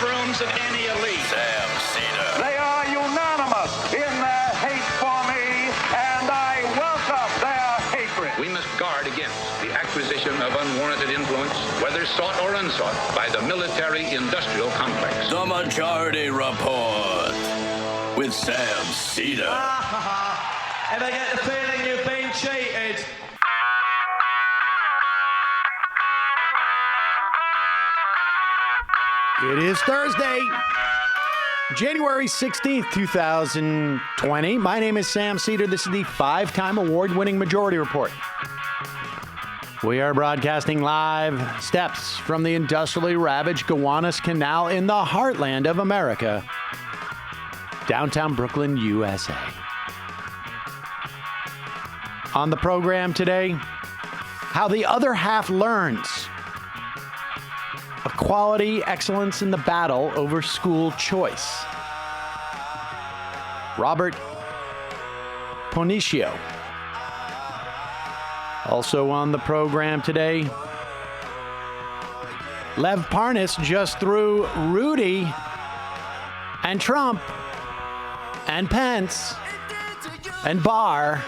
rooms of any elite. Sam Cedar. They are unanimous in their hate for me, and I welcome their hatred. We must guard against the acquisition of unwarranted influence, whether sought or unsought, by the military-industrial complex. The Majority Report with Sam Cedar. Ever get the feeling you've been cheated? It is Thursday, January 16th, 2020. My name is Sam Cedar. This is the five-time award-winning Majority Report. We are broadcasting live steps from the industrially ravaged Gowanus Canal in the heartland of America, downtown Brooklyn, USA. On the program today, how the other half learns. Equality, excellence in the battle over school choice. Robert Pondiscio. Also on the program today, Lev Parnas just threw Rudy and Trump and Pence and Barr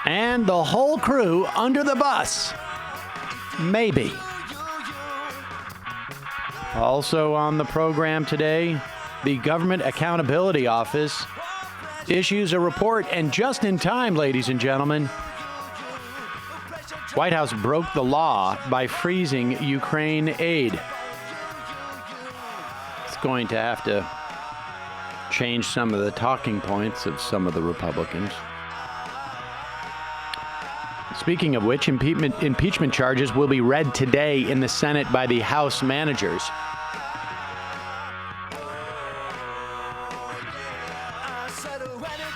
and the whole crew under the bus. Maybe. Also on the program today, the Government Accountability Office issues a report, and just in time, ladies and gentlemen, White House broke the law by freezing Ukraine aid. It's going to have to change some of the talking points of some of the Republicans. Speaking of which, impeachment charges will be read today in the Senate by the House managers.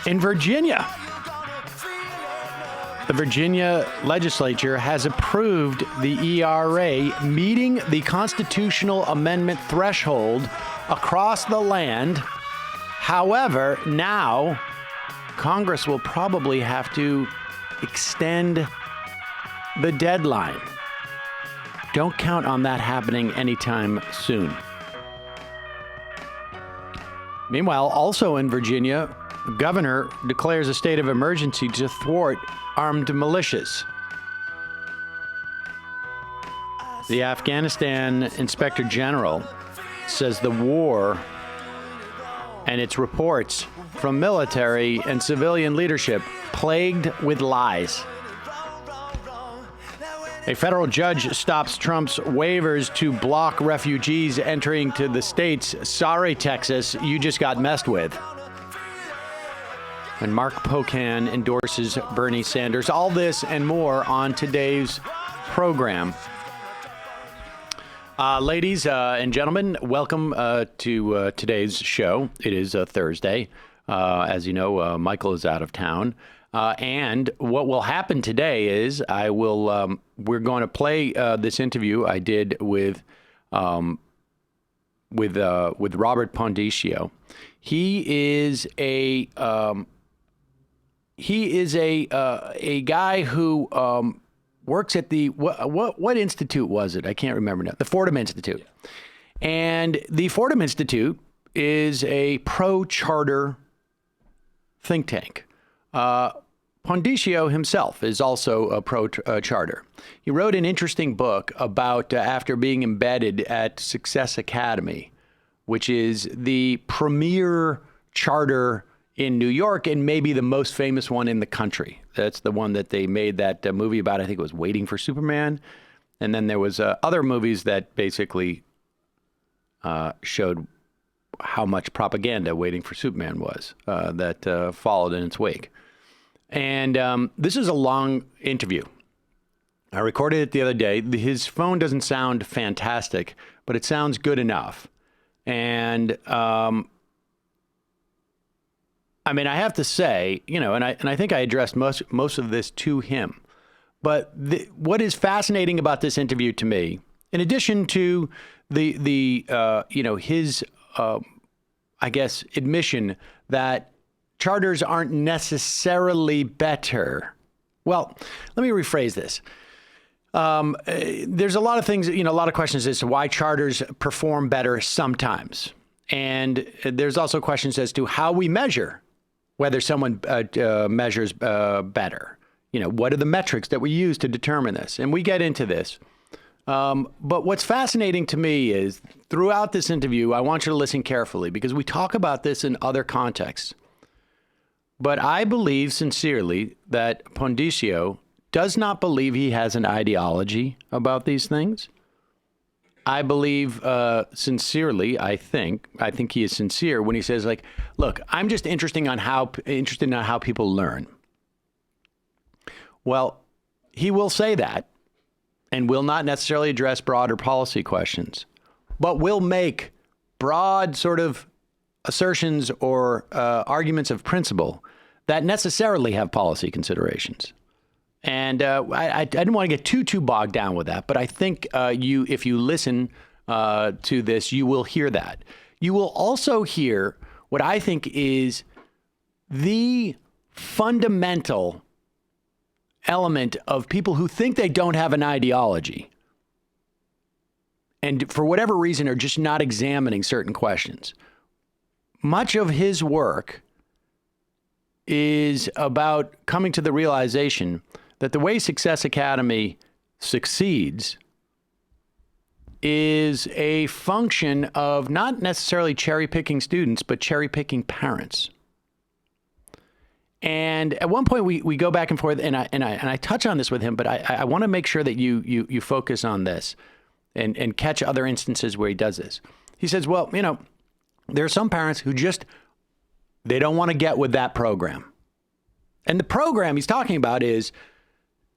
In Virginia, the Virginia legislature has approved the ERA meeting the constitutional amendment threshold across the land. However, now Congress will probably have to extend the deadline. Don't count on that happening anytime soon. Meanwhile, also in Virginia, the governor declares a state of emergency to thwart armed militias. The Afghanistan Inspector General says the war and its reports from military and civilian leadership plagued with lies. A federal judge stops Trump's waivers to block refugees entering to the states. Sorry, Texas, you just got messed with. And Mark Pocan endorses Bernie Sanders. All this and more on today's program. Ladies and gentlemen, welcome to today's show. It is a Thursday. As you know, Michael is out of town. And what will happen today is we're going to play this interview I did with Robert Pondiscio. He is a guy who works at the what institute was it? I can't remember now. The Fordham Institute. And the Fordham Institute is a pro-charter think tank. Pondiscio himself is also a pro-charter. He wrote an interesting book about after being embedded at Success Academy, which is the premier charter in New York and maybe the most famous one in the country. That's the one that they made that movie about. I think it was Waiting for Superman. And then there was other movies that basically showed how much propaganda Waiting for Superman was that followed in its wake. And this is a long interview. I recorded it the other day. His phone doesn't sound fantastic, but it sounds good enough. And I mean, I have to say, you know, and I think I addressed most of this to him. But what is fascinating about this interview to me, in addition to his I guess admission that charters aren't necessarily better. Well, let me rephrase this. there's a lot of things, a lot of questions as to why charters perform better sometimes. And there's also questions as to how we measure whether someone measures better. What are the metrics that we use to determine this? And we get into this. But what's fascinating to me is throughout this interview, I want you to listen carefully because we talk about this in other contexts. But I believe sincerely that Pondiscio does not believe he has an ideology about these things. I believe sincerely, I think he is sincere when he says, like, look, I'm just interested in how people learn. Well, he will say that and will not necessarily address broader policy questions, but will make broad sort of assertions or arguments of principle that necessarily have policy considerations. And I didn't want to get too bogged down with that, but I think if you listen to this, you will hear that. You will also hear what I think is the fundamental element of people who think they don't have an ideology and for whatever reason are just not examining certain questions. Much of his work is about coming to the realization that the way Success Academy succeeds is a function of not necessarily cherry-picking students, but cherry-picking parents. And at one point we go back and forth, and I touch on this with him, but I want to make sure that you focus on this and catch other instances where he does this. He says, well, there are some parents who they don't want to get with that program. And the program he's talking about is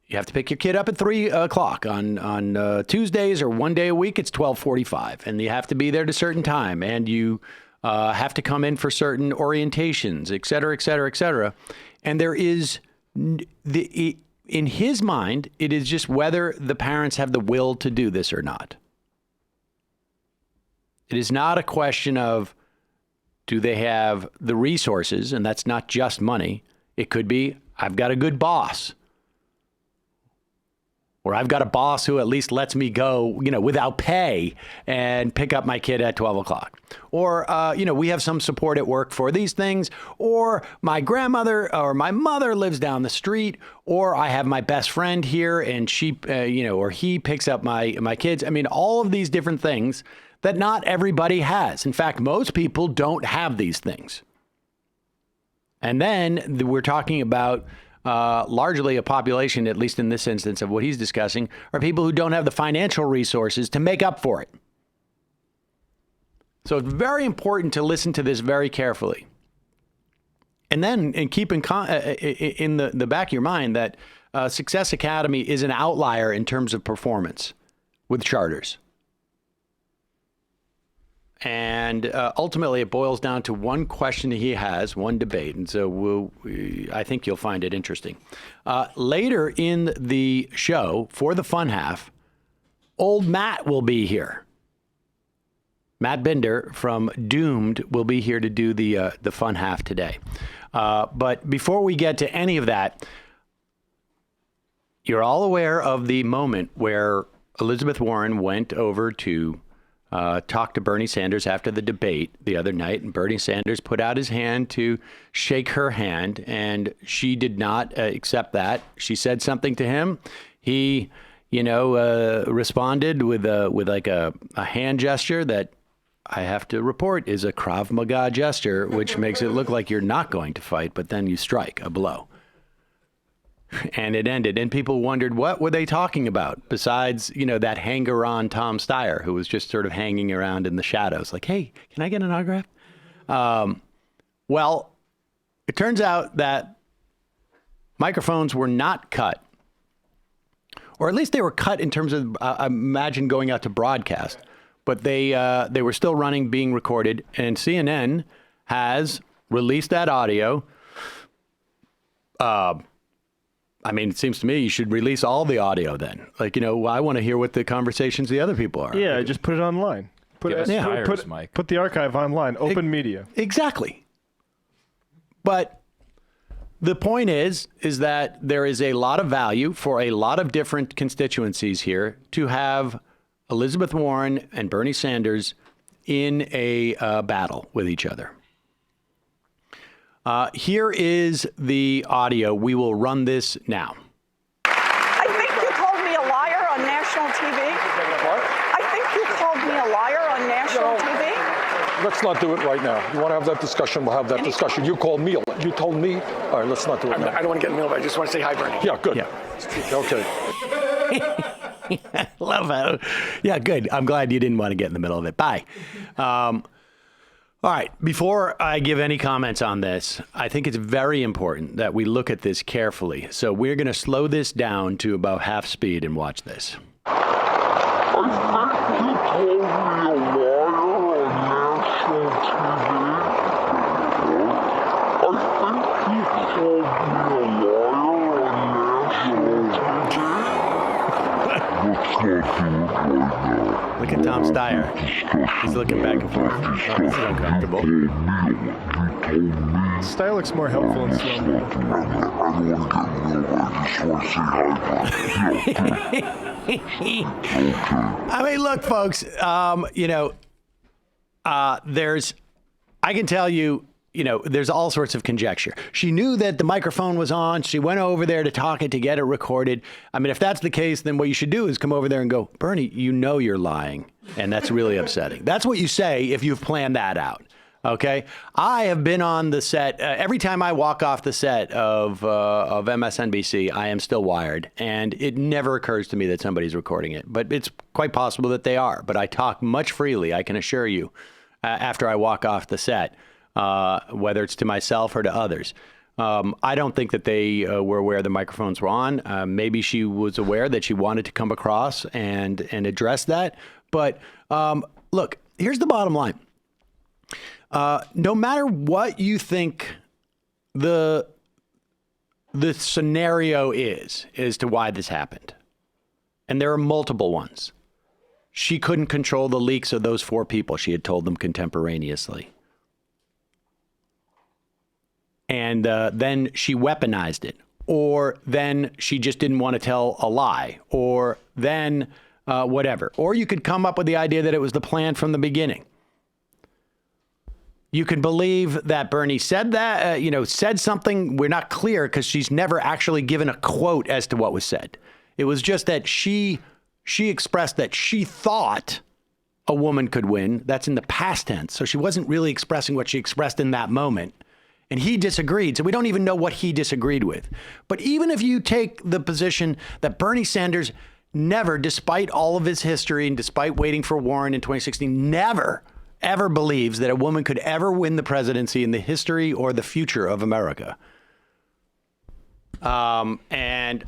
you have to pick your kid up at 3 o'clock on Tuesdays, or one day a week it's 12:45, and you have to be there at a certain time, and you have to come in for certain orientations, et cetera, et cetera, et cetera. And there is, in his mind, it is just whether the parents have the will to do this or not. It is not a question of do they have the resources, and that's not just money. It could be, I've got a good boss. Or I've got a boss who at least lets me go, without pay and pick up my kid at 12 o'clock. Or, we have some support at work for these things. Or my grandmother or my mother lives down the street. Or I have my best friend here and she, or he picks up my kids. I mean, all of these different things that not everybody has. In fact, most people don't have these things. And then we're talking about largely a population, at least in this instance of what he's discussing, are people who don't have the financial resources to make up for it. So it's very important to listen to this very carefully. And then keep in the back of your mind that Success Academy is an outlier in terms of performance with charters. And ultimately, it boils down to one question he has, one debate. And so I think you'll find it interesting. Later in the show, for the fun half, old Matt will be here. Matt Binder from Doomed will be here to do the fun half today. But before we get to any of that, you're all aware of the moment where Elizabeth Warren went over to talked to Bernie Sanders after the debate the other night, and Bernie Sanders put out his hand to shake her hand, and she did not accept that. She said something to him. He, responded with a hand gesture that I have to report is a Krav Maga gesture, which makes it look like you're not going to fight, but then you strike a blow. And it ended. And people wondered, what were they talking about? Besides, that hanger-on Tom Steyer, who was just sort of hanging around in the shadows. Like, hey, can I get an autograph? Well, it turns out that microphones were not cut. Or at least they were cut in terms of, imagine going out to broadcast. But they were still running, being recorded. And CNN has released that audio. It seems to me you should release all the audio then. I want to hear what the conversations the other people are. Yeah, just put it online. Put the archive online. Open media. Exactly. But The point is that there is a lot of value for a lot of different constituencies here to have Elizabeth Warren and Bernie Sanders in a battle with each other. Here is the audio. We will run this now. I think you called me a liar on national TV. What? I think you called me a liar on national TV. Let's not do it right now. You want to have that discussion, we'll have that discussion. You called me. You told me. All right, let's not do it now. I don't want to get in the middle of it. I just want to say hi, Bernie. Yeah, good. Yeah. Okay. Love how. Yeah, good. I'm glad you didn't want to get in the middle of it. Bye. All right. Before I give any comments on this, I think it's very important that we look at this carefully. So we're going to slow this down to about half speed and watch this. Look at Tom Steyer. He's looking back and forth. Oh, this is uncomfortable. Style looks more helpful and slow. I mean, look, folks, I can tell you, there's all sorts of conjecture. She knew that the microphone was on. She went over there to talk it, to get it recorded. I mean, if that's the case, then what you should do is come over there and go, Bernie, you're lying. And that's really upsetting. That's what you say if you've planned that out. Okay. I have been on the set. Every time I walk off the set of MSNBC, I am still wired. And it never occurs to me that somebody's recording it. But it's quite possible that they are. But I talk much freely, I can assure you, after I walk off the set, whether it's to myself or to others. I don't think that they were aware the microphones were on. Maybe she was aware that she wanted to come across and address that. But look, here's the bottom line. No matter what you think the scenario is as to why this happened, and there are multiple ones. She couldn't control the leaks of those 4 people. She had told them contemporaneously. And then she weaponized it. Or then she just didn't want to tell a lie. Or then whatever. Or you could come up with the idea that it was the plan from the beginning. You could believe that Bernie said that, said something. We're not clear because she's never actually given a quote as to what was said. It was just that she expressed that she thought a woman could win. That's in the past tense. So she wasn't really expressing what she expressed in that moment. And he disagreed. So we don't even know what he disagreed with. But even if you take the position that Bernie Sanders never, despite all of his history and despite waiting for Warren in 2016, never, ever believes that a woman could ever win the presidency in the history or the future of America. And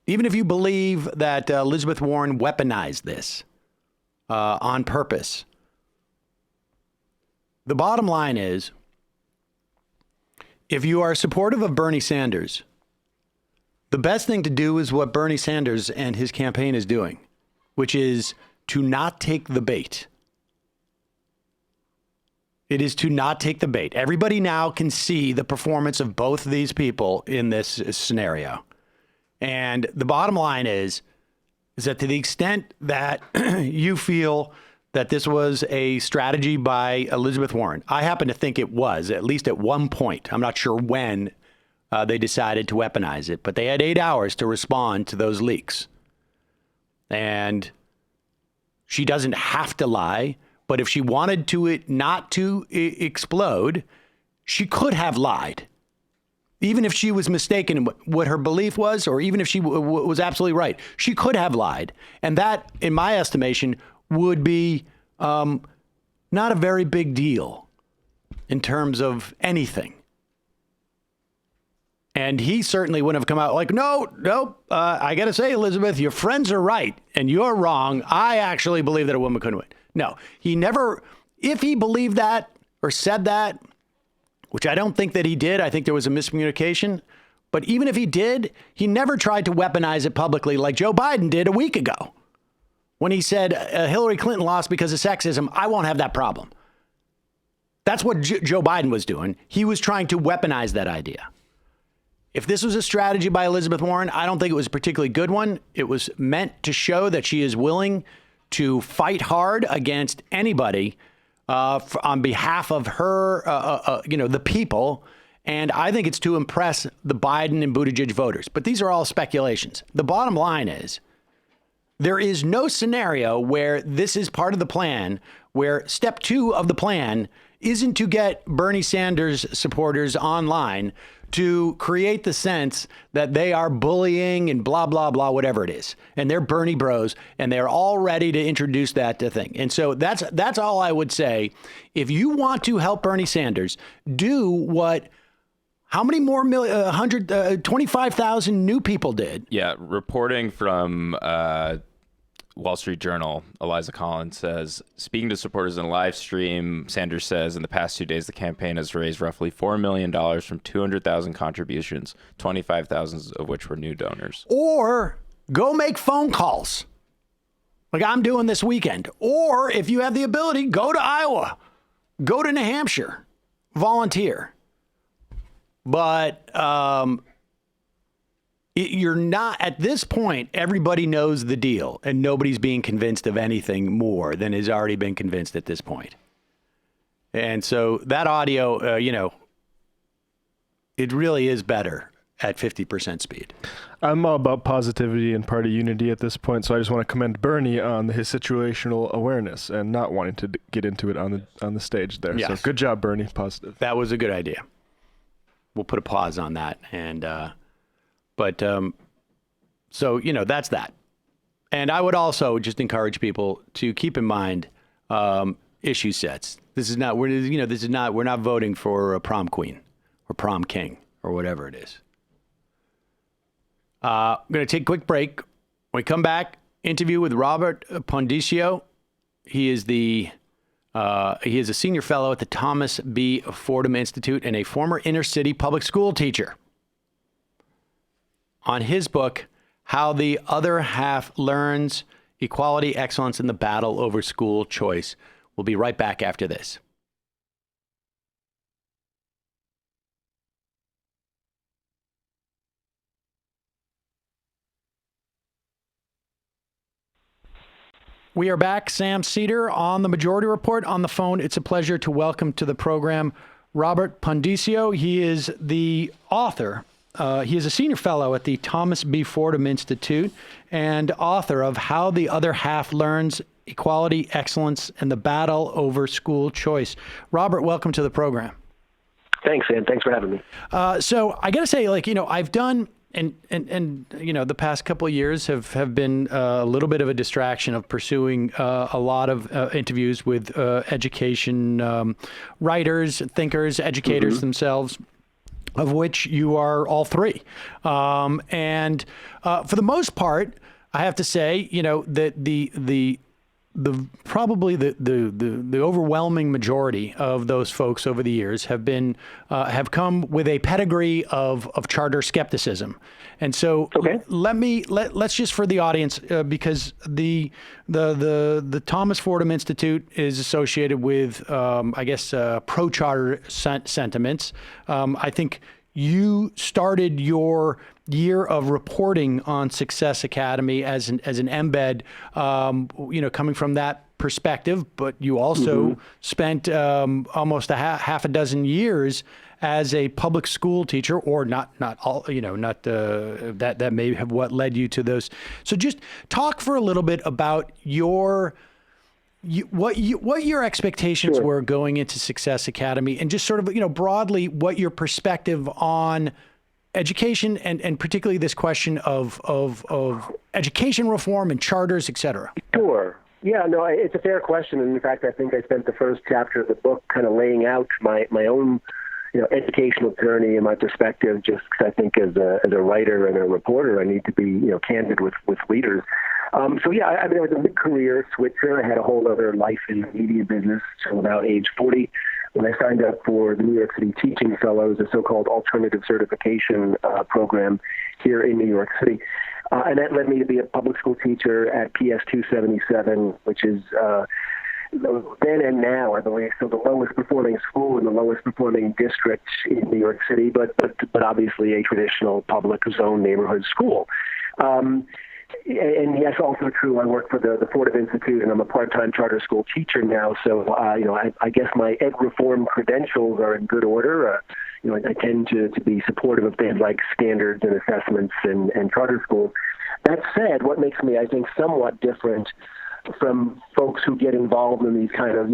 even if you believe that Elizabeth Warren weaponized this on purpose, the bottom line is, if you are supportive of Bernie Sanders, the best thing to do is what Bernie Sanders and his campaign is doing, which is to not take the bait. It is to not take the bait. Everybody now can see the performance of both of these people in this scenario. And the bottom line is that to the extent that you feel that this was a strategy by Elizabeth Warren, I happen to think it was, at least at one point. I'm not sure when they decided to weaponize it, but they had 8 hours to respond to those leaks. And she doesn't have to lie, but if she wanted to it not to explode, she could have lied. Even if she was mistaken in what her belief was, or even if she was absolutely right, she could have lied. And that, in my estimation, would be not a very big deal in terms of anything. And he certainly wouldn't have come out like, no, I got to say, Elizabeth, your friends are right and you're wrong. I actually believe that a woman couldn't win. No, he never, if he believed that or said that, which I don't think that he did, I think there was a miscommunication. But even if he did, he never tried to weaponize it publicly like Joe Biden did a week ago. When he said Hillary Clinton lost because of sexism, I won't have that problem. That's what Joe Biden was doing. He was trying to weaponize that idea. If this was a strategy by Elizabeth Warren, I don't think it was a particularly good one. It was meant to show that she is willing to fight hard against anybody on behalf of her, the people. And I think it's to impress the Biden and Buttigieg voters. But these are all speculations. The bottom line is there is no scenario where this is part of the plan, where step 2 of the plan isn't to get Bernie Sanders supporters online to create the sense that they are bullying and blah, blah, blah, whatever it is. And they're Bernie bros, and they're all ready to introduce that to thing. And so that's all I would say. If you want to help Bernie Sanders, do what how many more 25,000 new people did? Yeah, reporting from Wall Street Journal, Eliza Collins says, speaking to supporters in a live stream, Sanders says in the past 2 days, the campaign has raised roughly $4 million from 200,000 contributions, 25,000 of which were new donors. Or go make phone calls like I'm doing this weekend. Or if you have the ability, go to Iowa, go to New Hampshire, volunteer. But you're not, at this point, everybody knows the deal and nobody's being convinced of anything more than has already been convinced at this point. And so that audio, it really is better at 50% speed. I'm all about positivity and party unity at this point, so I just want to commend Bernie on his situational awareness and not wanting to get into it on the stage there. Yes. So good job, Bernie. Positive. That was a good idea. We'll put a pause on that. And, so, that's that. And I would also just encourage people to keep in mind issue sets. We're not voting for a prom queen or prom king or whatever it is. I'm going to take a quick break. When we come back, interview with Robert Pondiscio. He is a senior fellow at the Thomas B. Fordham Institute and a former inner city public school teacher. On his book, How the Other Half Learns, Equality, Excellence, and the Battle Over School Choice. We'll be right back after this. We are back. Sam Seder on the Majority Report on the phone. It's a pleasure to welcome to the program Robert Pondiscio. He is the author. He is a senior fellow at the Thomas B. Fordham Institute and author of How the Other Half Learns, Equality, Excellence, and the Battle Over School Choice. Robert, welcome to the program. Thanks, Sam. Thanks for having me. So I got to say, I've done... And the past couple of years have been a little bit of a distraction of pursuing a lot of interviews with education writers, thinkers, educators themselves, of which you are all three. And for the most part, I have to say, that the probably the overwhelming majority of those folks over the years have come with a pedigree of charter skepticism. And so let's just, for the audience, because the Thomas Fordham Institute is associated with pro-charter sentiments. I think you started your year of reporting on Success Academy as an embed, coming from that perspective, but you also spent almost half a dozen years as a public school teacher, or not all, that may have what led you to those. So just talk for a little bit about what your expectations were going into Success Academy, and just sort of, broadly, what your perspective on education and particularly this question of education reform and charters, et cetera. Sure. Yeah, no, it's a fair question. And in fact, I think I spent the first chapter of the book kind of laying out my own, educational journey and my perspective, just because I think as a writer and a reporter, I need to be, candid with readers. I was a mid-career switcher. I had a whole other life in the media business till about age 40 when I signed up for the New York City Teaching Fellows, a so-called alternative certification program here in New York City. And that led me to be a public school teacher at PS 277, which is then and now, I believe, still the lowest performing school in the lowest performing district in New York City, but obviously a traditional public zone neighborhood school. And yes, also true, I work for the Fordham Institute, and I'm a part-time charter school teacher now, so I guess my ed reform credentials are in good order. I tend to be supportive of things like standards and assessments and charter schools. That said, what makes me, I think, somewhat different from folks who get involved in these kind of,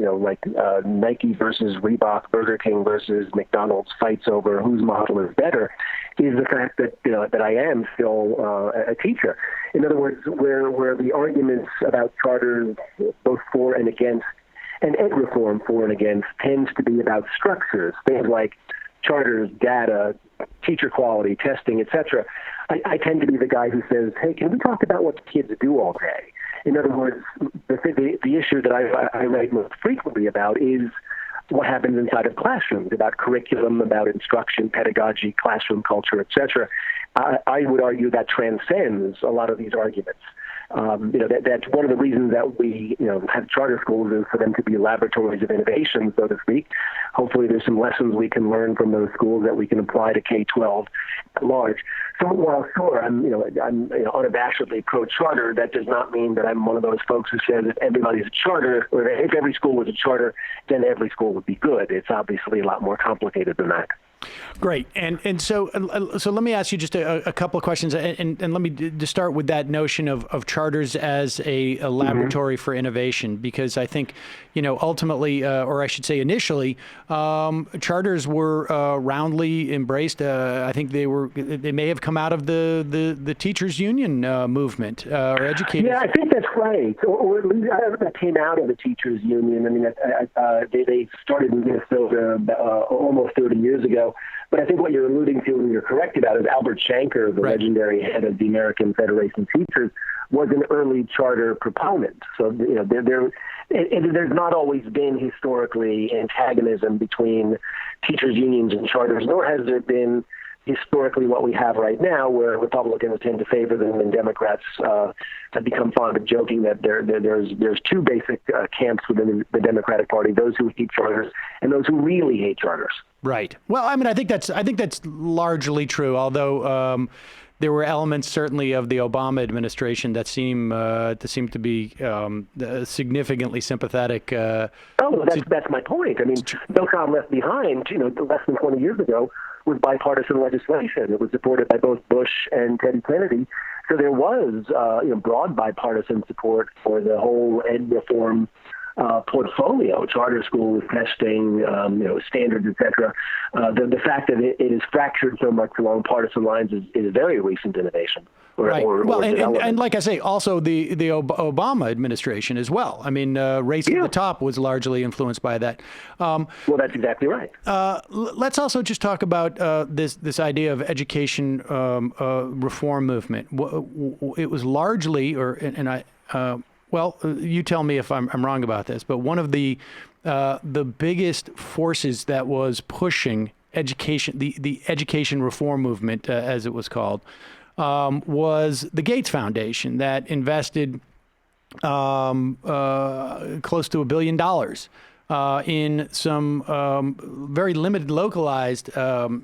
Nike versus Reebok, Burger King versus McDonald's fights over whose model is better, is the fact that, that I am still a teacher. In other words, where the arguments about charters, both for and against, and ed reform for and against, tends to be about structures, things like charters, data, teacher quality, testing, etc. I tend to be the guy who says, hey, can we talk about what the kids do all day? In other words, the issue that I write most frequently about is what happens inside of classrooms, about curriculum, about instruction, pedagogy, classroom culture, etc. I would argue that transcends a lot of these arguments. That's one of the reasons that we, have charter schools is for them to be laboratories of innovation, so to speak. Hopefully there's some lessons we can learn from those schools that we can apply to K-12 at large. So while sure, I'm unabashedly pro-charter, that does not mean that I'm one of those folks who says if everybody's a charter, or if every school was a charter, then every school would be good. It's obviously a lot more complicated than that. Great. And so let me ask you just a couple of questions, and let me just start with that notion of charters as a laboratory for innovation, because I think, ultimately, or I should say initially, charters were roundly embraced. I think they may have come out of the teachers union movement or educators. Yeah, I think that's right. Or at least I don't know if that came out of the teachers union. I mean, they started in Minnesota almost 30 years ago. But I think what you're alluding to, and you're correct about, is Albert Shanker, the legendary head of the American Federation of Teachers, was an early charter proponent. So, there's not always been historically antagonism between teachers unions and charters, nor has there been historically what we have right now, where Republicans tend to favor them and Democrats have become fond of joking that there's two basic camps within the Democratic Party: those who hate charters and those who really hate charters. Right. Well, I mean, I think that's largely true. Although there were elements certainly of the Obama administration that seem to be significantly sympathetic. That's my point. I mean, No Child Left Behind, less than 20 years ago, was bipartisan legislation. It was supported by both Bush and Teddy Kennedy. So there was broad bipartisan support for the whole ed reform portfolio, charter schools, testing, standards, etc. The fact that it is fractured so much along partisan lines is very recent innovation. Right. And like I say, also the Obama administration as well. I mean, race at the top was largely influenced by that. Well, that's exactly right. Let's also just talk about this idea of education reform movement. It was largely, well, you tell me if I'm wrong about this, but one of the biggest forces that was pushing education, the education reform movement, as it was called, was the Gates Foundation that invested close to $1 billion in some very limited, localized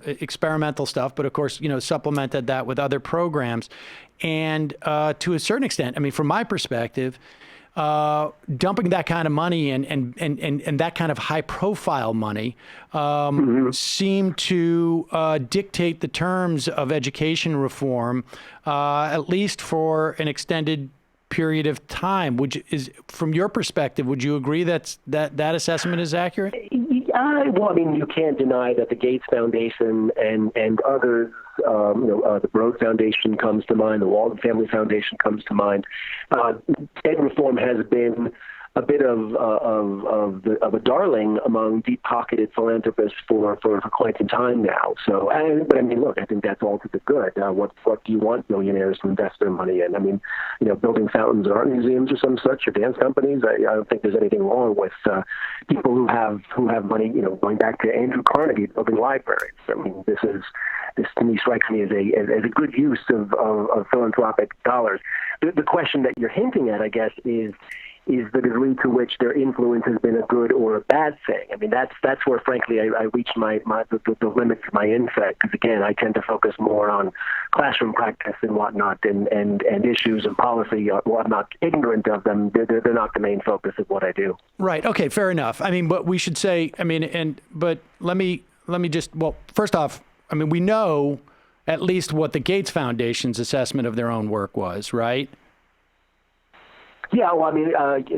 experimental stuff, but of course, supplemented that with other programs. And to a certain extent, I mean, from my perspective, dumping that kind of money and that kind of high-profile money seemed to dictate the terms of education reform, at least for an extended period of time. From your perspective, would you agree that assessment is accurate? Well, I mean, you can't deny that the Gates Foundation and others, the Broad Foundation comes to mind, the Walden Family Foundation comes to mind. Ed reform has been a bit of a darling among deep-pocketed philanthropists for quite some time now. So, but I mean, look, I think that's all to the good. What do you want billionaires to invest their money in? I mean, building fountains or art museums or some such, or dance companies. I don't think there's anything wrong with people who have money. Going back to Andrew Carnegie, building libraries. I mean, this to me strikes me as a good use of philanthropic dollars. The question that you're hinting at, I guess, is is the degree to which their influence has been a good or a bad thing. I mean, that's where, frankly, I reached the limits of my insight, because, again, I tend to focus more on classroom practice and whatnot, and issues and policy. Well, I'm not ignorant of them. They're not the main focus of what I do. Right. Okay. Fair enough. I mean, but we should say, but let me just, well, first off, I mean, we know at least what the Gates Foundation's assessment of their own work was, right? Yeah, well, I mean,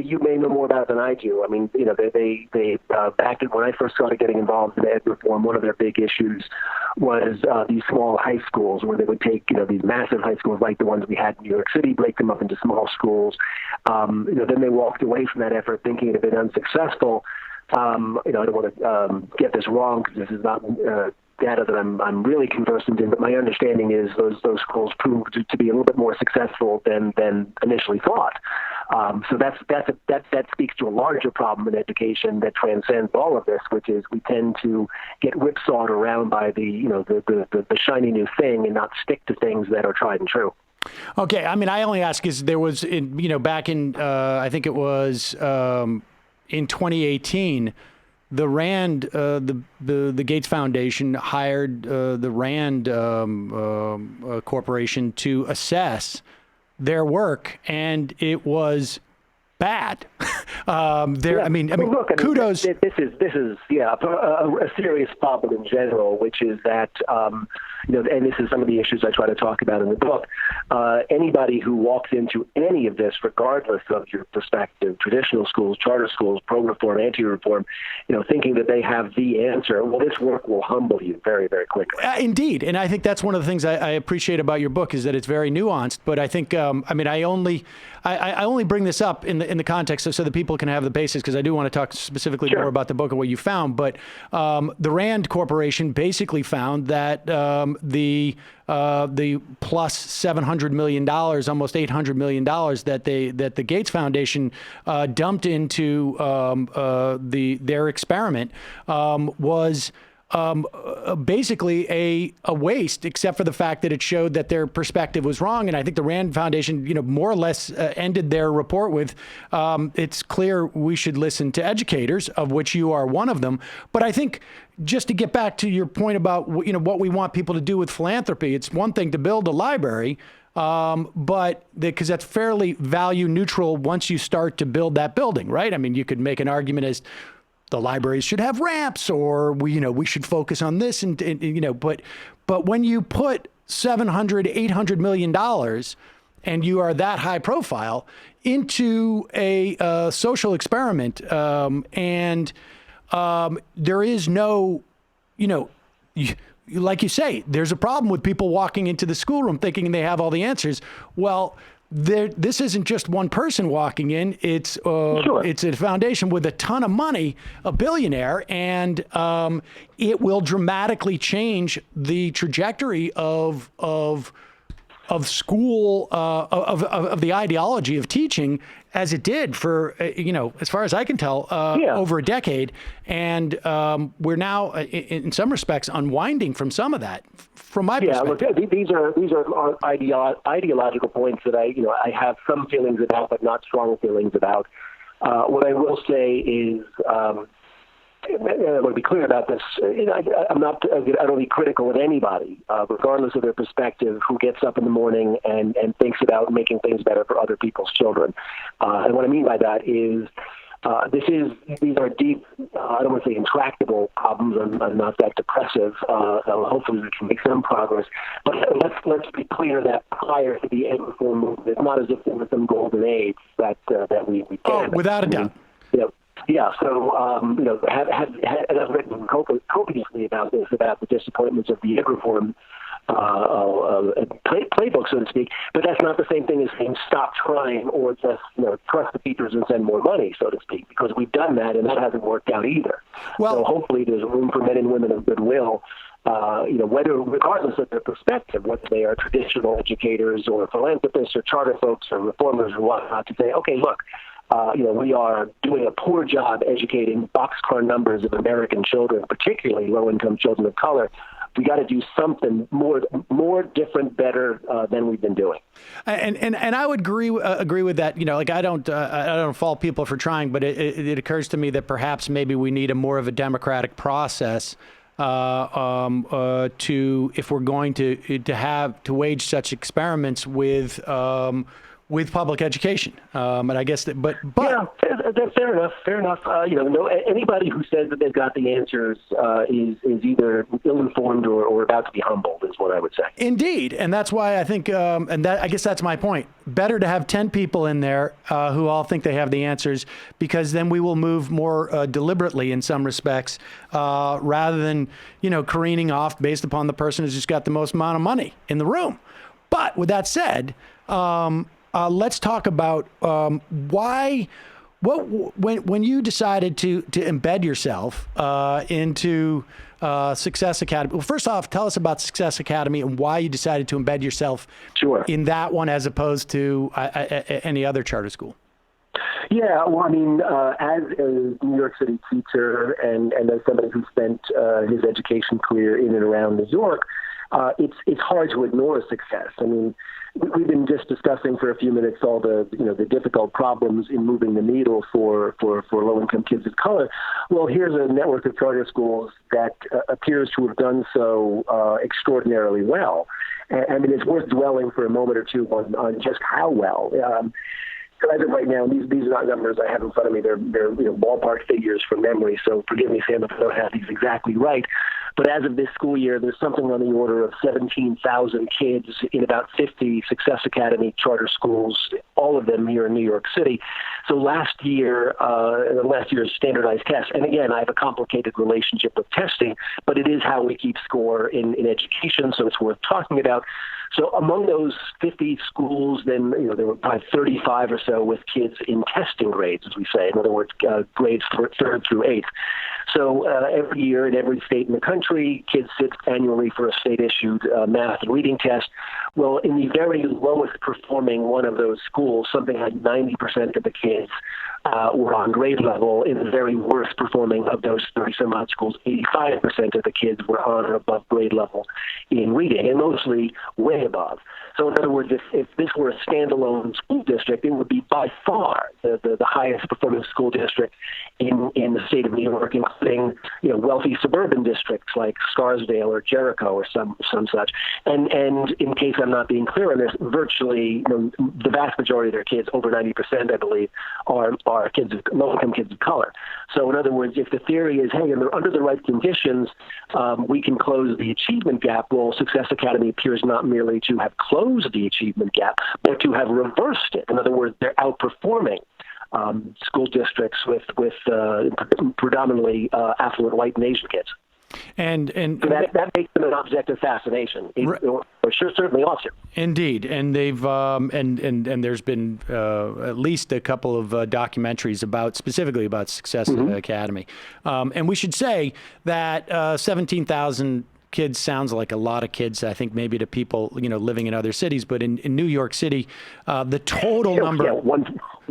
you may know more about it than I do. I mean, they back when I first started getting involved in ed reform, one of their big issues was these small high schools, where they would take, these massive high schools like the ones we had in New York City, break them up into small schools. Then they walked away from that effort thinking it had been unsuccessful. I don't want to get this wrong, because this is not data that I'm really conversant in, but my understanding is those schools proved to be a little bit more successful than initially thought. So that speaks to a larger problem in education that transcends all of this, which is we tend to get whipsawed around by the shiny new thing and not stick to things that are tried and true. Okay, I mean, I only ask because there was, back in I think it was in 2018. The Rand, the Gates Foundation hired the Rand Corporation to assess their work, and it was bad. Kudos. This is a serious problem in general, which is that and this is some of the issues I try to talk about in the book. Anybody who walks into any of this, regardless of your perspective, traditional schools, charter schools, pro-reform, anti-reform, thinking that they have the answer, well, this work will humble you very, very quickly. Indeed, and I think that's one of the things I appreciate about your book, is that it's very nuanced. But I think, I only bring this up in the context of so that people can have the basis, because I do want to talk specifically more about the book and what you found. But the Rand Corporation basically found that the plus $700 million, almost $800 million that the Gates Foundation dumped into their experiment was basically a waste, except for the fact that it showed that their perspective was wrong. And I think the Rand Foundation, more or less ended their report with, it's clear we should listen to educators, of which you are one of them. But I think, just to get back to your point about, what we want people to do with philanthropy, it's one thing to build a library, but because that's fairly value neutral once you start to build that building, right? I mean, you could make an argument as the libraries should have ramps, or we should focus on this, but when you put $700-800 million, and you are that high profile, into a social experiment, and there is no, like you say, there's a problem with people walking into the schoolroom thinking they have all the answers. Well, this isn't just one person walking in. It's it's a foundation with a ton of money, a billionaire, and it will dramatically change the trajectory of school, of the ideology of teaching, as it did for, as far as I can tell, over a decade. And we're now, in some respects, unwinding from some of that, from my perspective. Look, these are ideological points that I have some feelings about, but not strong feelings about. What I will say is, I want to be clear about this. I don't be critical of anybody, regardless of their perspective, who gets up in the morning and thinks about making things better for other people's children. And what I mean by that is, these are deep, I don't want to say intractable problems. I'm not that depressive. Hopefully we can make some progress. But let's be clear that prior to the ed reform movement, it's not as if there was some golden age that we can. Oh, without a doubt. Yeah, so, I've written copiously about this, about the disappointments of the ed reform playbook, so to speak, but that's not the same thing as saying stop trying or just trust the teachers and send more money, so to speak, because we've done that and that hasn't worked out either. So hopefully there's room for men and women of goodwill, regardless of their perspective, whether they are traditional educators or philanthropists or charter folks or reformers or whatnot, to say, okay, look, we are doing a poor job educating boxcar numbers of American children, particularly low-income children of color. we got to do something more different, better than we've been doing. And I would agree with that. Like I don't fault people for trying, but it occurs to me that perhaps maybe we need a more of a democratic process if we're going to wage such experiments with public education. And I guess but yeah, fair enough. Anybody who says that they've got the answers is either ill-informed or about to be humbled, is what I would say. Indeed, and that's why I think, I guess that's my point. Better to have 10 people in there who all think they have the answers, because then we will move more deliberately in some respects, rather than careening off based upon the person who's just got the most amount of money in the room. But with that said, let's talk about when you decided to embed yourself into Success Academy. Well, first off, tell us about Success Academy and why you decided to embed yourself in that one as opposed to any other charter school. Yeah, well, I mean, as a New York City teacher and as somebody who spent his education career in and around New York, it's hard to ignore success. I mean, we've been just discussing for a few minutes all the difficult problems in moving the needle for low-income kids of color. Well, here's a network of charter schools that appears to have done so extraordinarily well. I mean, it's worth dwelling for a moment or two on just how well. As of right now, these are not numbers I have in front of me. They're ballpark figures from memory, so forgive me, Sam, if I don't have these exactly right. But as of this school year, there's something on the order of 17,000 kids in about 50 Success Academy charter schools, all of them here in New York City. So last year's standardized test, and again, I have a complicated relationship with testing, but it is how we keep score in education, so it's worth talking about. So among those 50 schools, then there were probably 35 or so with kids in testing grades, as we say. In other words, grades 3rd through 8th. So every year in every state in the country, kids sit annually for a state-issued math and reading test. Well, in the very lowest performing one of those schools, something like 90% of the kids were on grade level. In the very worst performing of those 30-some-odd schools, 85% of the kids were on or above grade level in reading, and mostly way above. So in other words, if this were a standalone school district, it would be by far the highest performing school district in the state of New York, including wealthy suburban districts like Scarsdale or Jericho or some such. And in case I'm not being clear on this, virtually the vast majority of their kids, over 90%, I believe, are low-income kids of color. So in other words, if the theory is, hey, under the right conditions, we can close the achievement gap, well, Success Academy appears not merely to have closed the achievement gap, but to have reversed it. In other words, they're outperforming school districts with predominantly affluent white and Asian kids. And so that makes them an object of fascination. Or certainly ought to. Indeed, and they've and there's been at least a couple of documentaries specifically about Success Academy, and we should say that 17,000 kids sounds like a lot of kids, I think, maybe to people living in other cities, but in New York City, the total number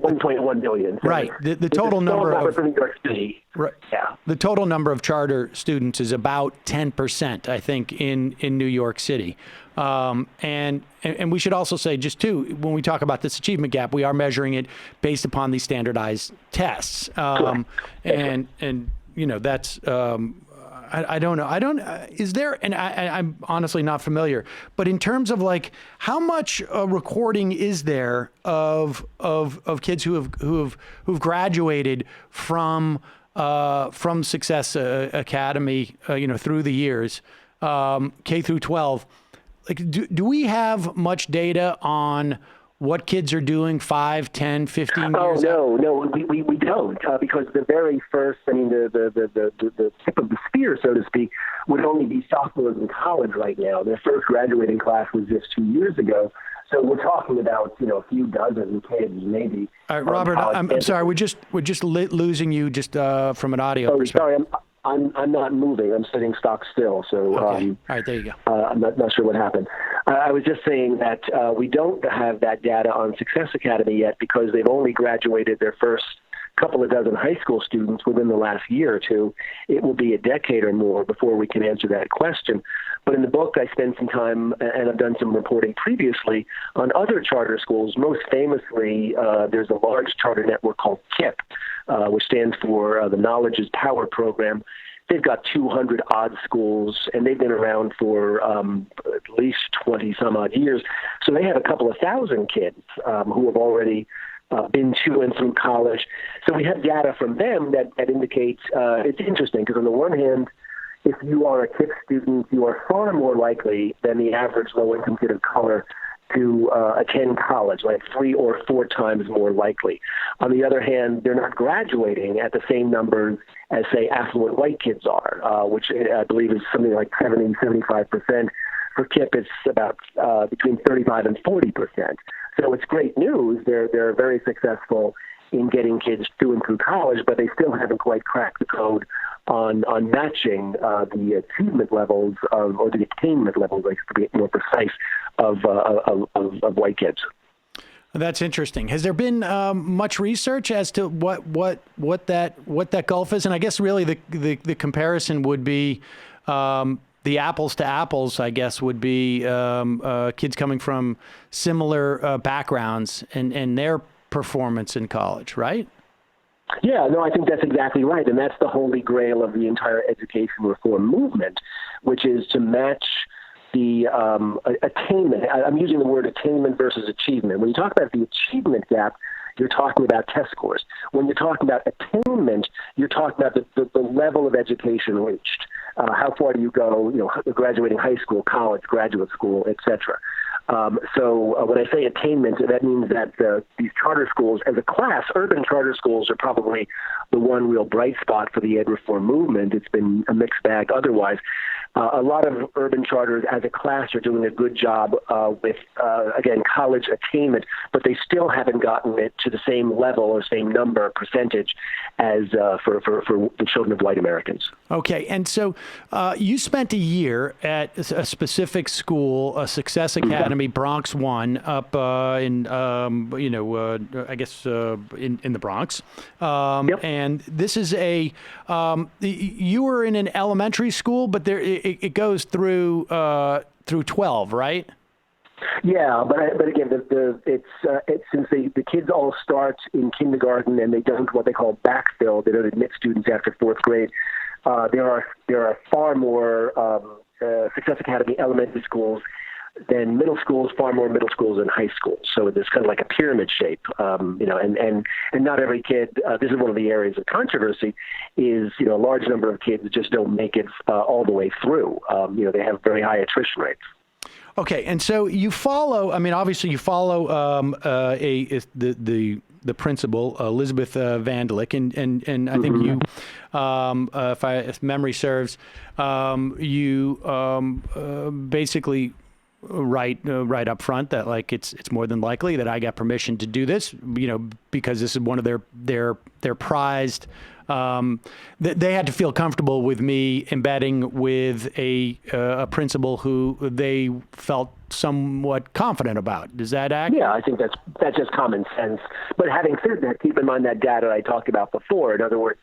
1.1 billion. Right. The total number of New York City. Right. Yeah. The total number of charter students is about 10%, I think, in New York City. And we should also say, just too, when we talk about this achievement gap, we are measuring it based upon these standardized tests. And that's I don't know. Is there, and I'm honestly not familiar, but in terms of like how much recording is there of kids who've graduated from Success Academy, through the years, K through 12. Like, do we have much data on what kids are doing 5, 10, 15 years out? No, we don't, because the very first, the tip of the spear, so to speak, would only be sophomores in college right now. Their first graduating class was just 2 years ago. So we're talking about, a few dozen kids, maybe. All right, Robert, I'm sorry, we're just losing you just from an audio perspective. Sorry, I'm not moving. I'm sitting stock still. So okay. All right, there you go. I'm not sure what happened. I was just saying that we don't have that data on Success Academy yet because they've only graduated their first couple of dozen high school students within the last year or two. It will be a decade or more before we can answer that question. But in the book, I spend some time, and I've done some reporting previously, on other charter schools. Most famously, there's a large charter network called KIPP, which stands for the Knowledge is Power program. They've got 200 odd schools, and they've been around for at least 20 some odd years. So they have a couple of thousand kids who have already been to and through college. So we have data from them that indicates it's interesting because on the one hand, if you are a KIPP student, you are far more likely than the average low-income kid of color to attend college, like 3 or 4 times more likely. On the other hand, they're not graduating at the same numbers as, say, affluent white kids are, which I believe is something like 70, 75%. For KIPP, it's about between 35 and 40%. So it's great news. They're very successful in getting kids through and through college, but they still haven't quite cracked the code on matching the achievement levels or the attainment levels, like to be more precise, of white kids. That's interesting. Has there been much research as to what that gulf is? And I guess really the comparison would be the apples to apples. I guess would be kids coming from similar backgrounds and their performance in college, right? Yeah, no, I think that's exactly right. And that's the holy grail of the entire education reform movement, which is to match the attainment. I'm using the word attainment versus achievement. When you talk about the achievement gap, you're talking about test scores. When you're talking about attainment, you're talking about the level of education reached. How far do you go, graduating high school, college, graduate school, et cetera. So when I say attainment, that means that these charter schools, as a class, urban charter schools are probably the one real bright spot for the ed reform movement. It's been a mixed bag otherwise. A lot of urban charters as a class are doing a good job with, again, college attainment, but they still haven't gotten it to the same level or same number, percentage as for the children of white Americans. Okay, and so you spent a year at a specific school, a Success Academy, Bronx 1, up in, I guess in the Bronx. Yep. And this is you were in an elementary school, but it goes through 12, right? Yeah, but again, it's since the kids all start in kindergarten and they don't what they call backfill. They don't admit students after 4th grade. There are far more Success Academy elementary schools than middle schools, far more middle schools than high schools. So it's kind of like a pyramid shape, and not every kid, this is one of the areas of controversy, is, a large number of kids just don't make it all the way through. They have very high attrition rates. Okay, and so you follow, obviously you follow the principal, Elizabeth Vandelik, and I think you, if memory serves, you basically write up front that it's more than likely that I got permission to do this, because this is one of their prized. They had to feel comfortable with me embedding with a principal who they felt somewhat confident about. Is that accurate? Yeah, I think that's just common sense. But having said that, keep in mind that data I talked about before. In other words,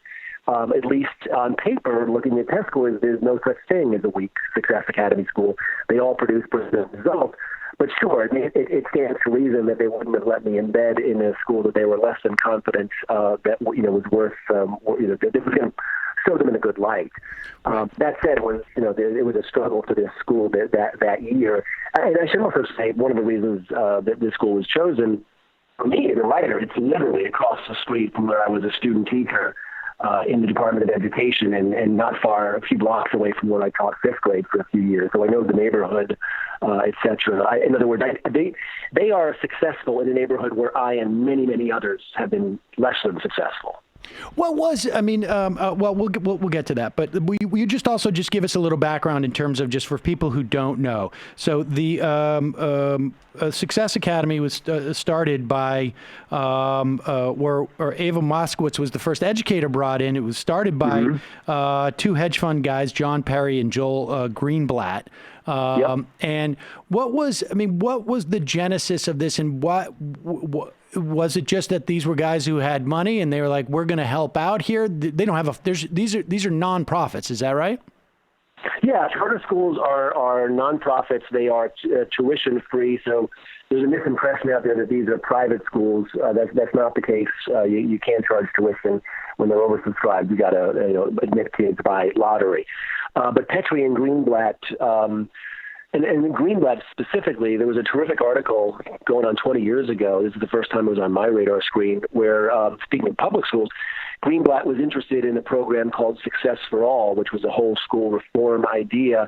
at least on paper, looking at test scores, there's no such thing as a weak Success Academy school. They all produce positive results. But sure, it stands to reason that they wouldn't have let me embed in a school that they were less than confident that was worth, that was going to show them in a good light. That said, it was a struggle for this school that year. And I should also say one of the reasons that this school was chosen for me as a writer, it's literally across the street from where I was a student teacher in the Department of Education, and not far, a few blocks away from where I taught 5th grade for a few years. So I know the neighborhood, et cetera. In other words, they are successful in a neighborhood where I and many, many others have been less than successful. What was, we'll get to that, but will you just also just give us a little background in terms of just for people who don't know. So the Success Academy was started by, where Ava Moskowitz was the first educator brought in. It was started by 2 hedge fund guys, John Perry and Joel Greenblatt. And what was the genesis of this, and what was it just that these were guys who had money and they were like, we're going to help out here? They don't have these are nonprofits. Is that right? Yeah, charter schools are nonprofits. They are tuition free. So there's a misimpression out there that these are private schools. That's not the case. You can't charge tuition when they're oversubscribed. You got to admit kids by lottery. But Petrie and Greenblatt. And Greenblatt specifically, there was a terrific article going on 20 years ago. This is the first time it was on my radar screen, where, speaking of public schools, Greenblatt was interested in a program called Success for All, which was a whole school reform idea,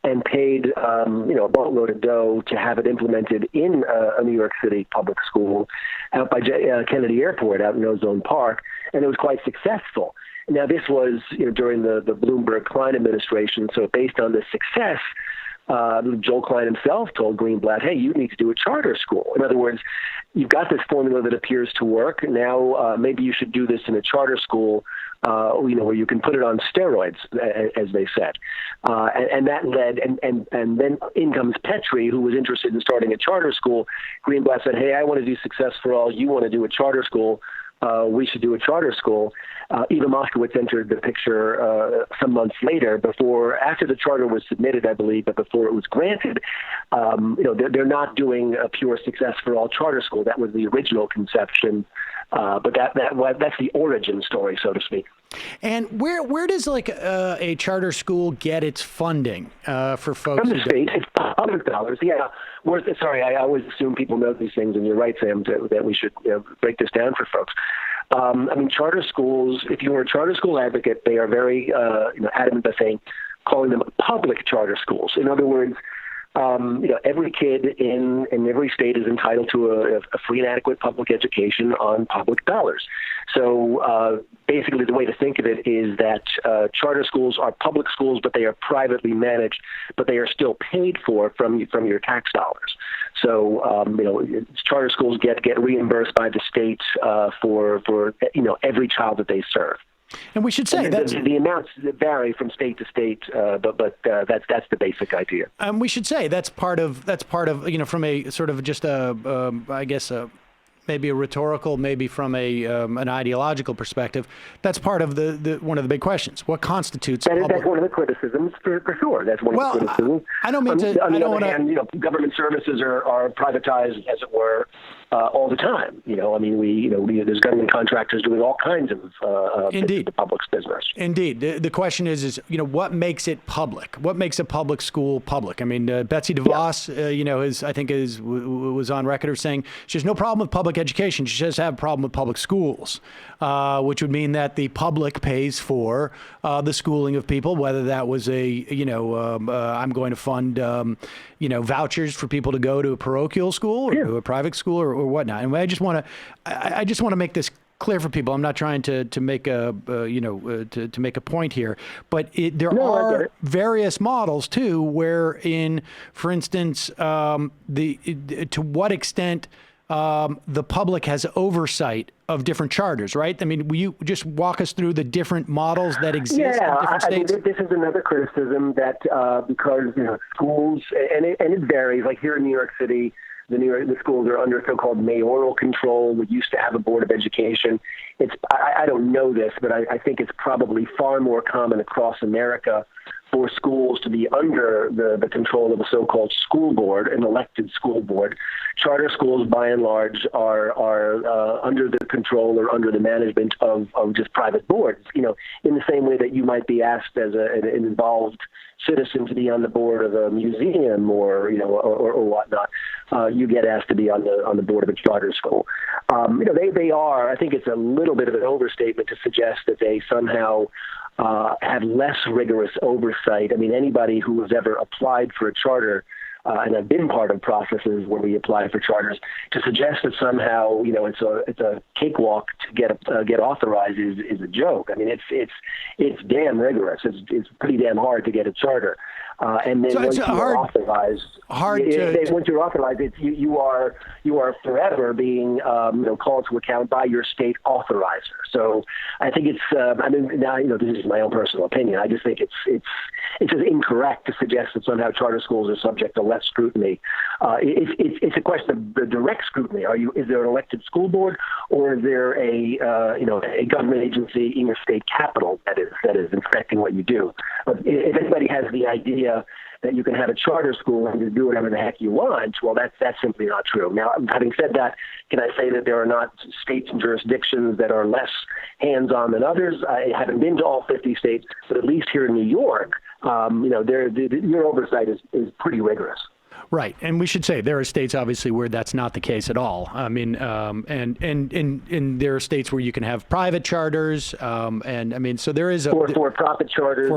and paid a boatload of dough to have it implemented in a New York City public school out by Kennedy Airport out in Ozone Park, and it was quite successful. Now, this was during the Bloomberg-Klein administration, so based on the success, Joel Klein himself told Greenblatt, hey, you need to do a charter school. In other words, you've got this formula that appears to work. Now maybe you should do this in a charter school, where you can put it on steroids, as they said. And that led, and then in comes Petrie, who was interested in starting a charter school. Greenblatt said, hey, I want to do Success for All. You want to do a charter school. We should do a charter school. Eva Moskowitz entered the picture some months later, after the charter was submitted, I believe, but before it was granted. They're not doing a pure Success for All charter school. That was the original conception, but that's the origin story, so to speak. And where does a charter school get its funding for folks? From the state, it's public dollars. Yeah. Sorry, I always assume people know these things, and you're right, Sam, that we should break this down for folks. Charter schools, if you're a charter school advocate, they are very adamant about calling them public charter schools. In other words, every kid in every state is entitled to a free and adequate public education on public dollars. So basically the way to think of it is that charter schools are public schools, but they are privately managed, but they are still paid for from your tax dollars. So, charter schools get reimbursed by the state for every child that they serve. And we should say that the amounts vary from state to state, but that's the basic idea. We should say that's part of from a sort of just maybe a rhetorical, maybe from an ideological perspective, that's part of the one of the big questions. What constitutes that's one of the criticisms for sure. That's one of the criticisms. I don't mean to. On the other hand, government services are privatized, as it were, all the time. There's government contractors doing all kinds of the public's business. Indeed. The question is what makes it public? What makes a public school public? I mean, Betsy DeVos, was on record as saying she has no problem with public education. She just has a problem with public schools, which would mean that the public pays for the schooling of people, whether that was I'm going to fund vouchers for people to go to a parochial school or to a private school or whatnot. And I just want to make this clear for people. I'm not trying to make a to make a point here, but there are various models too, wherein, for instance, to what extent the public has oversight of different charters, right? I mean, will you just walk us through the different models that exist in different states? This is another criticism that because schools and it varies. Like here in New York City, the schools are under so-called mayoral control. We used to have a board of education. I don't know this, but I think it's probably far more common across America for schools to be under the control of a so-called school board, an elected school board. Charter schools, by and large, are under the control or under the management of just private boards. In the same way that you might be asked as an involved citizen to be on the board of a museum or whatnot, you get asked to be on the board of a charter school. They are. I think it's a little bit of an overstatement to suggest that they somehow have less rigorous oversight. I mean, anybody who has ever applied for a charter, and I've been part of processes where we apply for charters, to suggest that somehow it's a cakewalk to get authorized is a joke. I mean, it's damn rigorous. It's pretty damn hard to get a charter. And then once you're authorized, once you're authorized, you are forever being called to account by your state authorizer. So I think it's now this is my own personal opinion. I just think it's just incorrect to suggest that somehow charter schools are subject to less scrutiny. It's a question of the direct scrutiny. Is there an elected school board, or is there a government agency in your state capital that is inspecting what you do? But if anybody has the idea that you can have a charter school and you do whatever the heck you want, well, that's simply not true. Now, having said that, can I say that there are not states and jurisdictions that are less hands-on than others? I haven't been to all 50 states, but at least here in New York, your oversight is pretty rigorous. Right, and we should say there are states, obviously, where that's not the case at all. I mean, and there are states where you can have private charters, and I mean, so there is for-profit charters.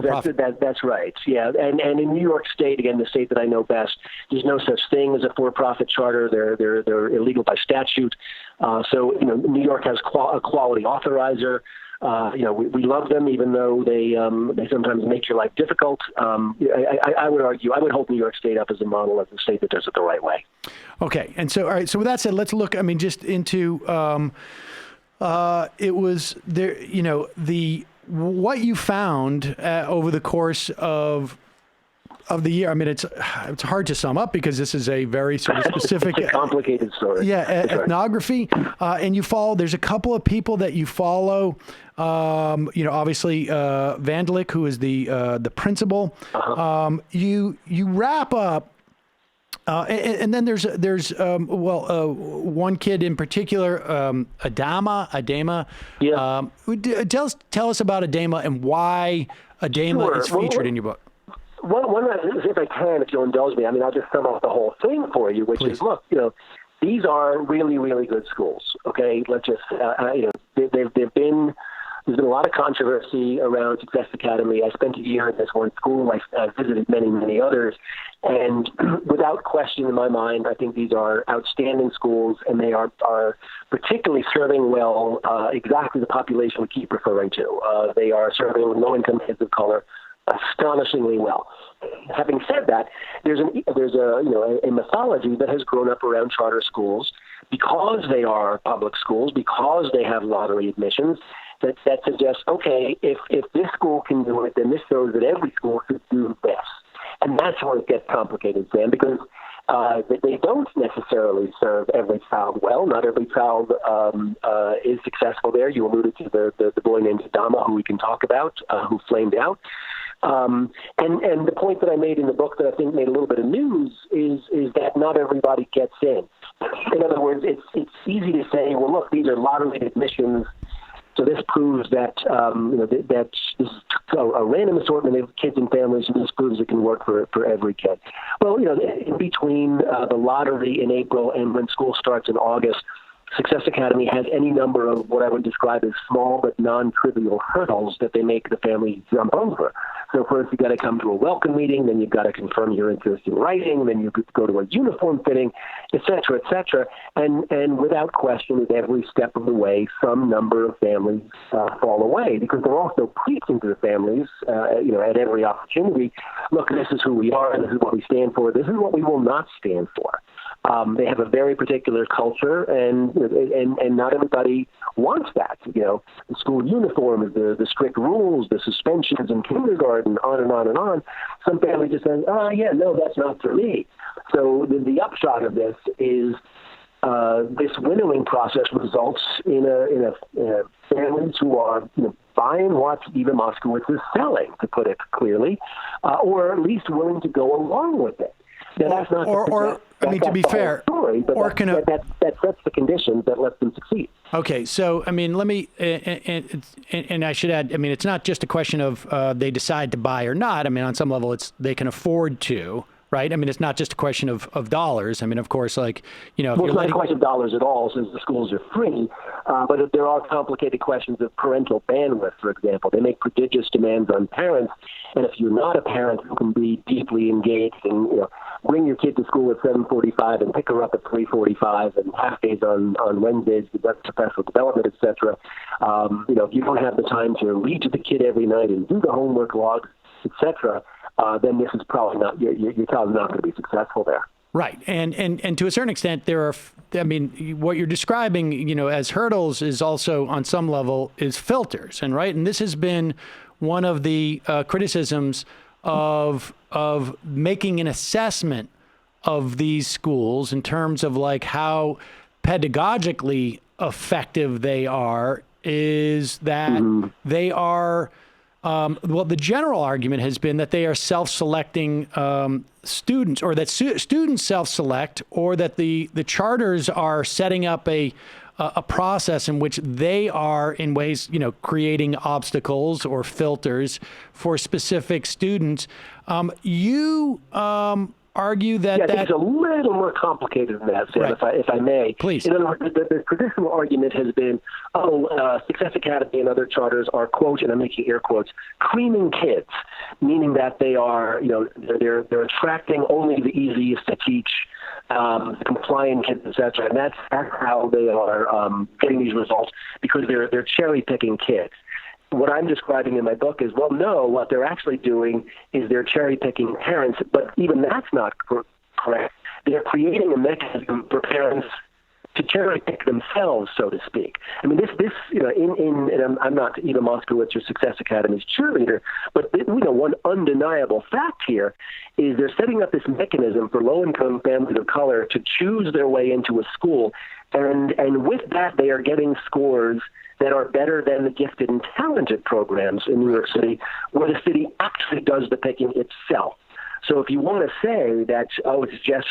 That's right. Yeah, and in New York State, again, the state that I know best, there's no such thing as a for-profit charter. They're illegal by statute. So New York has a quality authorizer. We love them, even though they sometimes make your life difficult. I would argue, I would hold New York State up as a model as a state that does it the right way. Okay, and so all right. So with that said, let's look. I mean, just into it was there. What you found over the course of the year. I mean, it's hard to sum up because this is a very sort of specific, it's a complicated story. Yeah, ethnography, and you follow. There's a couple of people that you follow. Obviously Vandalik, who is the principal. You wrap up, and then there's one kid in particular, Adama. Yeah. Tell us about Adama and why Adama is featured in your book. One if I can, if you'll indulge me, I mean, I'll just sum up the whole thing for you, which is, look, these are really, really good schools. Okay, let's just, there's been a lot of controversy around Success Academy. I spent a year in this one school. I visited many, many others, and without question in my mind, I think these are outstanding schools, and they are particularly serving well exactly the population we keep referring to. They are serving low-income kids of color astonishingly well. Having said that, there's a mythology that has grown up around charter schools because they are public schools, because they have lottery admissions, that suggests, okay, if this school can do it, then this shows that every school should do this. And that's where it gets complicated, Sam, because they don't necessarily serve every child well. Not every child is successful there. You alluded to the boy named Adama, who we can talk about, who flamed out. And the point that I made in the book that I think made a little bit of news is that not everybody gets in. In other words, it's easy to say, well, look, these are lottery admissions, so this proves that that this is a random assortment of kids and families, and this proves it can work for every kid. Well, in between the lottery in April and when school starts in August, Success Academy has any number of what I would describe as small but non-trivial hurdles that they make the family jump over. So first you've got to come to a welcome meeting, then you've got to confirm your interest in writing, then you could go to a uniform fitting, et cetera, et cetera. And without question, at every step of the way, some number of families fall away because they're also preaching to the families, at every opportunity, look, this is who we are, this is what we stand for, this is what we will not stand for. They have a very particular culture, and not everybody wants that. The school uniform is the strict rules, the suspensions in kindergarten, on and on and on. Some family just says, no, that's not for me. So the upshot of this is this winnowing process results in a families who are buying what Eva Moskowitz is selling, to put it clearly, or at least willing to go along with it. Now, that's not to be fair, story, but that sets the conditions that let them succeed. Okay, so I mean, let me, and I should add, I mean, it's not just a question of they decide to buy or not. I mean, on some level, they can afford to, right? I mean, it's not just a question of dollars. I mean, of course, if it's not a question of dollars at all, since the schools are free. But there are complicated questions of parental bandwidth, for example. They make prodigious demands on parents, and if you're not a parent who can be deeply engaged and bring your kid to school at 7:45 and pick her up at 3:45 and half days on Wednesdays to conduct professional development, etc. If you don't have the time to read to the kid every night and do the homework logs, etc., then this is probably not your child's not going to be successful there. Right, and to a certain extent, what you're describing, as hurdles is also on some level is filters, and this has been one of the criticisms of making an assessment of these schools in terms of like how pedagogically effective they are, is that they are. The general argument has been that they are self-selecting students, or that students self-select, or that the charters are setting up a process in which they are, in ways, creating obstacles or filters for specific students. You argue that I think it's a little more complicated than that, Sam, right. if I may. Please. In other words, the traditional argument has been, Success Academy and other charters are, quote, and I'm making air quotes, creaming kids, meaning that they are, they're attracting only the easiest to teach, compliant kids, et cetera, and that's how they are getting these results, because they're cherry picking kids. What I'm describing in my book is, well, no, what they're actually doing is they're cherry-picking parents, but even that's not correct. They're creating a mechanism for parents to cherry-pick themselves, so to speak. I mean, and I'm not Eva Moskowitz or Success Academy's cheerleader, but one undeniable fact here is they're setting up this mechanism for low-income families of color to choose their way into a school, and with that, they are getting scores that are better than the gifted and talented programs in New York City, where the city actually does the picking itself. So if you want to say that, it's just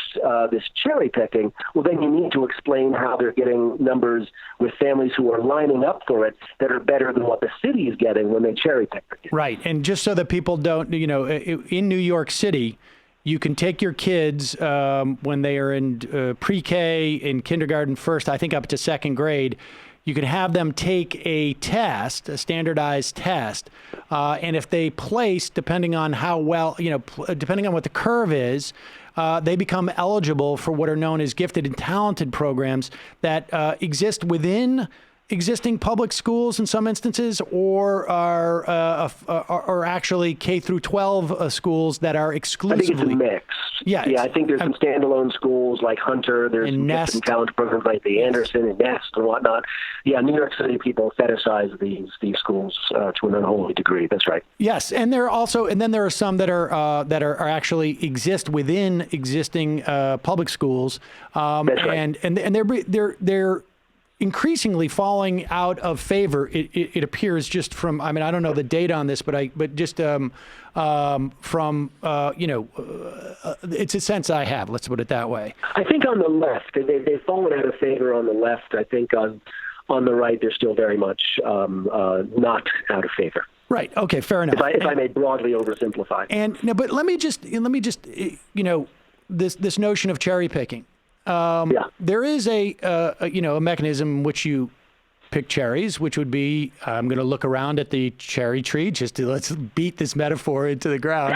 this cherry picking, well, then you need to explain how they're getting numbers with families who are lining up for it that are better than what the city is getting when they cherry pick. Right. And just so that people don't, in New York City, you can take your kids when they are in pre-K, in kindergarten, first, I think up to second grade. You can have them take a test, a standardized test, and if they place, depending on how well, depending on what the curve is, they become eligible for what are known as gifted and talented programs that exist within existing public schools in some instances, or are actually K through 12 schools that are exclusively. I think it's a mix. Yeah, I think there's some standalone schools like Hunter. There's some gifted and talented programs like the Anderson and Nest and whatnot. Yeah, New York City people fetishize these schools to an unholy degree. That's right. Yes, and there are some that are actually exist within existing public schools. That's right. And they're increasingly falling out of favor. It appears just from, I don't know the data on this, but just from it's a sense I have. Let's put it that way. I think on the left, they've fallen out of favor on the left. I think on the right, they're still very much not out of favor. Right. Okay. Fair enough. If I may broadly oversimplify. But let me just this notion of cherry picking. There is a mechanism in which you pick cherries, which would be, I'm going to look around at the cherry tree, let's beat this metaphor into the ground.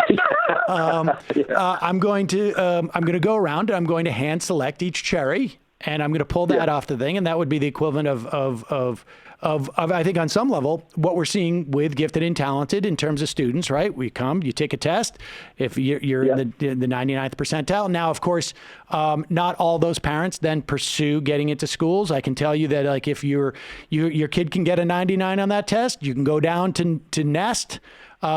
I'm going to go around and I'm going to hand select each cherry, and I'm going to pull that off the thing. And that would be the equivalent of I think on some level, what we're seeing with gifted and talented in terms of students, right? You take a test. If you're in the 99th percentile. Now, of course, not all those parents then pursue getting into schools. I can tell you that, like, if your kid can get a 99 on that test, you can go down to Nest,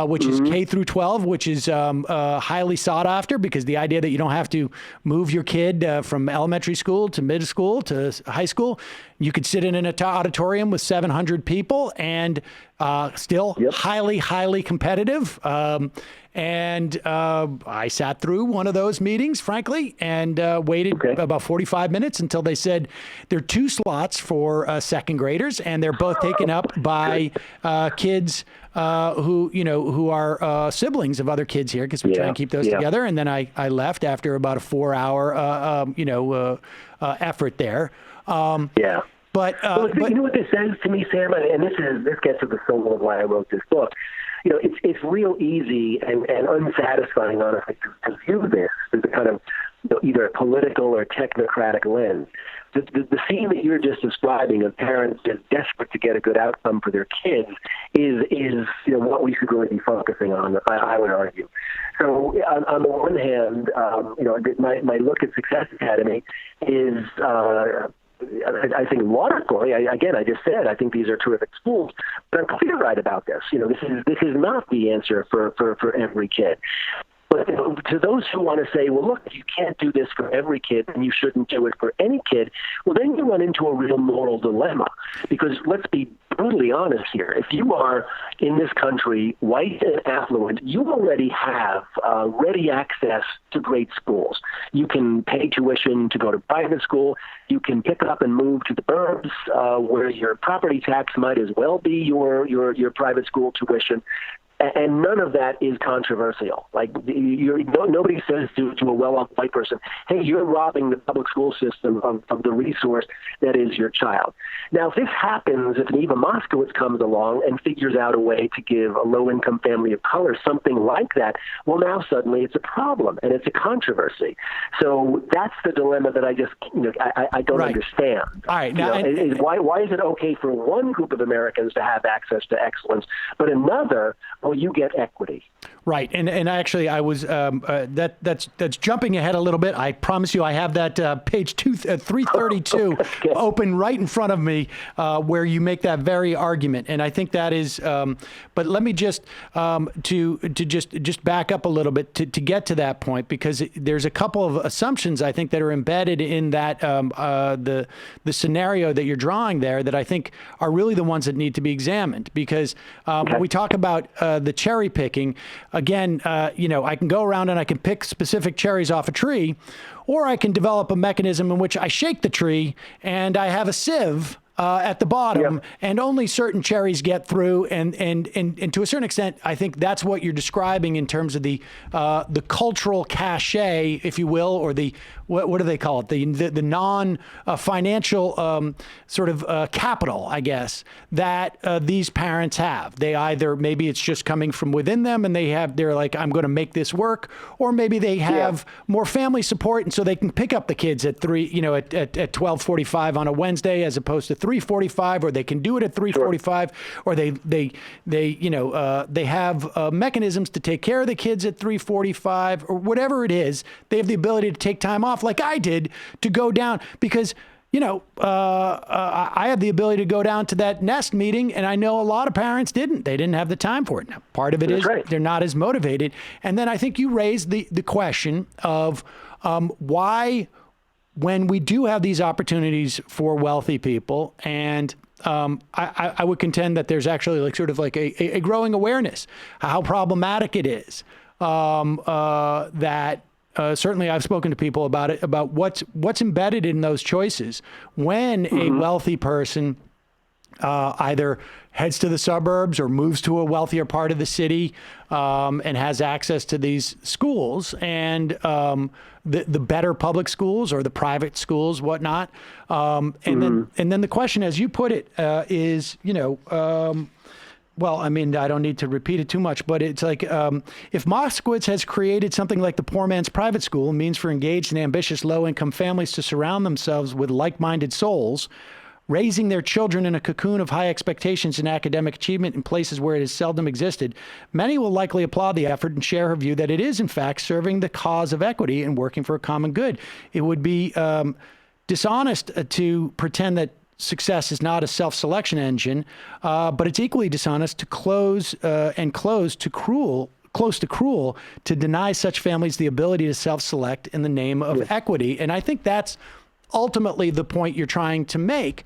which is K through 12, which is highly sought after, because the idea that you don't have to move your kid from elementary school to middle school to high school, you could sit in an auditorium with 700 people and still highly, highly competitive. And I sat through one of those meetings, frankly, and waited about 45 minutes until they said there are 2 slots for second graders, and they're both taken up by kids who are siblings of other kids here, because we try and keep those together. And then I left after about a 4-hour effort there. But you know what this says to me, Sam, and this gets to the soul of why I wrote this book. It's real easy and unsatisfying, honestly, to view this as a kind of either a political or technocratic lens. the scene that you're just describing of parents just desperate to get a good outcome for their kids is what we should really be focusing on, I would argue. So on the one hand, my look at Success Academy is I think laudatory. I just said I think these are terrific schools, but I'm clear-eyed about this. This is not the answer for every kid. But to those who want to say, well, look, if you can't do this for every kid, then you shouldn't do it for any kid, well, then you run into a real moral dilemma. Because let's be brutally honest here. If you are in this country, white and affluent, you already have ready access to great schools. You can pay tuition to go to private school. You can pick up and move to the burbs where your property tax might as well be your private school tuition. And none of that is controversial. Like nobody says to a well-off white person, "Hey, you're robbing the public school system of the resource that is your child." Now, if this happens, if an Eva Moskowitz comes along and figures out a way to give a low-income family of color something like that, well, now suddenly it's a problem and it's a controversy. So that's the dilemma that I just I don't understand. All right, now why is it okay for one group of Americans to have access to excellence, but another? Well, you get equity. Right, and actually, I was that's jumping ahead a little bit. I promise you, I have that page 332 open right in front of me, where you make that very argument, and I think that is. But let me just just back up a little bit to get to that point, because there's a couple of assumptions I think that are embedded in that the scenario that you're drawing there that I think are really the ones that need to be examined, because when we talk about the cherry picking. Again, I can go around and I can pick specific cherries off a tree, or I can develop a mechanism in which I shake the tree and I have a sieve at the bottom, and only certain cherries get through. And to a certain extent, I think that's what you're describing in terms of the cultural cachet, if you will, or the what do they call it? The non-financial sort of capital, I guess, that these parents have. They either, maybe it's just coming from within them and they're like, I'm going to make this work, or maybe they have more family support, and so they can pick up the kids at 12:45 on a Wednesday as opposed to 3:45, or they can do it at 3:45, or they have mechanisms to take care of the kids at 3:45, or whatever it is. They have the ability to take time off, like I did, to go down, because I have the ability to go down to that Nest meeting, and I know a lot of parents didn't. They didn't have the time for it. Now, part of it is they're not as motivated. And then I think you raised the question of why, when we do have these opportunities for wealthy people, and I would contend that there's actually a growing awareness how problematic it is, that certainly I've spoken to people about it, about what's embedded in those choices when a wealthy person either heads to the suburbs or moves to a wealthier part of the city, and has access to these schools and the better public schools or the private schools, whatnot. And then the question, as you put it, is, well, I mean, I don't need to repeat it too much, but it's like, if Moskowitz has created something like the poor man's private school, means for engaged and ambitious low-income families to surround themselves with like-minded souls, raising their children in a cocoon of high expectations and academic achievement in places where it has seldom existed, many will likely applaud the effort and share her view that it is, in fact, serving the cause of equity and working for a common good. It would be dishonest to pretend that success is not a self-selection engine, but it's equally dishonest to close to cruel to deny such families the ability to self-select in the name of equity. And I think that's ultimately the point you're trying to make.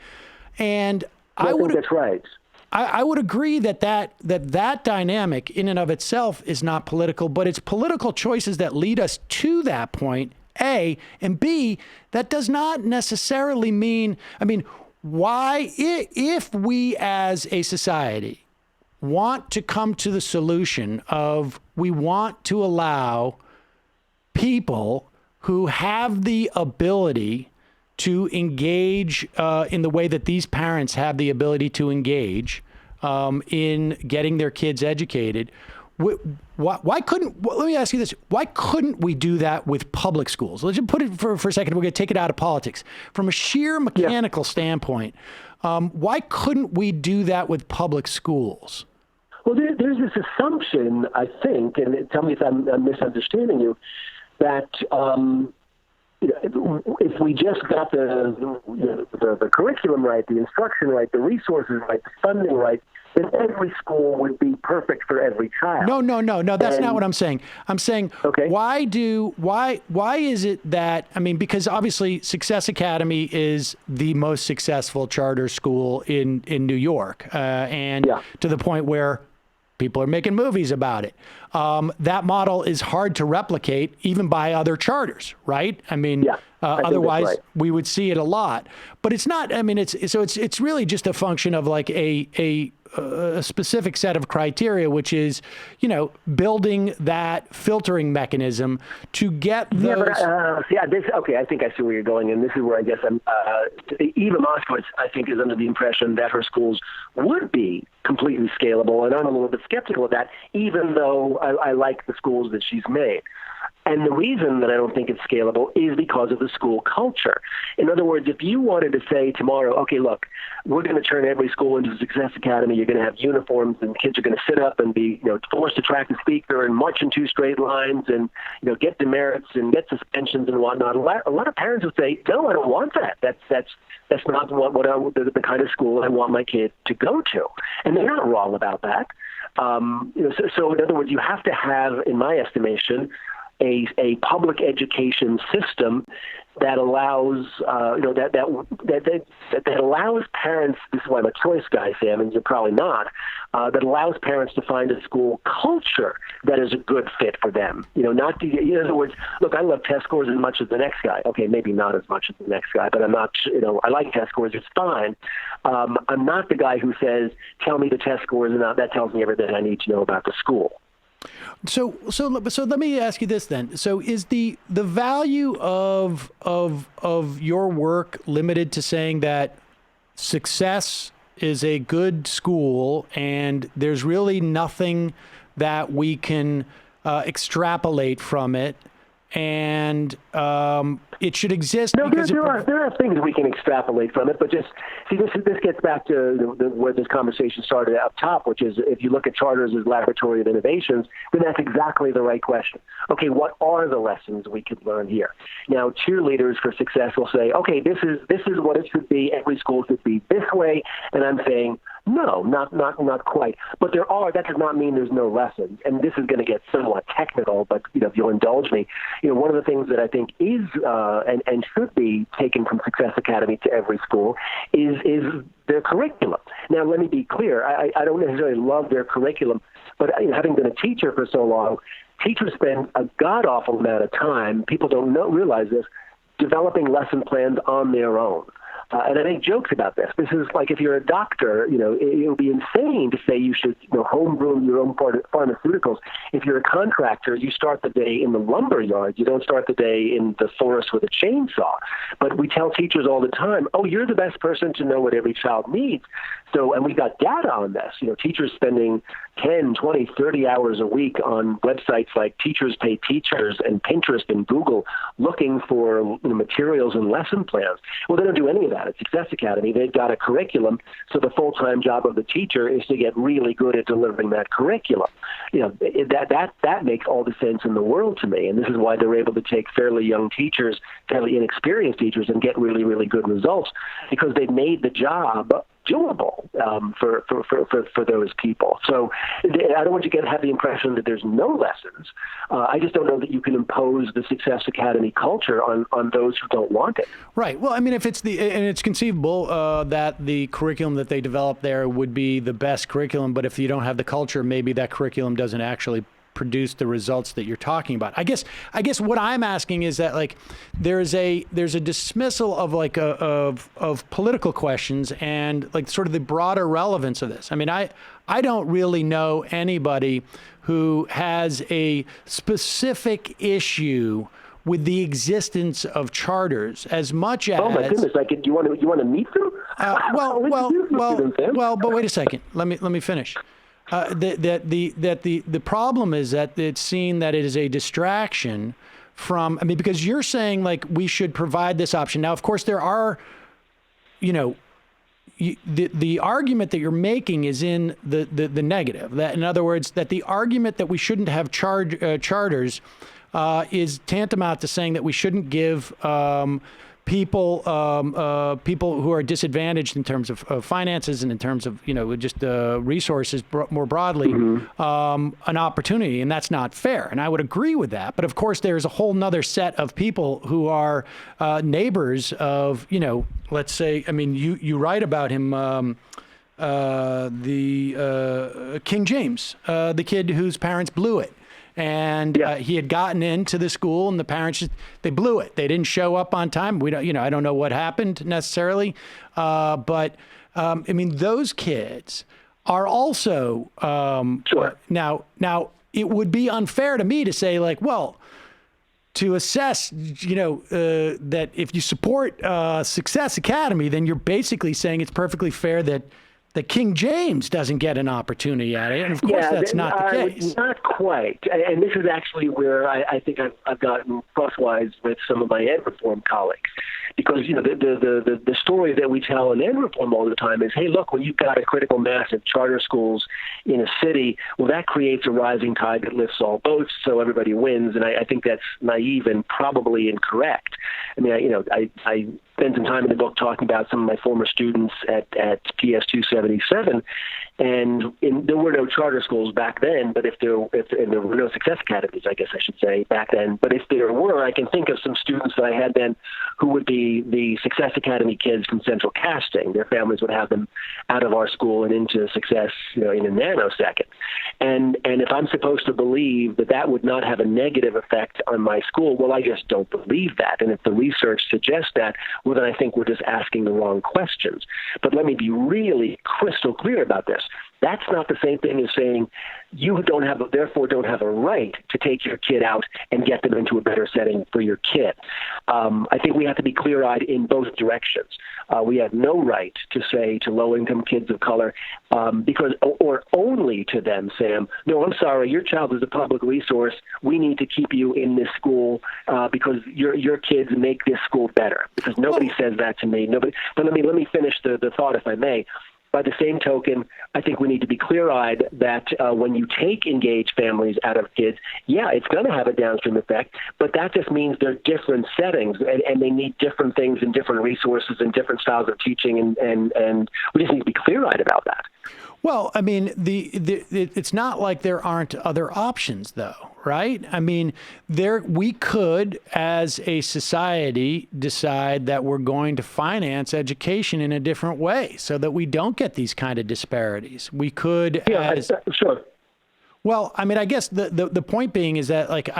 And I think that's right. I would agree that dynamic in and of itself is not political, but it's political choices that lead us to that point, A, and B, that does not necessarily mean, why, if we as a society want to come to the solution of we want to allow people who have the ability to engage in the way that these parents have the ability to engage in getting their kids educated, Why couldn't, let me ask you this, why couldn't we do that with public schools? Let's just put it for a second. We're going to take it out of politics. From a sheer mechanical standpoint, why couldn't we do that with public schools? Well, there's this assumption, I think, and tell me if I'm misunderstanding you, that if we just got the curriculum right, the instruction right, the resources right, the funding right, then every school would be perfect for every child. No. That's not what I'm saying. I'm saying, why is it that, I mean, because obviously Success Academy is the most successful charter school in New York, and to the point where people are making movies about it. That model is hard to replicate even by other charters, right? I mean, otherwise we would see it a lot. But it's not, I mean, it's really just a function of like a specific set of criteria, which is, building that filtering mechanism to get those. I think I see where you're going, and this is where I guess Eva Moskowitz, I think, is under the impression that her schools would be completely scalable, and I'm a little bit skeptical of that, even though I like the schools that she's made. And the reason that I don't think it's scalable is because of the school culture. In other words, if you wanted to say tomorrow, okay, look, we're going to turn every school into a Success Academy, you're going to have uniforms and kids are going to sit up and be forced to track the speaker and march in 2 straight lines and get demerits and get suspensions and whatnot. A lot of parents would say, no, I don't want that. That's not the kind of school I want my kid to go to. And they're not wrong about that. So in other words, you have to have, in my estimation, a public education system that allows that allows parents. This is why I'm a choice guy, Sam, and you're probably not. That allows parents to find a school culture that is a good fit for them. In other words, look, I love test scores as much as the next guy. Okay, maybe not as much as the next guy, but I'm not. I like test scores. It's fine. I'm not the guy who says, "Tell me the test scores," and that tells me everything I need to know about the school. So let me ask you this then. So is the value of your work limited to saying that Success is a good school and there's really nothing that we can extrapolate from it, and it should exist? No, there are things we can extrapolate from it, but just see, this gets back to where this conversation started up top, which is if you look at charters as laboratory of innovations, then that's exactly the right question. Okay, what are the lessons we could learn here? Now, cheerleaders for success will say, okay, this is what it should be. Every school should be this way, and I'm saying, no, not quite. But that does not mean there's no lessons. And this is going to get somewhat technical, but if you'll indulge me, one of the things that I think is and should be taken from Success Academy to every school is their curriculum. Now, let me be clear. I don't necessarily love their curriculum, but having been a teacher for so long, teachers spend a god-awful amount of time, people don't realize this, developing lesson plans on their own. And I make jokes about this. This is like if you're a doctor, it would be insane to say you should homebrew your own pharmaceuticals. If you're a contractor, you start the day in the lumber yard. You don't start the day in the forest with a chainsaw. But we tell teachers all the time, oh, you're the best person to know what every child needs. So, and we got data on this. Teachers spending 10, 20, 30 hours a week on websites like Teachers Pay Teachers and Pinterest and Google looking for materials and lesson plans. Well, they don't do any of that at Success Academy. They've got a curriculum, so the full-time job of the teacher is to get really good at delivering that curriculum. That makes all the sense in the world to me, and this is why they're able to take fairly young teachers, fairly inexperienced teachers, and get really, really good results because they've made the job doable for those people. So I don't want you to have the impression that there's no lessons. I just don't know that you can impose the Success Academy culture on those who don't want it. Right. Well, I mean, and it's conceivable that the curriculum that they develop there would be the best curriculum, but if you don't have the culture, maybe that curriculum doesn't actually produce the results that you're talking about. I guess what I'm asking is that there's a dismissal of of political questions and sort of the broader relevance of this. I mean, I don't really know anybody who has a specific issue with the existence of charters as much as. Oh my goodness! Do you want to meet them? Well, but wait a second. Let me finish. the problem is that it's seen that it is a distraction from, I mean, because you're saying like we should provide this option. Now, of course, there are, the argument that you're making is in the negative. That, in other words, that the argument that we shouldn't have charters is tantamount to saying that we shouldn't give people who are disadvantaged in terms of finances and in terms of just resources more broadly an opportunity, and that's not fair. And I would agree with that. But of course, there's a whole nother set of people who are neighbors of let's say, I mean, you write about him. King James, the kid whose parents blew it. And he had gotten into the school, and the parents they blew it. They didn't show up on time. We don't, I don't know what happened necessarily, but I mean, those kids are also sure. Now, it would be unfair to me to say like, well, to assess, that if you support Success Academy, then you're basically saying it's perfectly fair that King James doesn't get an opportunity at it. And of course, that's not the case. Not quite. And this is actually where I think I've gotten crosswise with some of my ed reform colleagues. Because, the story that we tell in ed reform all the time is, hey, look, when you've got a critical mass of charter schools in a city, well, that creates a rising tide that lifts all boats, so everybody wins. And I think that's naive and probably incorrect. I mean, I spent some time in the book talking about some of my former students at PS 277, and there were no charter schools back then, but if there were no Success Academies, I guess I should say, back then. But if there were, I can think of some students that I had then who would be the Success Academy kids from Central Casting. Their families would have them out of our school and into Success, in a nanosecond. And if I'm supposed to believe that would not have a negative effect on my school, well, I just don't believe that. And if the research suggests that, well, then I think we're just asking the wrong questions. But let me be really crystal clear about this. That's not the same thing as saying you therefore don't have a right to take your kid out and get them into a better setting for your kid. I think we have to be clear-eyed in both directions. We have no right to say to low-income kids of color, or only to them, Sam, no, I'm sorry, your child is a public resource. We need to keep you in this school because your kids make this school better. Because nobody says that to me. Nobody. But let me finish the thought, if I may. By the same token, I think we need to be clear-eyed that when you take engaged families out of kids, it's going to have a downstream effect, but that just means they're different settings, and they need different things and different resources and different styles of teaching, and we just need to be clear-eyed about that. Well, I mean, it's not like there aren't other options, though, right? I mean, we could, as a society, decide that we're going to finance education in a different way so that we don't get these kind of disparities. We could, sure. Well, I mean, I guess the point being is that, like,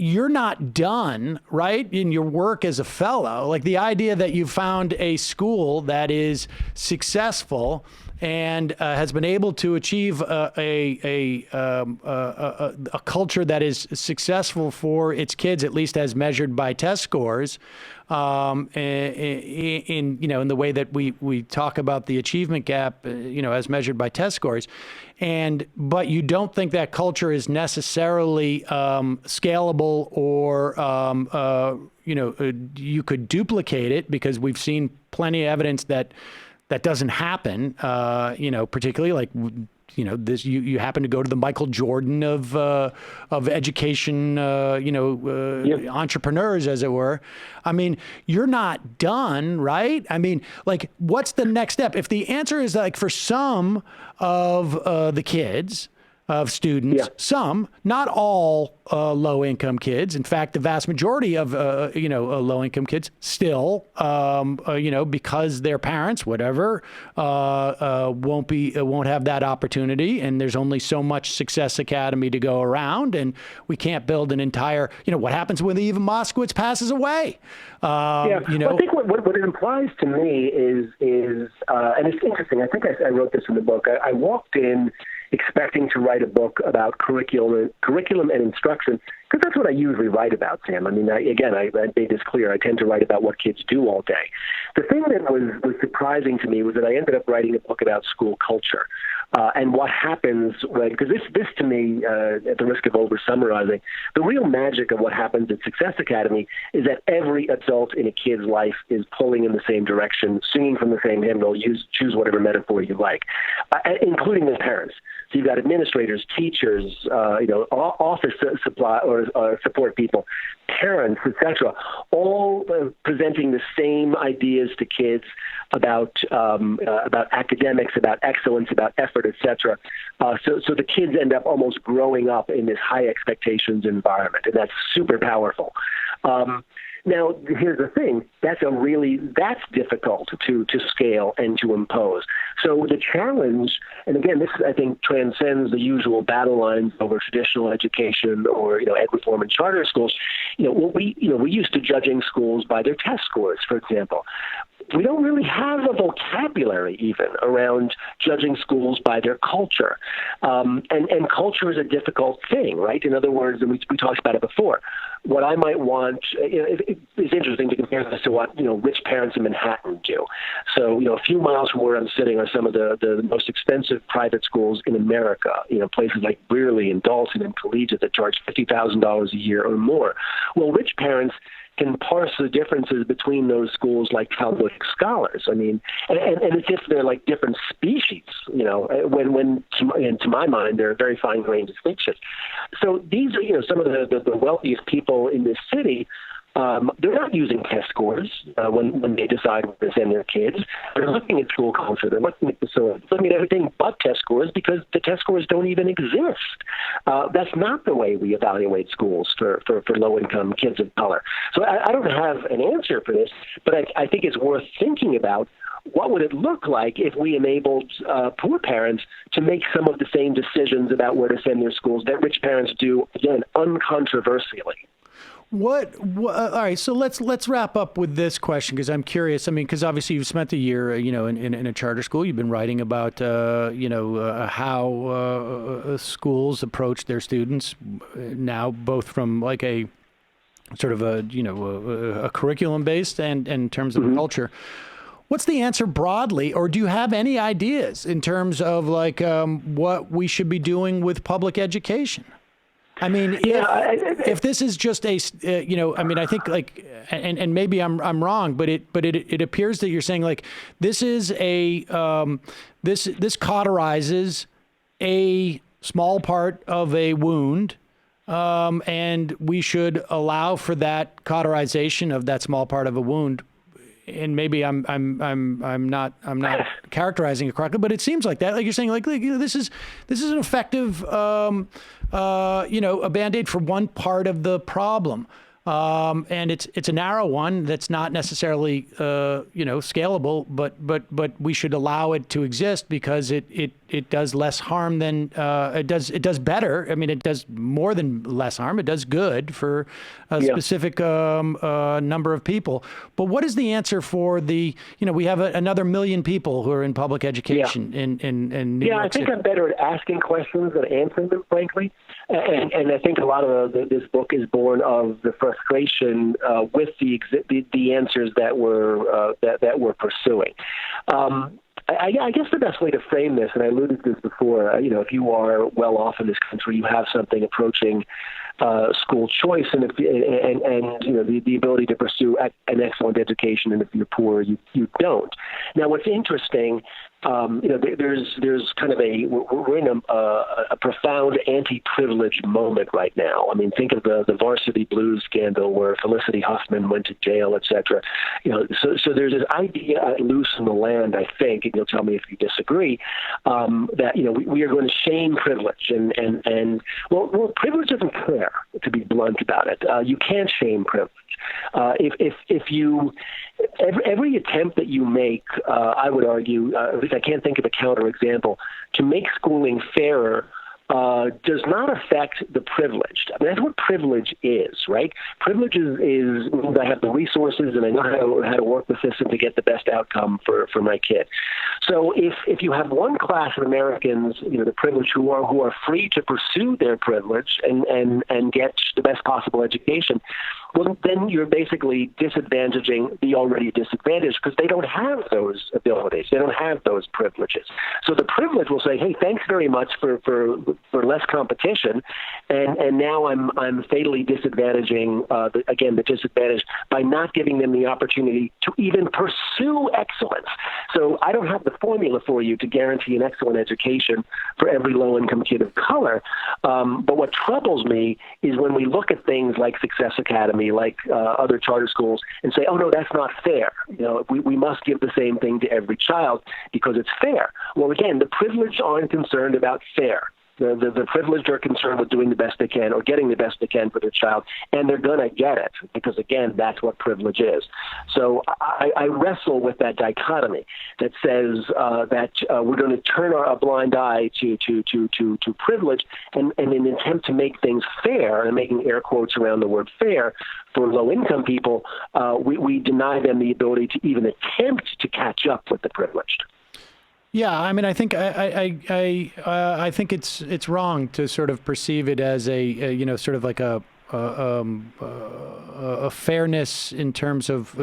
you're not done, right, in your work as a fellow. Like the idea that you found a school that is successful and has been able to achieve a culture that is successful for its kids, at least as measured by test scores, in the way that we talk about the achievement gap, as measured by test scores, but you don't think that culture is necessarily scalable or you could duplicate it, because we've seen plenty of evidence that doesn't happen, particularly like, this, you happen to go to the Michael Jordan of education, entrepreneurs, as it were. I mean, you're not done, right? I mean, like, what's the next step? If the answer is like for some of the kids, of students, some, not all low-income kids. In fact, the vast majority of, low-income kids still, because their parents, whatever, won't have that opportunity. And there's only so much Success Academy to go around. And we can't build an entire, what happens when Eva Moskowitz passes away? Well, I think what it implies to me is and it's interesting. I think I wrote this in the book. I walked in expecting to write a book about curriculum and instruction, because that's what I usually write about, Sam. I mean, I made this clear. I tend to write about what kids do all day. The thing that was surprising to me was that I ended up writing a book about school culture. And what happens, because this to me, at the risk of over-summarizing, the real magic of what happens at Success Academy is that every adult in a kid's life is pulling in the same direction, singing from the same hymnal, choose whatever metaphor you like, including the parents. So you've got administrators, teachers, office supply or support people, parents, etc., all presenting the same ideas to kids about academics, about excellence, about effort, etc. So the kids end up almost growing up in this high expectations environment, and that's super powerful. Now, here's the thing. That's difficult to scale and to impose. So the challenge, and again, this, I think, transcends the usual battle lines over traditional education or, ed reform and charter schools. We used to judging schools by their test scores, for example. We don't really have a vocabulary even around judging schools by their culture. And culture is a difficult thing, right? In other words, and we talked about it before, what I might want, it's interesting to compare this to what, rich parents in Manhattan do. So, a few miles from where I'm sitting are some of the most expensive private schools in America, places like Brearley and Dalton and Collegiate that charge $50,000 a year or more. Well, rich parents can parse the differences between those schools like Talmudic scholars. I mean, and it's if they're like different species, when to my mind, they're very fine-grained distinctions. So these are, some of the wealthiest people in this city. They're not using test scores when they decide where to send their kids. They're looking at school culture. They're looking at facilities, looking at everything but test scores because the test scores don't even exist. That's not the way we evaluate schools for low-income kids of color. So I don't have an answer for this, but I think it's worth thinking about. What would it look like if we enabled poor parents to make some of the same decisions about where to send their schools that rich parents do, again, uncontroversially? All right, so let's wrap up with this question because I'm curious. I mean, because obviously you've spent a year, in a charter school. You've been writing about, how schools approach their students now, both from like a sort of a curriculum based and in terms of culture. What's the answer broadly, or do you have any ideas in terms of like what we should be doing with public education? I mean, if this is just I think like, and maybe I'm wrong, but it appears that you're saying like this is this cauterizes a small part of a wound, and we should allow for that cauterization of that small part of a wound. And maybe I'm not characterizing it correctly, but it seems like that. Like you're saying, like this is an effective, a Band-Aid for one part of the problem, and it's a narrow one that's not necessarily scalable, but we should allow it to exist because it does less harm than it does better. I mean, it does more than less harm. It does good for a specific number of people. But what is the answer for the, we have another million people who are in public education in New York I think City. I'm better at asking questions than answering them, frankly. And I think a lot of this book is born of the frustration with the answers that we're pursuing. I guess the best way to frame this, and I alluded to this before, if you are well off in this country, you have something approaching school choice and the ability to pursue an excellent education, and if you're poor, you don't. Now, what's interesting, there's kind of we're in a profound anti-privilege moment right now. I mean, think of the Varsity Blues scandal where Felicity Huffman went to jail, et cetera. So there's this idea loose in the land, I think, and you'll tell me if you disagree, that we are going to shame privilege, and privilege doesn't care, to be blunt about it. You can't shame privilege. If you every attempt that you make, I would argue, at least I can't think of a counterexample, to make schooling fairer does not affect the privileged. I mean, that's what privilege is, right? Privilege is I have the resources and I know how to work the system to get the best outcome for my kid. So if you have one class of Americans, the privileged who are free to pursue their privilege and get the best possible education, well, then you're basically disadvantaging the already disadvantaged because they don't have those abilities. They don't have those privileges. So the privilege will say, hey, thanks very much for less competition, and now I'm fatally disadvantaging, the disadvantaged by not giving them the opportunity to even pursue excellence. So I don't have the formula for you to guarantee an excellent education for every low-income kid of color, but what troubles me is when we look at things like Success Academy, like other charter schools, and say, oh, no, that's not fair. We must give the same thing to every child because it's fair. Well, again, the privileged aren't concerned about fair. The privileged are concerned with doing the best they can or getting the best they can for their child, and they're going to get it because, again, that's what privilege is. So I wrestle with that dichotomy that says that we're going to turn a blind eye to privilege and in an attempt to make things fair, and making air quotes around the word fair, for low-income people, we deny them the ability to even attempt to catch up with the privileged. Yeah, I mean, I think I think it's wrong to sort of perceive it as a sort of like a fairness in terms of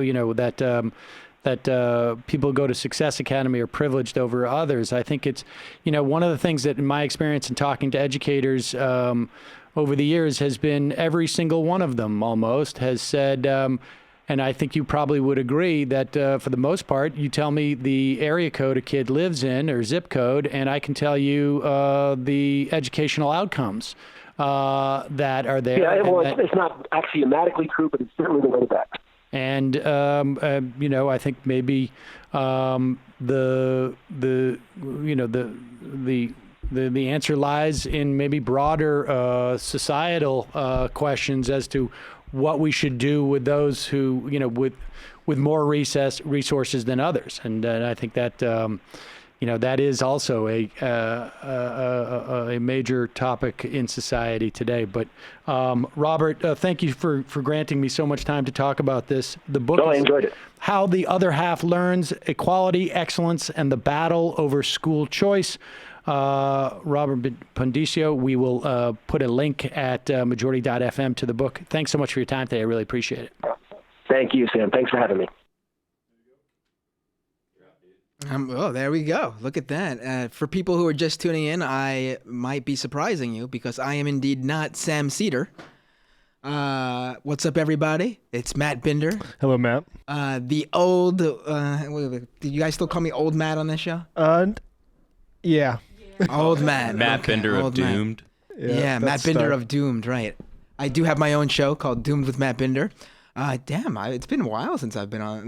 that people go to Success Academy are privileged over others. I think it's one of the things that in my experience in talking to educators over the years has been every single one of them almost has said. And I think you probably would agree that for the most part, you tell me the area code a kid lives in or zip code, and I can tell you the educational outcomes that are there. Yeah, well, it's not axiomatically true, but it's certainly the way back. And I think maybe the answer lies in maybe broader societal questions as to what we should do with those who, with more resources than others. And I think that, that is also a major topic in society today. But Robert, thank you for granting me so much time to talk about this. The book I enjoyed it. How the Other Half Learns: Equality, Excellence, and the Battle Over School Choice. Robert Pondiscio. We will put a link at majority.fm to the book. Thanks so much for your time today. I really appreciate it. Thank you, Sam. Thanks for having me. There we go. Look at that. For people who are just tuning in, I might be surprising you because I am indeed not Sam Seder. What's up, everybody? It's Matt Binder. Hello, Matt. The old... do you guys still call me Old Matt on this show? Yeah. Old Matt. Matt Binder of Doomed. Yeah, Matt Binder of Doomed, right. I do have my own show called Doomed with Matt Binder. It's been a while since I've been on.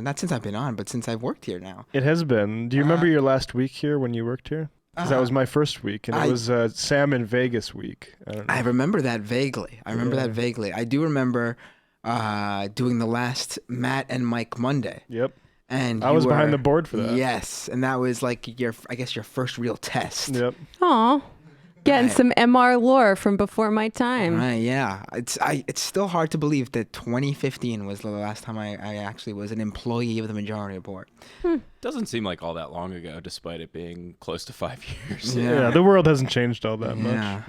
Not since I've been on, but since I've worked here now. It has been. Do you remember your last week here when you worked here? Because that was my first week, and it was Sam in Vegas week. I remember that vaguely. I do remember doing the last Matt and Mike Monday. Yep. And I was behind the board for that. Yes, and that was like your first real test. Yep. Aw, getting some MR lore from before my time. Right, yeah. It's still hard to believe that 2015 was the last time I actually was an employee of the majority board. Doesn't seem like all that long ago, despite it being close to 5 years. Yeah, the world hasn't changed all that much.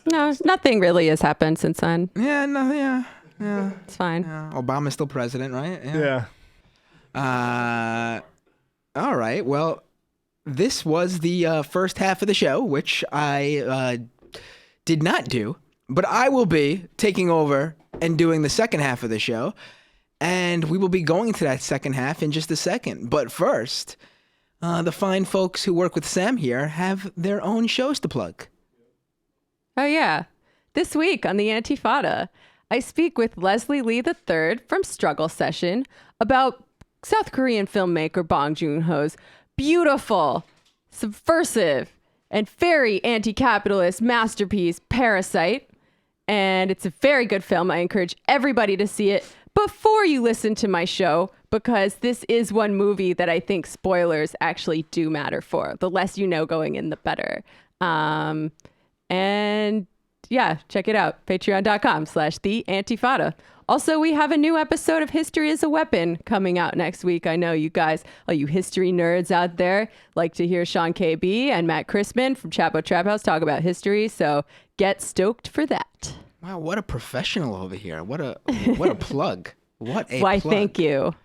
No, nothing really has happened since then. Yeah, it's fine. Yeah. Obama's still president, right? Yeah. All right. Well, this was the first half of the show, which I did not do, but I will be taking over and doing the second half of the show, and we will be going to that second half in just a second. But first, the fine folks who work with Sam here have their own shows to plug. Oh, yeah. This week on the Antifada, I speak with Leslie Lee III from Struggle Session about South Korean filmmaker Bong Joon-ho's beautiful, subversive, and very anti-capitalist masterpiece, Parasite. And it's a very good film. I encourage everybody to see it before you listen to my show, because this is one movie that I think spoilers actually do matter for. The less you know going in, the better. And yeah, check it out. Patreon.com/theantifada. Also, we have a new episode of History is a Weapon coming out next week. I know you guys, all you history nerds out there, like to hear Sean KB and Matt Chrisman from Chapo Trap House talk about history. So get stoked for that. Wow, what a professional over here. What a plug. What a Why, plug. thank you.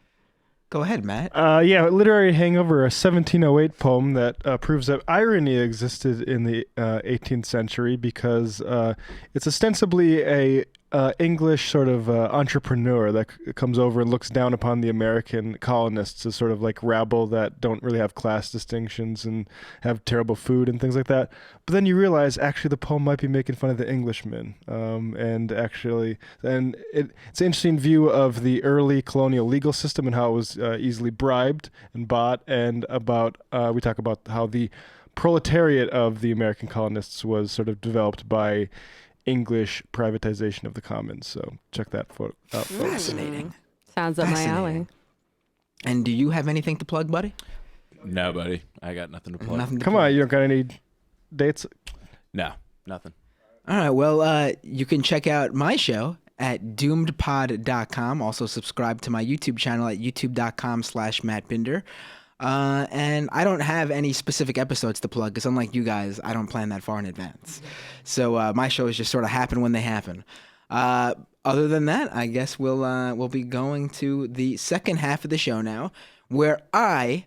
Go ahead, Matt. Yeah, Literary Hangover, a 1708 poem that proves that irony existed in the 18th century because it's ostensibly a English sort of entrepreneur that comes over and looks down upon the American colonists as sort of like rabble that don't really have class distinctions and have terrible food and things like that. But then you realize actually the poem might be making fun of the Englishmen. It's an interesting view of the early colonial legal system and how it was easily bribed and bought, and about we talk about how the proletariat of the American colonists was sort of developed by English privatization of the commons. So check that out, folks. Fascinating. Sounds up my alley. And do you have anything to plug, buddy? No, buddy. I got nothing to plug. Come on, you don't got any dates? No, nothing. All right, well, you can check out my show at doomedpod.com. Also subscribe to my YouTube channel at youtube.com/MattBinder. And I don't have any specific episodes to plug because unlike you guys, I don't plan that far in advance. So my shows just sort of happen when they happen. Other than that, I guess we'll be going to the second half of the show now, where I,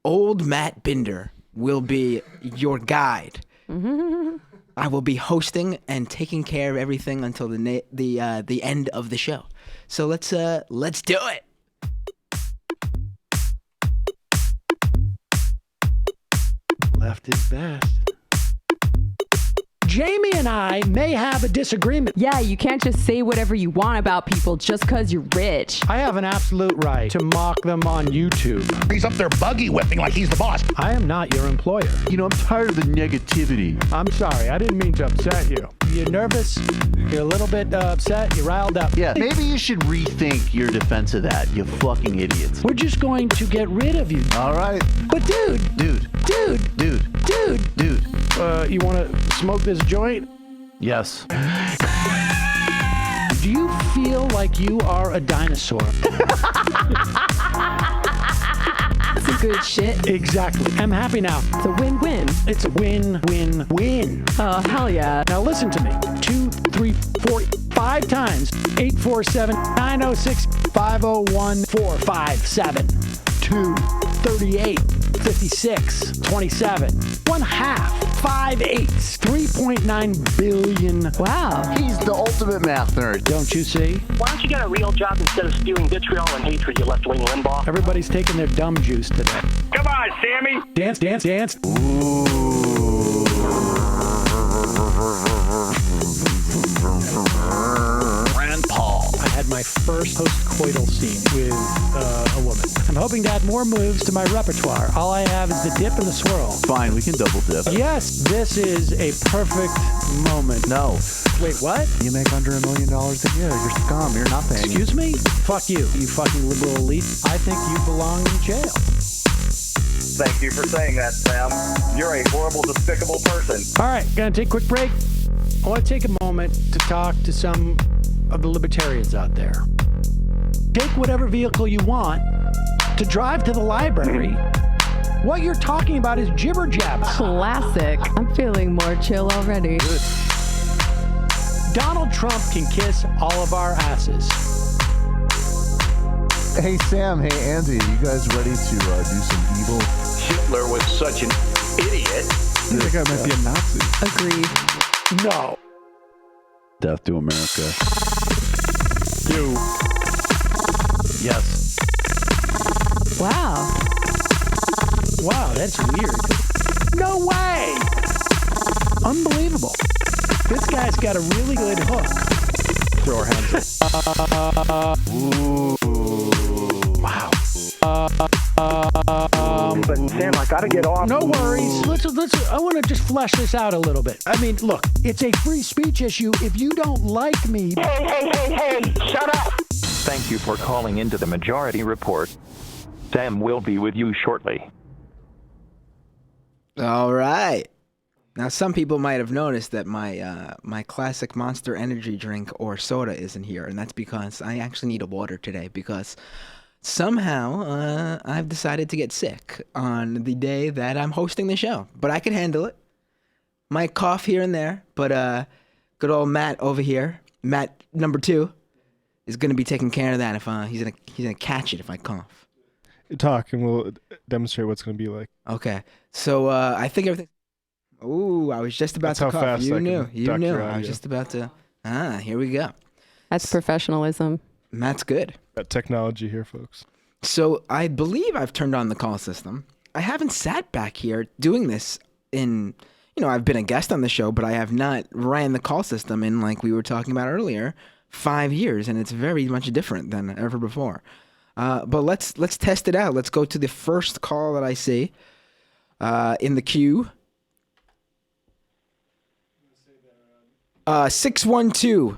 old Matt Binder, will be your guide. I will be hosting and taking care of everything until the end of the show. So let's do it. Left is best. Jamie and I may have a disagreement. Yeah, you can't just say whatever you want about people just because you're rich. I have an absolute right to mock them on YouTube. He's up there buggy whipping like he's the boss. I am not your employer. You know, I'm tired of the negativity. I'm sorry, I didn't mean to upset you. You're nervous? You're a little bit upset? You're riled up? Yeah, maybe you should rethink your defense of that, you fucking idiots. We're just going to get rid of you. All right. But dude, you want to smoke this joint? Yes. Do you feel like you are a dinosaur? That's a good shit. Exactly. I'm happy now. It's a win-win. It's a win-win-win. Oh, hell yeah. Now listen to me. 2, 3, 4, 5 times. 847-906-501-457. 2, 38, 56, 27. 1/2. 5 8s. 3.9 billion. Wow. He's the ultimate math nerd. Don't you see? Why don't you get a real job instead of spewing vitriol and hatred, you left-wing Limbaugh? Everybody's taking their dumb juice today. Come on, Sammy. Dance, dance, dance. Rand Paul. I had my first post-coital scene with a woman. I'm hoping to add more moves to my repertoire. All I have is the dip and the swirl. Fine, we can double dip. Yes, this is a perfect moment. No. Wait, what? You make under $1 million a year. You're scum. You're nothing. Excuse me? Fuck you, you fucking liberal elite. I think you belong in jail. Thank you for saying that, Sam. You're a horrible, despicable person. All right, gonna take a quick break. I want to take a moment to talk to some of the libertarians out there. Take whatever vehicle you want to drive to the library. What you're talking about is jibber jabber. Classic. I'm feeling more chill already. Good. Donald Trump can kiss all of our asses. Hey Sam, hey Andy, you guys ready to do some evil? Hitler was such an idiot. That guy might be a Nazi. Agreed. No. Death to America. You. Yes. Wow. Wow, that's weird. No way! Unbelievable. This guy's got a really good hook. Throw our hands up. Ooh. Wow. But Sam, I gotta get off. No worries. Let's. I want to just flesh this out a little bit. I mean, look, it's a free speech issue. If you don't like me, Hey, shut up. Thank you for calling into the Majority Report. Sam will be with you shortly. All right. Now, some people might have noticed that my classic Monster Energy drink or soda isn't here, and that's because I actually need a water today because somehow I've decided to get sick on the day that I'm hosting the show. But I can handle it. Might cough here and there, but good old Matt over here, Matt number 2, is going to be taking care of that if he's gonna catch it if I cough. Talk, and we'll demonstrate what's going to be like. Okay, so I think everything. Ooh, I was just about That's to how cough. fast You I knew. can You duck knew. your I was audio. just about to. Here we go. That's professionalism. Matt's good. Got technology here, folks. So I believe I've turned on the call system. I haven't sat back here doing this in, I've been a guest on the show, but I have not ran the call system in, like we were talking about earlier, 5 years, and it's very much different than ever before. But let's test it out. Let's go to the first call that I see in the queue. 612.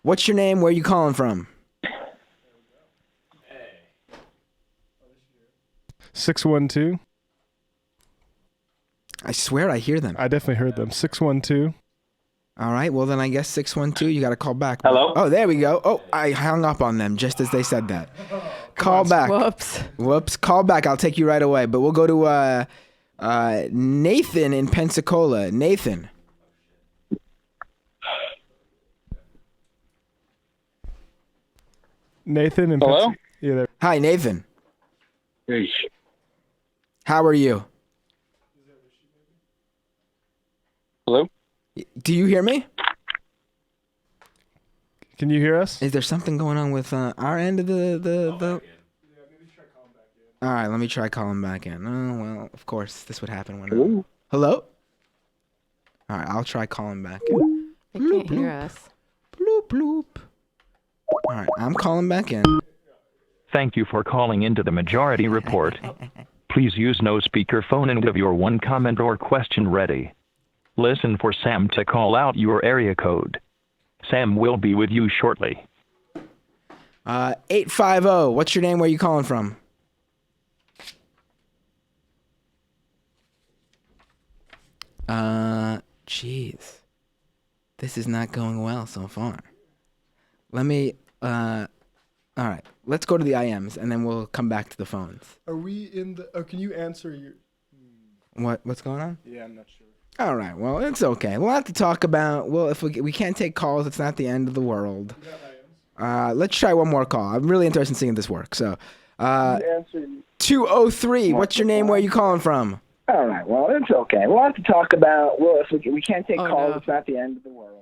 What's your name? Where are you calling from? 612. I swear I hear them. I definitely heard them. 612. All right. Well, then I guess 612. You got to call back. Hello? Oh, there we go. Oh, I hung up on them just as they said that. Call back. Whoops. Call back. I'll take you right away. But we'll go to Nathan in Pensacola. Nathan. Nathan in Hello? Yeah, there. Hi, Nathan. Hey. How are you? Hello? Do you hear me? Can you hear us? Is there something going on with our end of the... All right, let me try calling back in. Oh, well, of course, this would happen when... Hello? All right, I'll try calling back in. They can't hear us. Bloop, bloop. All right, I'm calling back in. Thank you for calling into the Majority Report. Please use no speakerphone and have your one comment or question ready. Listen for Sam to call out your area code. Sam will be with you shortly. 850. What's your name? Where are you calling from? Jeez. This is not going well so far. Let me, all right. Let's go to the IMs and then we'll come back to the phones. Are we in the... Oh, can you answer your... What's going on? Yeah, I'm not sure. All right. Well, it's okay. We'll have to talk about... Well, if we can't take calls, it's not the end of the world. Let's try one more call. I'm really interested in seeing this work. So, 203. What's your name? Where are you calling from? All right. Well, it's okay. We'll have to talk about... Well, if we can't take calls, it's not the end of the world.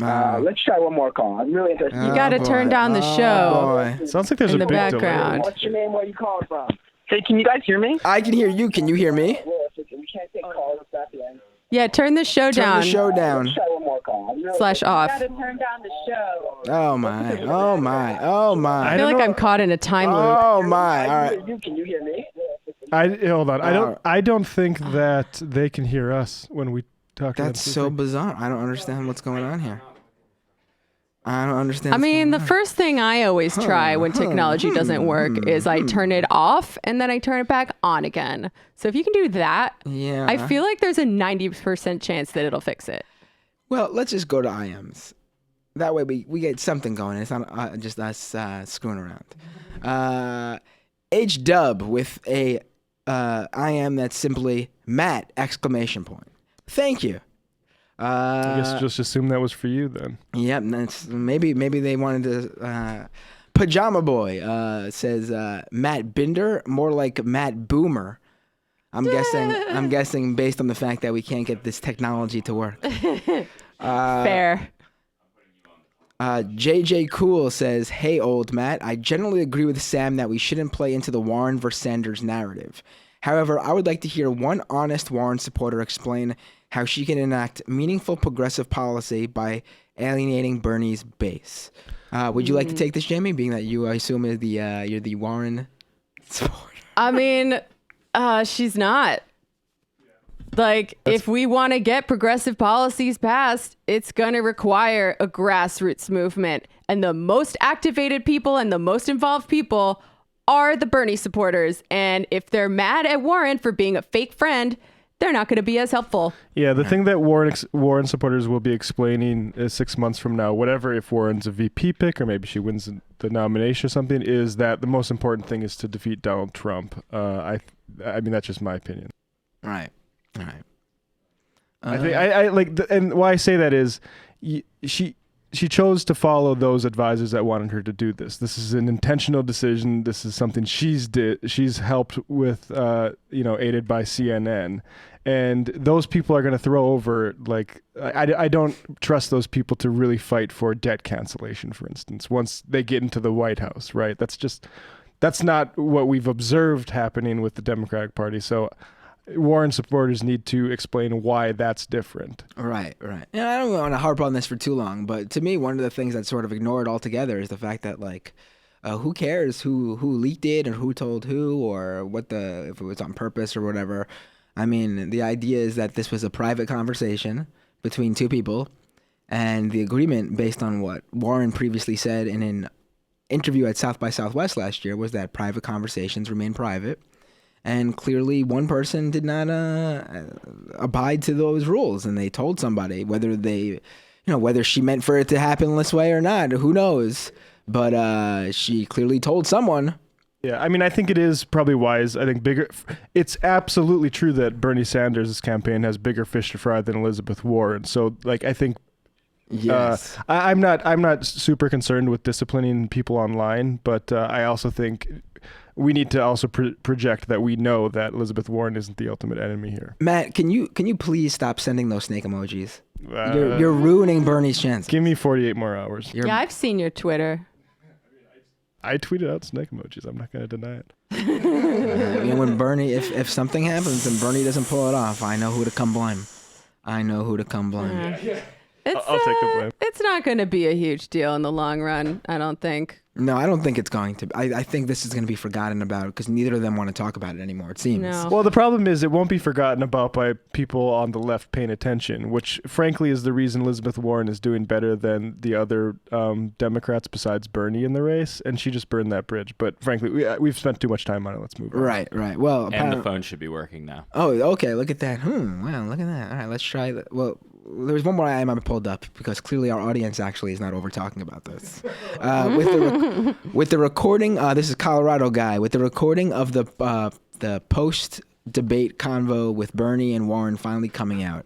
Let's try one more call. I'm really interested. You got to turn down the show. Boy. Sounds like there's in a the big background. What's your name? Where are you calling from? Hey, can you guys hear me? I can hear you. Can you hear me? Well, if we can't take calls, it's not the end. Yeah, turn the show Turn down. the show down. Let's try one more call. / off. Turn down the show. Oh, my. Oh, my. Oh, my. I feel like I'm caught in a time loop. Oh, my. All right. Can you hear me? Hold on. I don't think that they can hear us when we talk to them. That's so bizarre. I don't understand what's going on here. I don't understand. I mean, the first thing I always try when technology doesn't work is I turn it off and then I turn it back on again. So if you can do that, Yeah. I feel like there's a 90% chance that it'll fix it. Well, let's just go to IMs. That way we get something going. It's not just us screwing around. H-Dub with a IM that's simply Matt! ! Thank you. I guess just assume that was for you then. Yep, that's maybe they wanted to. Pajama Boy says Matt Binder, more like Matt Boomer. I'm guessing based on the fact that we can't get this technology to work. Fair. JJ Cool says, "Hey, old Matt, I generally agree with Sam that we shouldn't play into the Warren versus Sanders narrative. However, I would like to hear one honest Warren supporter explain how she can enact meaningful progressive policy by alienating Bernie's base." Would you like to take this, Jamie, being that I assume you're the Warren supporter? I mean, she's not. Like, if we want to get progressive policies passed, it's going to require a grassroots movement. And the most activated people and the most involved people are the Bernie supporters. And if they're mad at Warren for being a fake friend, they're not going to be as helpful. Yeah, the thing that Warren supporters will be explaining 6 months from now, whatever, if Warren's a VP pick or maybe she wins the nomination or something, is that the most important thing is to defeat Donald Trump. I mean, that's just my opinion. Right. I think I like, and why I say that is, she chose to follow those advisors that wanted her to do this. This is an intentional decision. This is something she's helped with, aided by CNN. And those people are going to throw over, like, I don't trust those people to really fight for debt cancellation, for instance, once they get into the White House, right? That's not what we've observed happening with the Democratic Party. So Warren supporters need to explain why that's different. Right. And I don't want to harp on this for too long, but to me, one of the things that's sort of ignored altogether is the fact that, like, who cares who leaked it or who told who or if it was on purpose or whatever. I mean, the idea is that this was a private conversation between two people, and the agreement based on what Warren previously said in an interview at South by Southwest last year was that private conversations remain private. And clearly one person did not abide to those rules, and they told somebody, whether she meant for it to happen this way or not, who knows? But she clearly told someone. Yeah, I mean, I think it is probably wise. I think it's absolutely true that Bernie Sanders' campaign has bigger fish to fry than Elizabeth Warren. So, like, I think yes. I'm not super concerned with disciplining people online, but I also think we need to also project that we know that Elizabeth Warren isn't the ultimate enemy here. Matt, can you please stop sending those snake emojis? You're ruining Bernie's chance. Give me 48 more hours. Yeah, I've seen your Twitter. I tweeted out snake emojis. I'm not going to deny it. When Bernie, if something happens and Bernie doesn't pull it off, I know who to come blame. I'll take the blame. It's not going to be a huge deal in the long run, I don't think. No, I don't think it's going to. I think this is going to be forgotten about because neither of them want to talk about it anymore, it seems. No. Well, the problem is it won't be forgotten about by people on the left paying attention, which frankly is the reason Elizabeth Warren is doing better than the other Democrats besides Bernie in the race, and she just burned that bridge. But frankly, we've spent too much time on it. Let's move on. Right. Well, and the phone should be working now. Oh, okay. Look at that. Wow, look at that. All right, let's try that. Well, there's one more item I pulled up because clearly our audience actually is not over talking about this. With the recording, this is Colorado guy, with the recording of the post-debate convo with Bernie and Warren finally coming out,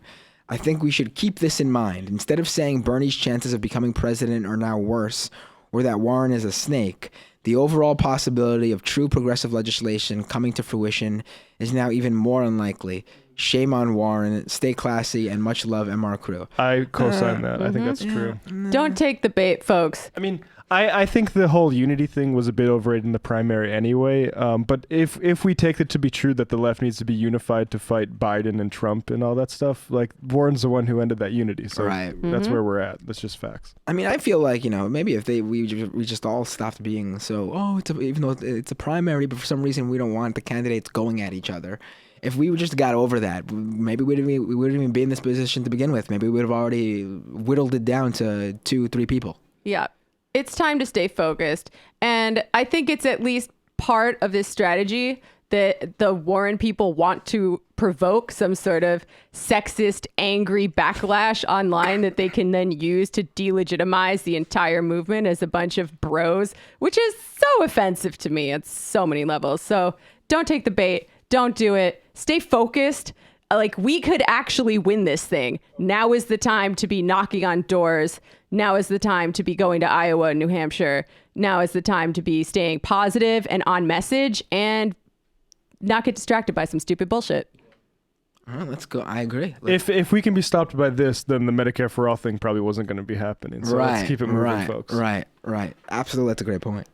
I think we should keep this in mind. Instead of saying Bernie's chances of becoming president are now worse or that Warren is a snake, the overall possibility of true progressive legislation coming to fruition is now even more unlikely. Shame on Warren. Stay classy and much love, MR Crew. I co-sign that. I think that's true. Don't take the bait, folks. I mean, I think the whole unity thing was a bit overrated in the primary anyway. But if we take it to be true that the left needs to be unified to fight Biden and Trump and all that stuff, like Warren's the one who ended that unity. So that's where we're at. That's just facts. I mean, I feel like, maybe if we just all stopped being so, even though it's a primary, but for some reason we don't want the candidates going at each other. If we just got over that, maybe we wouldn't even be in this position to begin with. Maybe we would have already whittled it down to 2-3 people. Yeah. It's time to stay focused. And I think it's at least part of this strategy that the Warren people want to provoke some sort of sexist, angry backlash online that they can then use to delegitimize the entire movement as a bunch of bros, which is so offensive to me at so many levels. So don't take the bait. Don't do it. Stay focused. Like, we could actually win this thing. Now is the time to be knocking on doors. Now is the time to be going to Iowa and New Hampshire. Now is the time to be staying positive and on message and not get distracted by some stupid bullshit. All right, let's go. I agree. If we can be stopped by this, then the Medicare for All thing probably wasn't going to be happening. So let's keep it moving, folks. Right. Absolutely. That's a great point.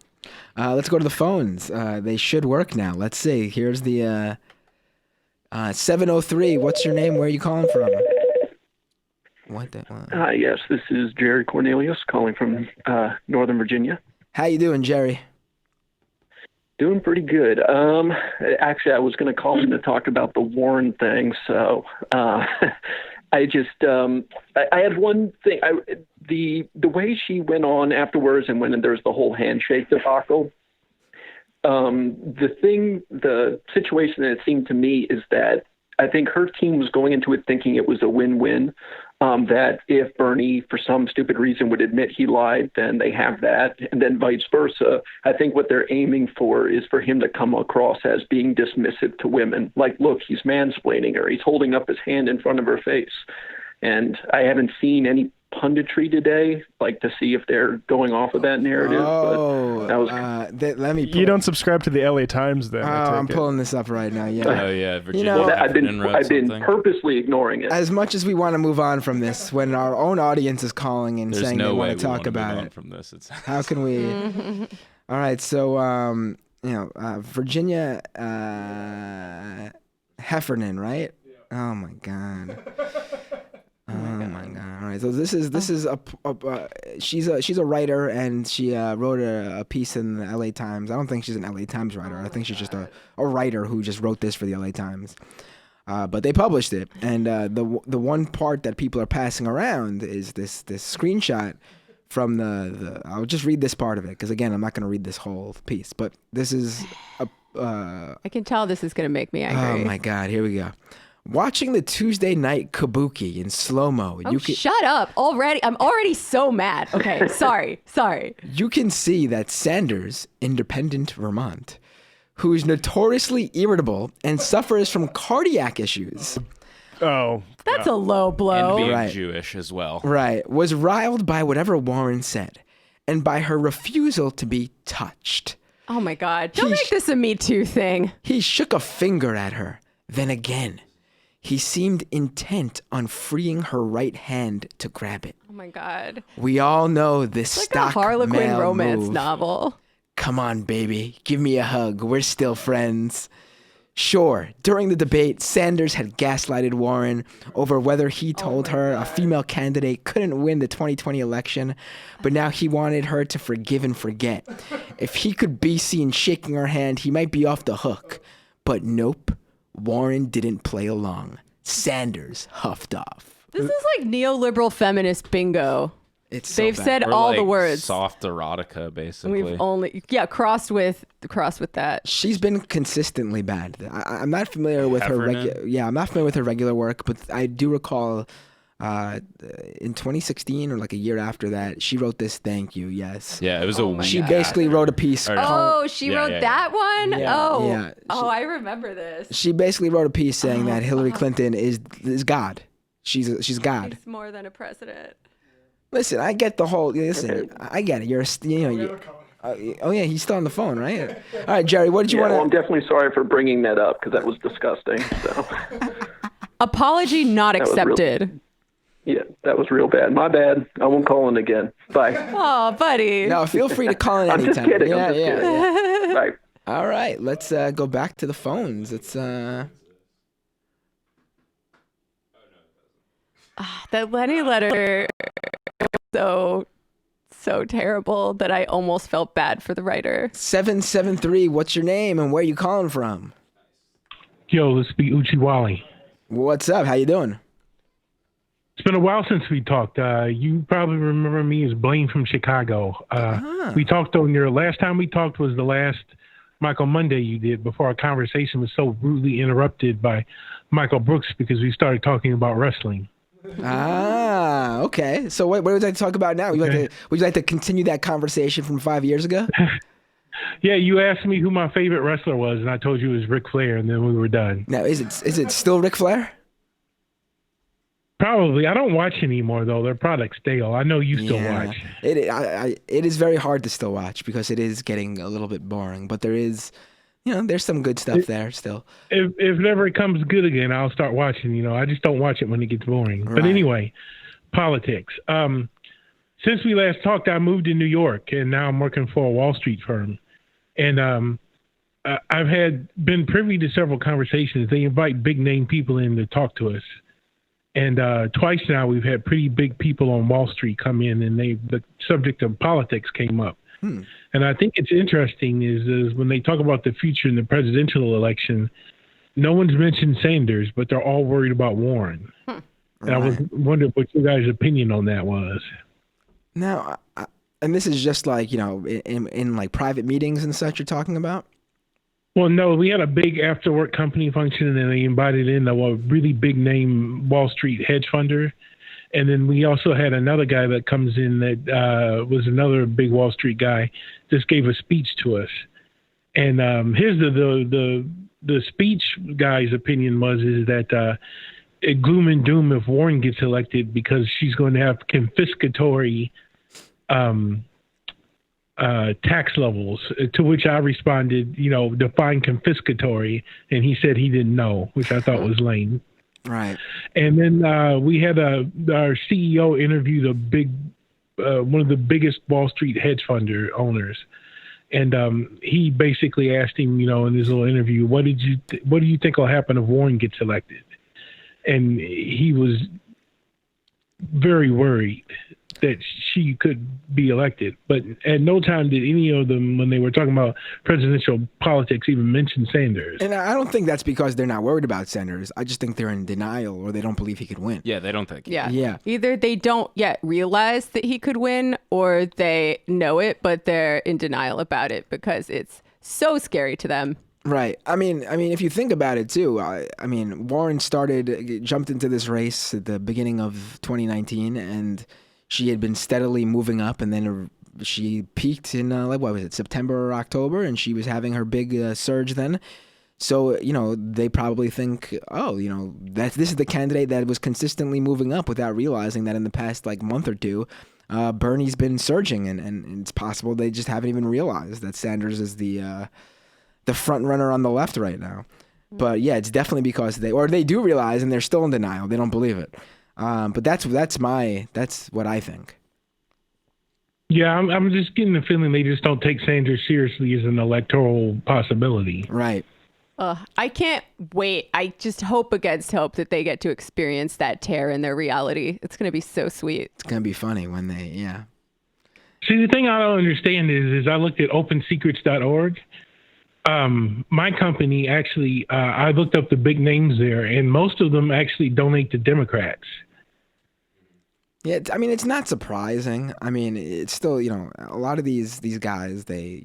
Let's go to the phones. They should work now. Let's see. Here's the 703. What's your name? Where are you calling from? Yes, this is Jerry Cornelius calling from Northern Virginia. How you doing, Jerry? Doing pretty good. Actually, I was going to call in to talk about the Warren thing. So I just I had one thing. The way she went on afterwards, and when there's the whole handshake debacle. The situation that it seemed to me is that I think her team was going into it thinking it was a win-win. That if Bernie, for some stupid reason, would admit he lied, then they have that, and then vice versa. I think what they're aiming for is for him to come across as being dismissive to women. Like, look, he's mansplaining her. He's holding up his hand in front of her face. And I haven't seen any punditry today, like to see if they're going off of that narrative. Oh, but that was let me. You don't subscribe to the LA Times, then? I'm pulling this up right now. Yeah. Oh yeah, Virginia. Well, I've been purposely ignoring it. As much as we want to move on from this, when our own audience is calling and saying they want to talk about it, from this. How can we? All right, so Virginia Heffernan, right? Oh my God. Oh my God! All right, so this is she's a writer, and she wrote a piece in the LA Times. I don't think she's an LA Times writer. I think she's just a writer who just wrote this for the LA Times. But they published it, and the one part that people are passing around is this screenshot from the. I'll just read this part of it because again, I'm not going to read this whole piece. But this is I can tell this is going to make me angry. Oh my God! Here we go. Watching the Tuesday night kabuki in slow-mo. Oh, shut up already. I'm already so mad. Okay, sorry. You can see that Sanders, independent Vermont, who is notoriously irritable and suffers from cardiac issues. Oh. That's a low blow. And being Jewish as well. Right. Was riled by whatever Warren said and by her refusal to be touched. Oh my God. Don't make this a Me Too thing. He shook a finger at her. Then again. He seemed intent on freeing her right hand to grab it. Oh my God. We all know this it's stock like a Harlequin male romance move. novel. Come on, baby. Give me a hug. We're still friends. Sure, during the debate, Sanders had gaslighted Warren over whether he told her a female candidate couldn't win the 2020 election, but now he wanted her to forgive and forget. If he could be seen shaking her hand, he might be off the hook. But nope. Warren didn't play along. Sanders huffed off. This is like neoliberal feminist bingo. They've said Or all like the words. Soft erotica, basically. We've only crossed with that. She's been consistently bad. I'm not familiar with her I'm not familiar with her regular work, but I do recall in 2016 or like a year after that, she wrote this thank you. Yes. Yeah, it was She basically wrote a piece. She wrote that one? Yeah. I remember this. She basically wrote a piece saying that Hillary Clinton is God. She's God. She's more than a president. Listen, I get the whole. Listen, I get it. Oh yeah, he's still on the phone, right? All right, Jerry, what did you want to? Well, I'm definitely sorry for bringing that up because that was disgusting. So. Apology not accepted. That was real bad. My bad. I won't call in again. Bye. Oh, buddy. No, feel free to call in anytime. I'm just kidding. Yeah. Bye. All right, let's go back to the phones. It's That Lenny letter was so terrible that I almost felt bad for the writer. 773, what's your name and where you calling from? Yo, let's be Uchiwali. What's up? How you doing? It's been a while since we talked. You probably remember me as Blaine from Chicago. We talked on your last time we talked was the last Michael Monday you did before our conversation was so rudely interrupted by Michael Brooks because we started talking about wrestling. Okay. So what would you like to talk about now? Would you like to continue that conversation from 5 years ago? Yeah, you asked me who my favorite wrestler was, and I told you it was Ric Flair, and then we were done. Now, is it still Ric Flair? Probably. I don't watch anymore, though. Their product's stale. I know you still watch. It is very hard to still watch because it is getting a little bit boring, but there is... there's some good stuff there still. If it ever comes good again, I'll start watching. I just don't watch it when it gets boring. Right. But anyway, politics. Since we last talked, I moved to New York, and now I'm working for a Wall Street firm. And I've been privy to several conversations. They invite big-name people in to talk to us. And twice now we've had pretty big people on Wall Street come in, and the subject of politics came up. And I think it's interesting is when they talk about the future in the presidential election, no one's mentioned Sanders, but they're all worried about Warren. And I was wondering what your guys' opinion on that was. Now, and this is just like, in like private meetings and such you're talking about? Well, no, we had a big after-work company function, and then they invited in a really big-name Wall Street hedge funder. And then we also had another guy that comes in that was another big Wall Street guy, just gave a speech to us. And here's the speech guy's opinion is that gloom and doom if Warren gets elected because she's going to have confiscatory tax levels, to which I responded, define confiscatory, and he said he didn't know, which I thought was lame. Right. And then we had our CEO interview one of the biggest Wall Street hedge funder owners, and he basically asked him, in his little interview, what do you think will happen if Warren gets elected? And he was very worried that she could be elected. But at no time did any of them, when they were talking about presidential politics, even mention Sanders. And I don't think that's because they're not worried about Sanders. I just think they're in denial or they don't believe he could win. Yeah, they don't think. Yeah. Either they don't yet realize that he could win or they know it, but they're in denial about it because it's so scary to them. Right. I mean, if you think about it too, Warren jumped into this race at the beginning of 2019, and she had been steadily moving up, and then she peaked in September or October, and she was having her big surge then. So they probably think, this is the candidate that was consistently moving up without realizing that in the past month or two, Bernie's been surging, and it's possible they just haven't even realized that Sanders is the front runner on the left right now. But yeah, it's definitely because they do realize and they're still in denial. They don't believe it. But that's what I think. Yeah, I'm just getting the feeling they just don't take Sanders seriously as an electoral possibility. Right. I can't wait. I just hope against hope that they get to experience that tear in their reality. It's going to be so sweet. It's going to be funny when they, yeah. See, the thing I don't understand is I looked at opensecrets.org. My company actually, I looked up the big names there, and most of them actually donate to Democrats. Yeah, it's not surprising. It's still, a lot of these guys, they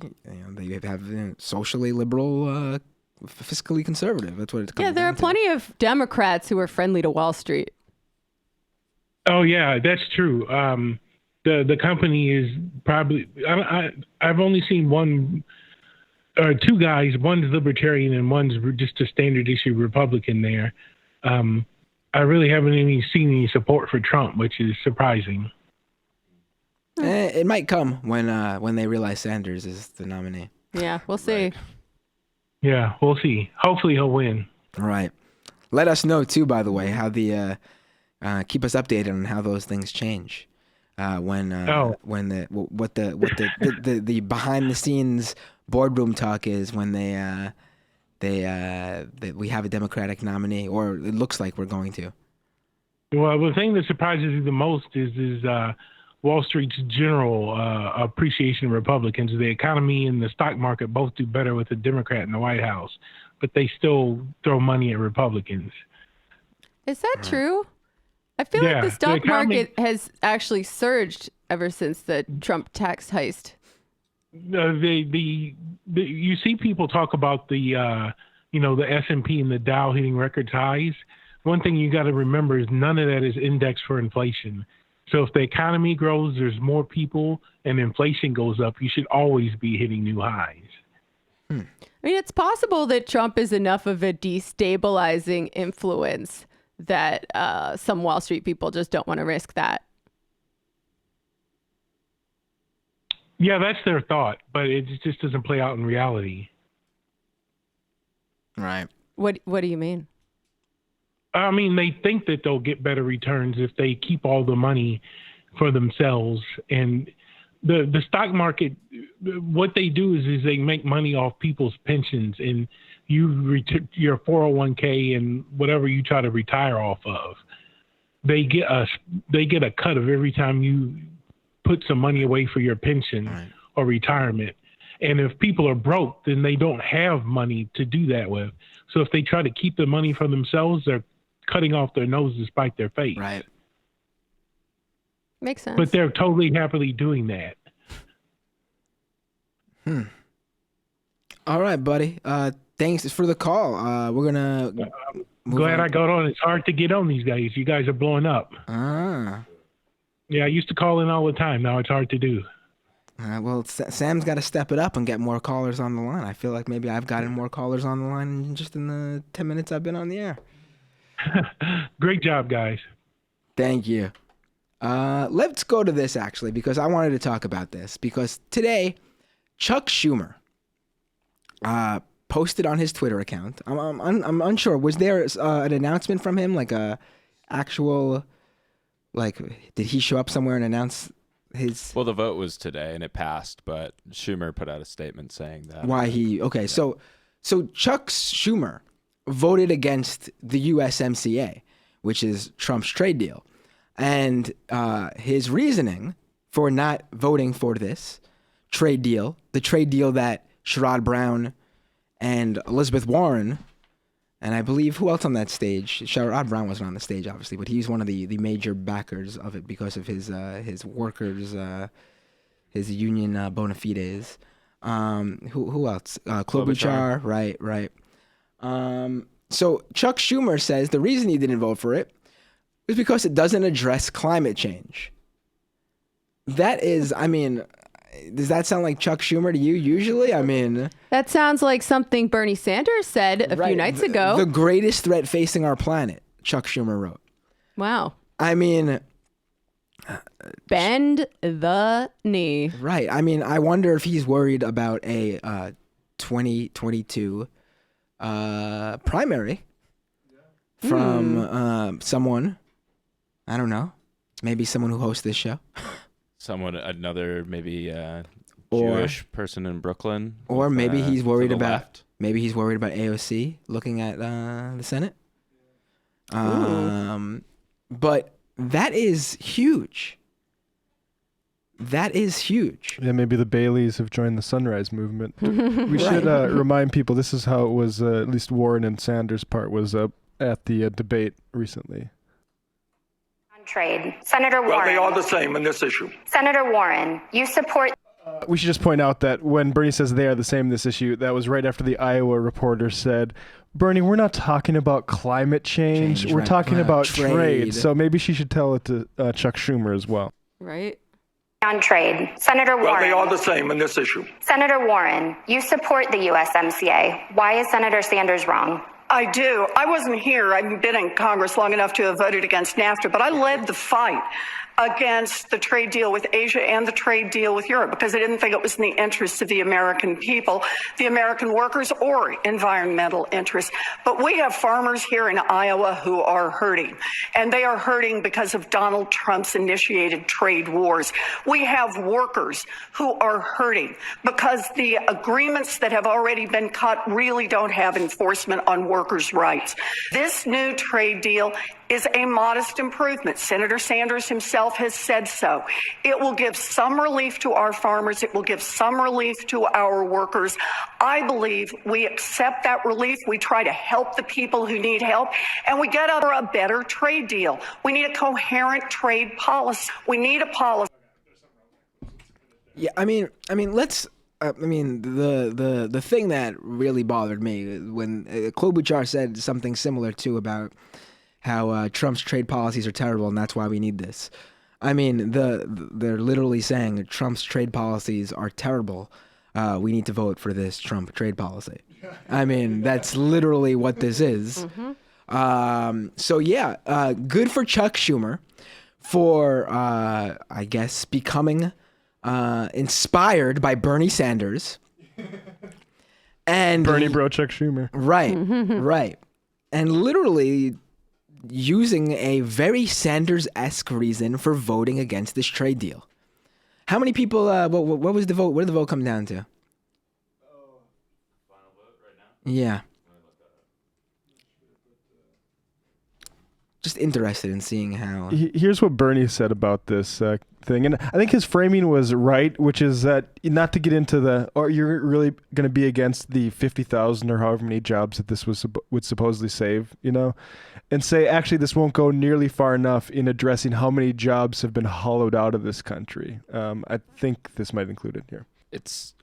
have socially liberal, fiscally conservative. That's what it's comes Yeah, there are plenty of Democrats who are friendly to Wall Street. Oh yeah, that's true. The company is probably I've only seen one or two guys. One's libertarian and one's just a standard issue Republican there. I really haven't seen any support for Trump, which is surprising. It might come when they realize Sanders is the nominee. Yeah, we'll see. Right. Yeah, we'll see. Hopefully he'll win. Right. Let us know too, by the way, how the keep us updated on how those things change. When the behind the scenes boardroom talk is when we have a Democratic nominee, or it looks like we're going to. Well, the thing that surprises me the most is Wall Street's general appreciation of Republicans. The economy and the stock market both do better with a Democrat in the White House, but they still throw money at Republicans. Is that true? I feel like the stock market has actually surged ever since the Trump tax heist. You see people talk about the S&P and the Dow hitting record highs. One thing you got to remember is none of that is indexed for inflation. So if the economy grows, there's more people, and inflation goes up, you should always be hitting new highs. It's possible that Trump is enough of a destabilizing influence that some Wall Street people just don't want to risk that. Yeah, that's their thought, but it just doesn't play out in reality. Right. What do you mean? They think that they'll get better returns if they keep all the money for themselves. And the stock market, what they do is they make money off people's pensions, and your 401k and whatever you try to retire off of. They get a cut of every time you put some money away for your pension or retirement. And if people are broke, then they don't have money to do that with. So if they try to keep the money for themselves, they're cutting off their nose to spite their face. Right. Makes sense. But they're totally happily doing that. All right, buddy. Thanks for the call. We're gonna. Glad I got on. It's hard to get on these days. You guys are blowing up. Ah. Yeah, I used to call in all the time. Now it's hard to do. Well, Sam's got to step it up and get more callers on the line. I feel like maybe I've gotten more callers on the line just in the 10 minutes I've been on the air. Great job, guys. Thank you. Let's go to this, actually, because I wanted to talk about this. Because today, Chuck Schumer posted on his Twitter account. I'm unsure. Was there an announcement from him, like a actual, like, did he show up somewhere and announce his? Well, the vote was today and it passed, but Schumer put out a statement saying that. Why he? Okay, so Chuck Schumer voted against the USMCA, which is Trump's trade deal, and his reasoning for not voting for this trade deal, the trade deal that Sherrod Brown and Elizabeth Warren, and I believe who else on that stage? Sherrod Brown wasn't on the stage, obviously, but he's one of the major backers of it because of his workers, his union bona fides. Who else? Klobuchar, right. So Chuck Schumer says the reason he didn't vote for it is because it doesn't address climate change. That is, I mean, does that sound like Chuck Schumer to you usually? I mean, that sounds like something Bernie Sanders said a few nights ago. The greatest threat facing our planet, Chuck Schumer wrote. Wow. I mean, bend the knee. Right. I mean, I wonder if he's worried about a 2022 primary from someone, I don't know, maybe someone who hosts this show. Another maybe Jewish person in Brooklyn. Or maybe he's worried about left. Maybe he's worried about AOC looking at the Senate. But that is huge. That is huge. Yeah, maybe the Baileys have joined the Sunrise Movement. We should remind people this is how it was, at least Warren and Sanders' part was at the debate recently. Trade. Senator Warren. Well, they are the same in this issue. Senator Warren, you support. We should just point out that when Bernie says they are the same in this issue, that was right after the Iowa reporter said, Bernie, we're not talking about climate change. We're talking about trade. So maybe she should tell it to Chuck Schumer as well. Right. On trade. Senator Warren. Well, they are the same in this issue. Senator Warren, you support the USMCA. Why is Senator Sanders wrong? I do. I wasn't here. I've been in Congress long enough to have voted against NAFTA, but I led the fight against the trade deal with Asia and the trade deal with Europe because I didn't think it was in the interests of the American people, the American workers, or environmental interests. But we have farmers here in Iowa who are hurting, and they are hurting because of Donald Trump's initiated trade wars. We have workers who are hurting because the agreements that have already been cut really don't have enforcement on workers' rights. This new trade deal is a modest improvement. Senator Sanders himself has said so. It will give some relief to our farmers. It will give some relief to our workers. I believe we accept that relief. We try to help the people who need help, and we get a better trade deal. We need a coherent trade policy. We need a policy. Yeah, I mean, let's. The thing that really bothered me when Klobuchar said something similar too about how Trump's trade policies are terrible and that's why we need this. I mean, they're literally saying Trump's trade policies are terrible. We need to vote for this Trump trade policy. I mean, that's literally what this is. So yeah, good for Chuck Schumer for, I guess, becoming inspired by Bernie Sanders. And Bernie bro Chuck Schumer. Right, right. And literally using a very Sanders-esque reason for voting against this trade deal. How many people, what was the vote? What did the vote come down to? Final vote right now? Yeah. Just interested in seeing how. Here's what Bernie said about this thing. And I think his framing was right, which is that not to get into or you're really going to be against the 50,000 or however many jobs that this would supposedly save, and say, actually, this won't go nearly far enough in addressing how many jobs have been hollowed out of this country. I think this might include it here. It's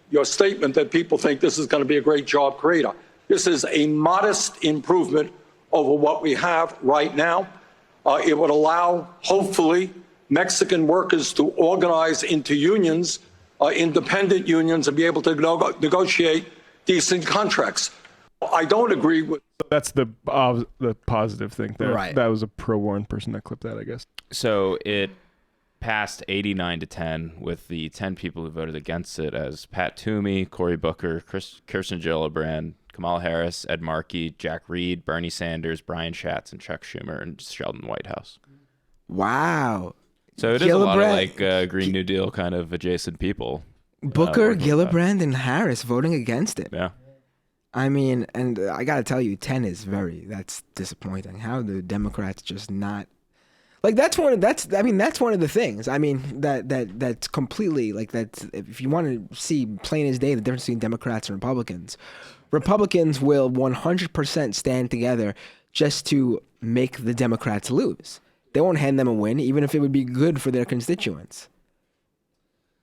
Your statement that people think this is going to be a great job creator. This is a modest improvement over what we have right now. It would allow, hopefully, Mexican workers to organize into unions, independent unions, and be able to negotiate decent contracts. I don't agree with. That's the positive thing there. Right. That was a pro-Warren person that clipped that, I guess. So it passed 89-10 with the 10 people who voted against it as Pat Toomey, Cory Booker, Kirsten Gillibrand, Kamala Harris, Ed Markey, Jack Reed, Bernie Sanders, Brian Schatz, and Chuck Schumer, and Sheldon Whitehouse. Wow. So it is a lot of like Green New Deal kind of adjacent people. Booker, Gillibrand, and Harris voting against it. Yeah. I mean, and I got to tell you, 10 is that's disappointing. How the Democrats just not like that's one of the things. I mean, that's completely like that's if you want to see plain as day the difference between Democrats and Republicans. Republicans will 100% stand together just to make the Democrats lose. They won't hand them a win, even if it would be good for their constituents.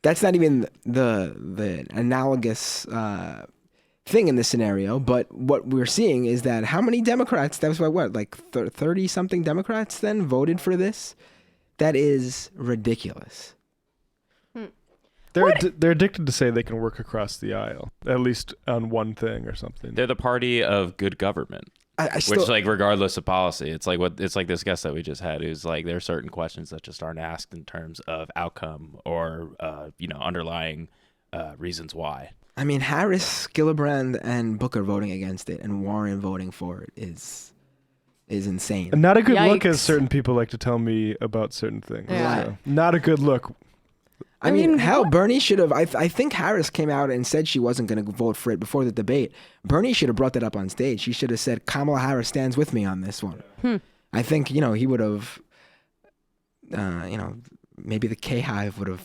That's not even the analogous thing in this scenario, but what we're seeing is that how many Democrats, that was what, like 30-something Democrats then voted for this? That is ridiculous. They're addicted to say they can work across the aisle, at least on one thing or something. They're the party of good government. Which, like, regardless of policy, it's like this guest that we just had, who's like, there are certain questions that just aren't asked in terms of outcome or, underlying reasons why. I mean, Harris, Gillibrand, and Booker voting against it, and Warren voting for it is insane. Not a good look, as certain people like to tell me about certain things. Yeah. So, not a good look. I mean, hell, Bernie should have. I think Harris came out and said she wasn't going to vote for it before the debate. Bernie should have brought that up on stage. She should have said, Kamala Harris stands with me on this one. I think, he would have, maybe the K-Hive would have,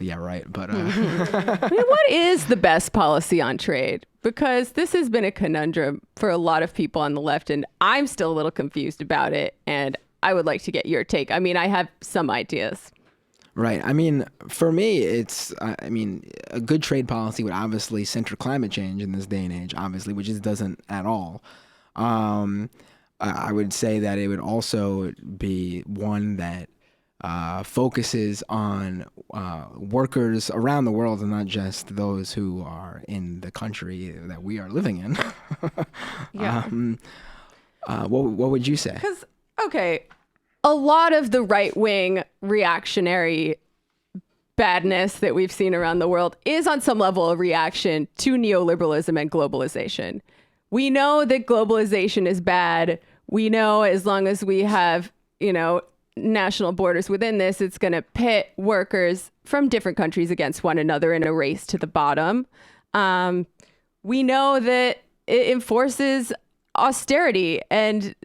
but. I mean, what is the best policy on trade? Because this has been a conundrum for a lot of people on the left, and I'm still a little confused about it, and I would like to get your take. I mean, I have some ideas. Right. I mean, for me, a good trade policy would obviously center climate change in this day and age, obviously, which it doesn't at all. I would say that it would also be one that focuses on workers around the world and not just those who are in the country that we are living in. Yeah. What would you say? Because, okay, a lot of the right-wing reactionary badness that we've seen around the world is on some level a reaction to neoliberalism and globalization. We know that globalization is bad. We know as long as we have, national borders within this, it's going to pit workers from different countries against one another in a race to the bottom. We know that it enforces austerity and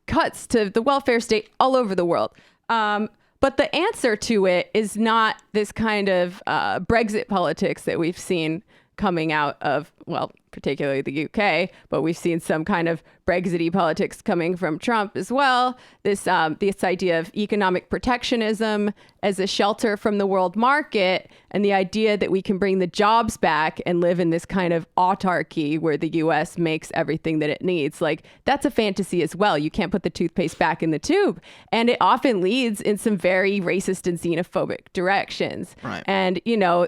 cuts to the welfare state all over the world. But the answer to it is not this kind of Brexit politics that we've seen coming out of, well, particularly the UK, but we've seen some kind of Brexit-y politics coming from Trump as well. This idea of economic protectionism as a shelter from the world market, and the idea that we can bring the jobs back and live in this kind of autarky where the US makes everything that it needs. Like, that's a fantasy as well. You can't put the toothpaste back in the tube. And it often leads in some very racist and xenophobic directions. Right. And,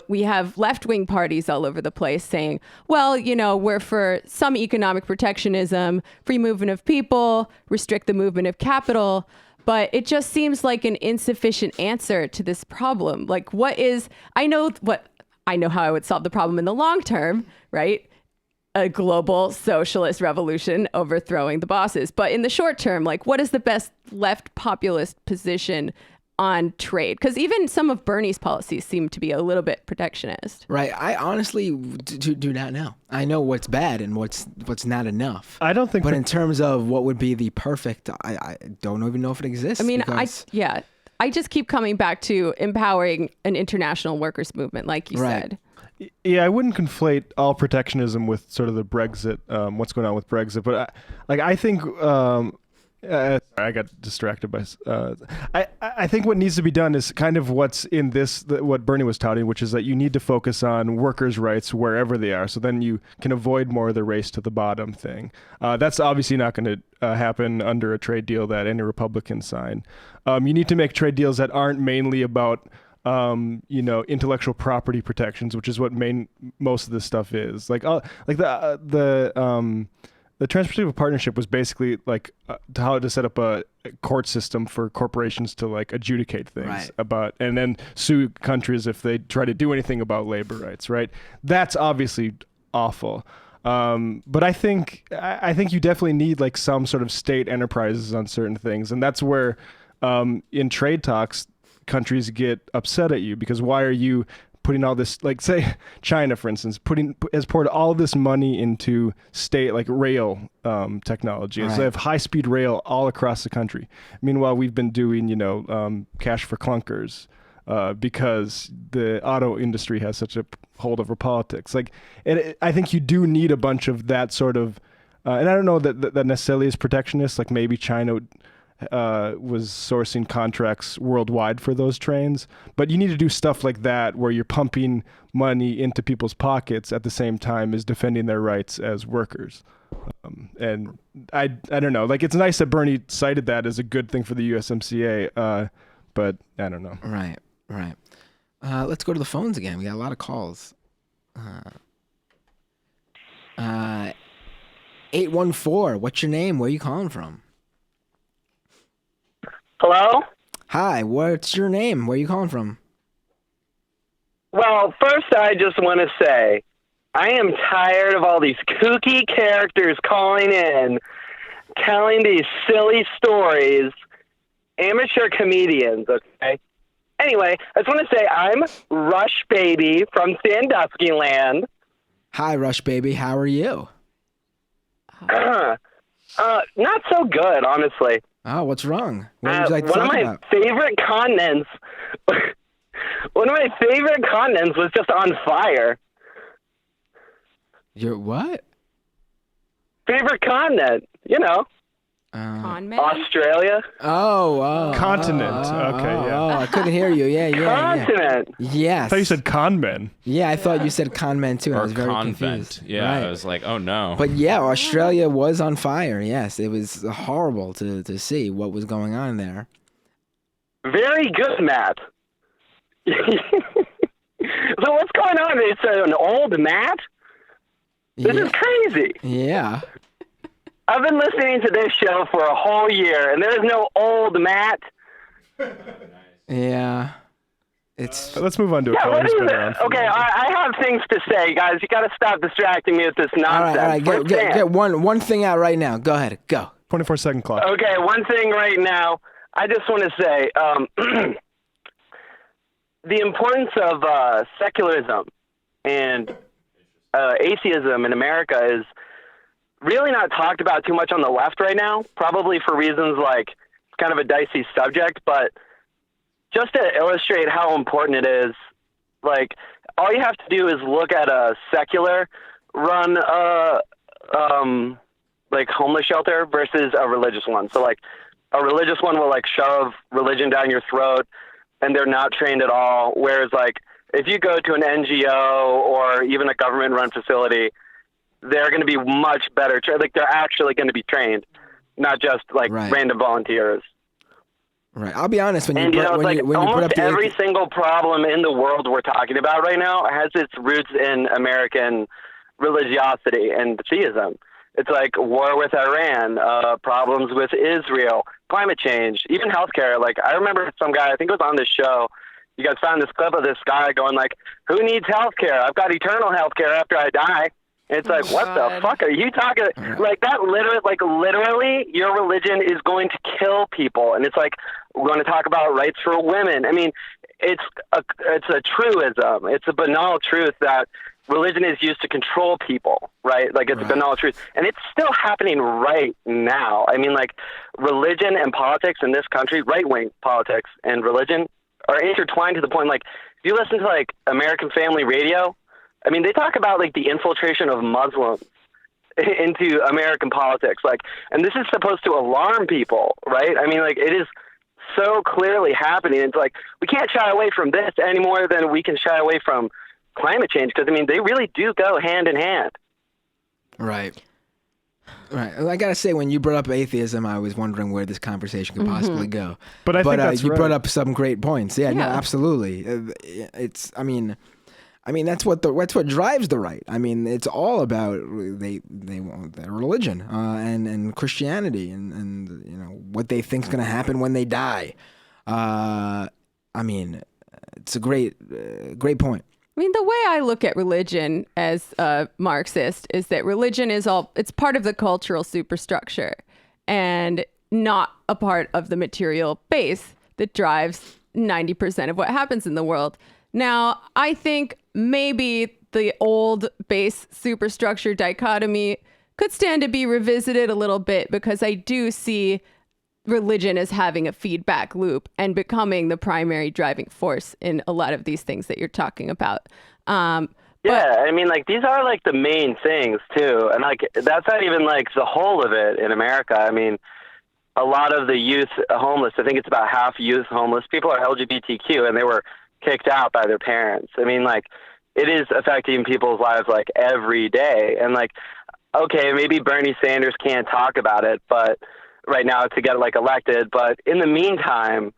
we have left-wing parties all over the place saying, well, we're for some economic protectionism, free movement of people, restrict the movement of capital. But it just seems like an insufficient answer to this problem. Like, I know how I would solve the problem in the long term, right? A global socialist revolution overthrowing the bosses. But in the short term, like, what is the best left populist position on trade? Because even some of Bernie's policies seem to be a little bit protectionist. Right. I honestly do not know. I know what's bad and what's not enough. I don't think. But in terms of what would be the perfect, I don't even know if it exists. I mean, I just keep coming back to empowering an international workers movement, like you said. Yeah, I wouldn't conflate all protectionism with sort of the Brexit, what's going on with Brexit. But I think I got distracted by. I think what needs to be done is kind of what's in this, what Bernie was touting, which is that you need to focus on workers' rights wherever they are, so then you can avoid more of the race to the bottom thing. That's obviously not going to happen under a trade deal that any Republicans sign. You need to make trade deals that aren't mainly about intellectual property protections, which is what most of this stuff is. The Trans-Pacific Partnership was basically how to set up a court system for corporations to adjudicate things about, and then sue countries if they try to do anything about labor rights. Right? That's obviously awful. But I think you definitely need some sort of state enterprises on certain things, and that's where in trade talks countries get upset at you, because why are you putting all this, say China, for instance, has poured all this money into state rail technology. So they have high-speed rail all across the country. Meanwhile, we've been doing, cash for clunkers because the auto industry has such a hold over politics. I think you do need a bunch of that sort of, and I don't know that necessarily is protectionist. Maybe China was sourcing contracts worldwide for those trains, but you need to do stuff like that where you're pumping money into people's pockets at the same time as defending their rights as workers. And I don't know, it's nice that Bernie cited that as a good thing for the USMCA, but I don't know. Right. Let's go to the phones again. We got a lot of calls. 814, what's your name? Where are you calling from? Hello? Hi, what's your name? Where are you calling from? Well, first I just want to say, I am tired of all these kooky characters calling in, telling these silly stories, amateur comedians, okay? Anyway, I just want to say I'm Rush Baby from Sandusky Land. Hi, Rush Baby. How are you? Not so good, honestly. Oh, what's wrong? What would you like to one talk of my about? favorite continents. One of my favorite continents was just on fire. Your what? Favorite continent, Australia. Oh. Continent. Okay, yeah. Oh, I couldn't hear you. Yeah. Continent. Yes. I thought you said con men. Yeah, I thought you said con men too. I was very convent. confused. Yeah, Right. I was like, oh no. But yeah, Australia was on fire. Yes, it was horrible to see what was going on there. Very good, Matt. So what's going on? It's an old Matt? This is crazy. Yeah. I've been listening to this show for a whole year, and there's no old Matt. Yeah. Let's move on to a call. What is it? Okay, I have things to say, guys. You got to stop distracting me with this nonsense. All right. Get one thing out right now. Go ahead. Go. 24-second clock. Okay, one thing right now. I just want to say the importance of secularism and atheism in America is really not talked about too much on the left right now, probably for reasons it's kind of a dicey subject, but just to illustrate how important it is, all you have to do is look at a secular run homeless shelter versus a religious one. So a religious one will shove religion down your throat and they're not trained at all, whereas if you go to an NGO or even a government run facility, they're going to be much better trained. They're actually going to be trained, not just random volunteers. Right. I'll be honest. When you put up every single problem in the world we're talking about right now has its roots in American religiosity and theism. It's war with Iran, problems with Israel, climate change, even healthcare. I remember some guy, I think it was on this show, you guys found this clip of this guy going who needs healthcare? I've got eternal healthcare after I die. It's what the fuck are you talking? That literally, your religion is going to kill people. And it's we're going to talk about rights for women. I mean, it's a truism. It's a banal truth that religion is used to control people, right? It's a banal truth. And it's still happening right now. I mean, religion and politics in this country, right-wing politics and religion are intertwined to the point, if you listen to American Family Radio, I mean, they talk about the infiltration of Muslims into American politics. Like, and this is supposed to alarm people, right? I mean, like, it is so clearly happening. It's like, we can't shy away from this any more than we can shy away from climate change, because I mean, they really do go hand in hand. Right. Well, I gotta say, when you brought up atheism, I was wondering where this conversation could possibly go. But I think that's you right. brought up some great points. Yeah, no, absolutely. I mean, that's what drives the right. I mean, it's all about they want their religion and Christianity and you know what they think's gonna happen when they die. I mean, it's a great point. I mean, the way I look at religion as a Marxist is that religion it's part of the cultural superstructure and not a part of the material base that drives 90% of what happens in the world. Now, I think maybe the old base superstructure dichotomy could stand to be revisited a little bit, because I do see religion as having a feedback loop and becoming the primary driving force in a lot of these things that you're talking about. Yeah, I mean, like, these are like the main things too, and like that's not even like the whole of it in America. I mean, a lot of the youth homeless, I think it's about half youth homeless people, are LGBTQ, and they were kicked out by their parents. I mean, like, it is affecting people's lives like every day, and like, okay, maybe Bernie Sanders can't talk about it, but right now to get like elected, but in the meantime,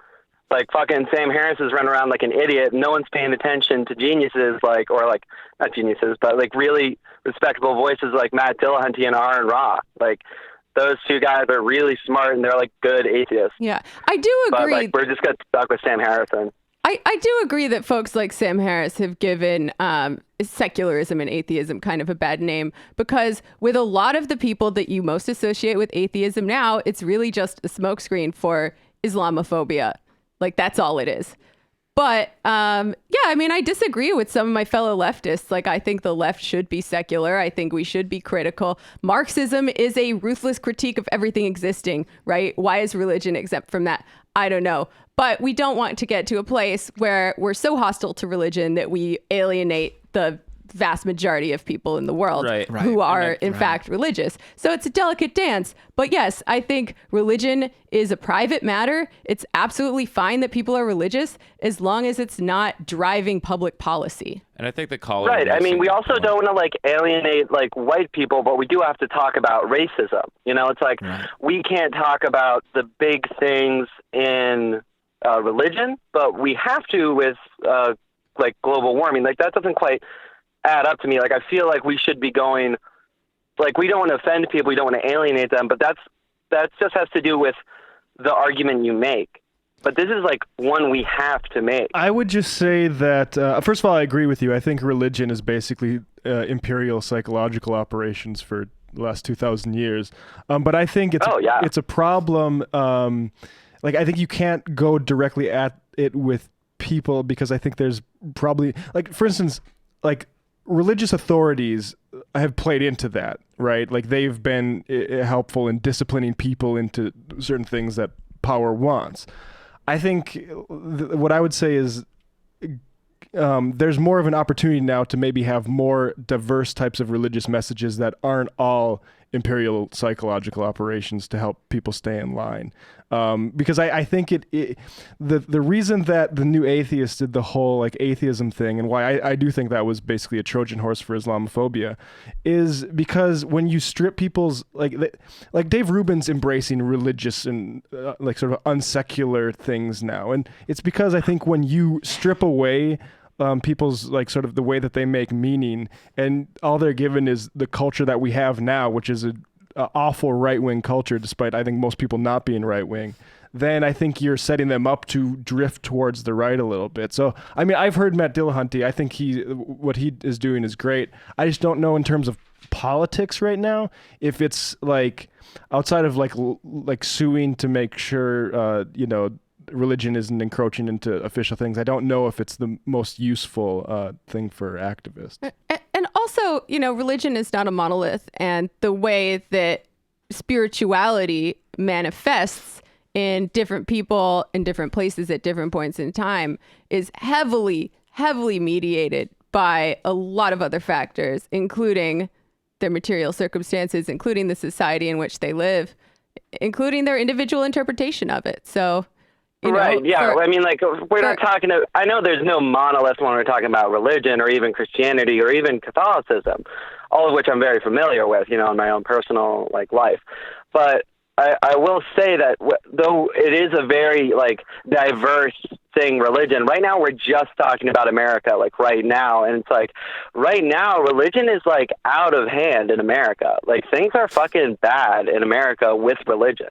like, fucking Sam Harris is running around like an idiot. No one's paying attention to geniuses, like, or like, not geniuses, but like really respectable voices like Matt Dillahunty and Aaron Ra. Like, those two guys are really smart and they're like good atheists. Yeah, I do agree. But like, we're just got stuck with Sam Harrison. I do agree that folks like Sam Harris have given secularism and atheism kind of a bad name, because with a lot of the people that you most associate with atheism now, it's really just a smokescreen for Islamophobia. Like, that's all it is. But yeah, I mean, I disagree with some of my fellow leftists. Like, I think the left should be secular. I think we should be critical. Marxism is a ruthless critique of everything existing, right? Why is religion exempt from that? I don't know. But we don't want to get to a place where we're so hostile to religion that we alienate the vast majority of people in the world who are in fact religious. So it's a delicate dance. But yes, I think religion is a private matter. It's absolutely fine that people are religious as long as it's not driving public policy. And I think the caller... Right. I mean, we also don't want to like alienate like white people, but we do have to talk about racism. You know, it's like we can't talk about the big things in religion, but we have to with like global warming. Like, that doesn't quite add up to me. Like, I feel like we should be going, like, we don't want to offend people, we don't want to alienate them, but that just has to do with the argument you make. But this is like one we have to make. I would just say that, first of all, I agree with you. I think religion is basically imperial psychological operations for the last 2,000 years. But I think it's a problem. Like, I think you can't go directly at it with people, because I think there's probably, like, for instance, like, religious authorities have played into that, right? Like, they've been helpful in disciplining people into certain things that power wants. I think what I would say is there's more of an opportunity now to maybe have more diverse types of religious messages that aren't all imperial psychological operations to help people stay in line. Because I think the reason that the New Atheists did the whole like atheism thing, and why I do think that was basically a Trojan horse for Islamophobia, is because when you strip people's like Dave Rubin's embracing religious and like sort of unsecular things now, and it's because I think when you strip away people's like sort of the way that they make meaning, and all they're given is the culture that we have now, which is a awful right-wing culture, despite I think most people not being right-wing, then I think you're setting them up to drift towards the right a little bit. So, I mean, I've heard Matt Dillahunty. I think what he is doing is great. I just don't know in terms of politics right now if it's like outside of like suing to make sure religion isn't encroaching into official things. I don't know if it's the most useful thing for activists. And also, religion is not a monolith, and the way that spirituality manifests in different people in different places at different points in time is heavily, heavily mediated by a lot of other factors, including their material circumstances, including the society in which they live, including their individual interpretation of it. So, Right, yeah. I mean, like, we're not talking to, I know there's no monolith when we're talking about religion or even Christianity or even Catholicism, all of which I'm very familiar with, in my own personal, life. But I will say that though it is a very, diverse thing, religion, right now we're just talking about America, right now. And it's right now, religion is, out of hand in America. Things are fucking bad in America with religion.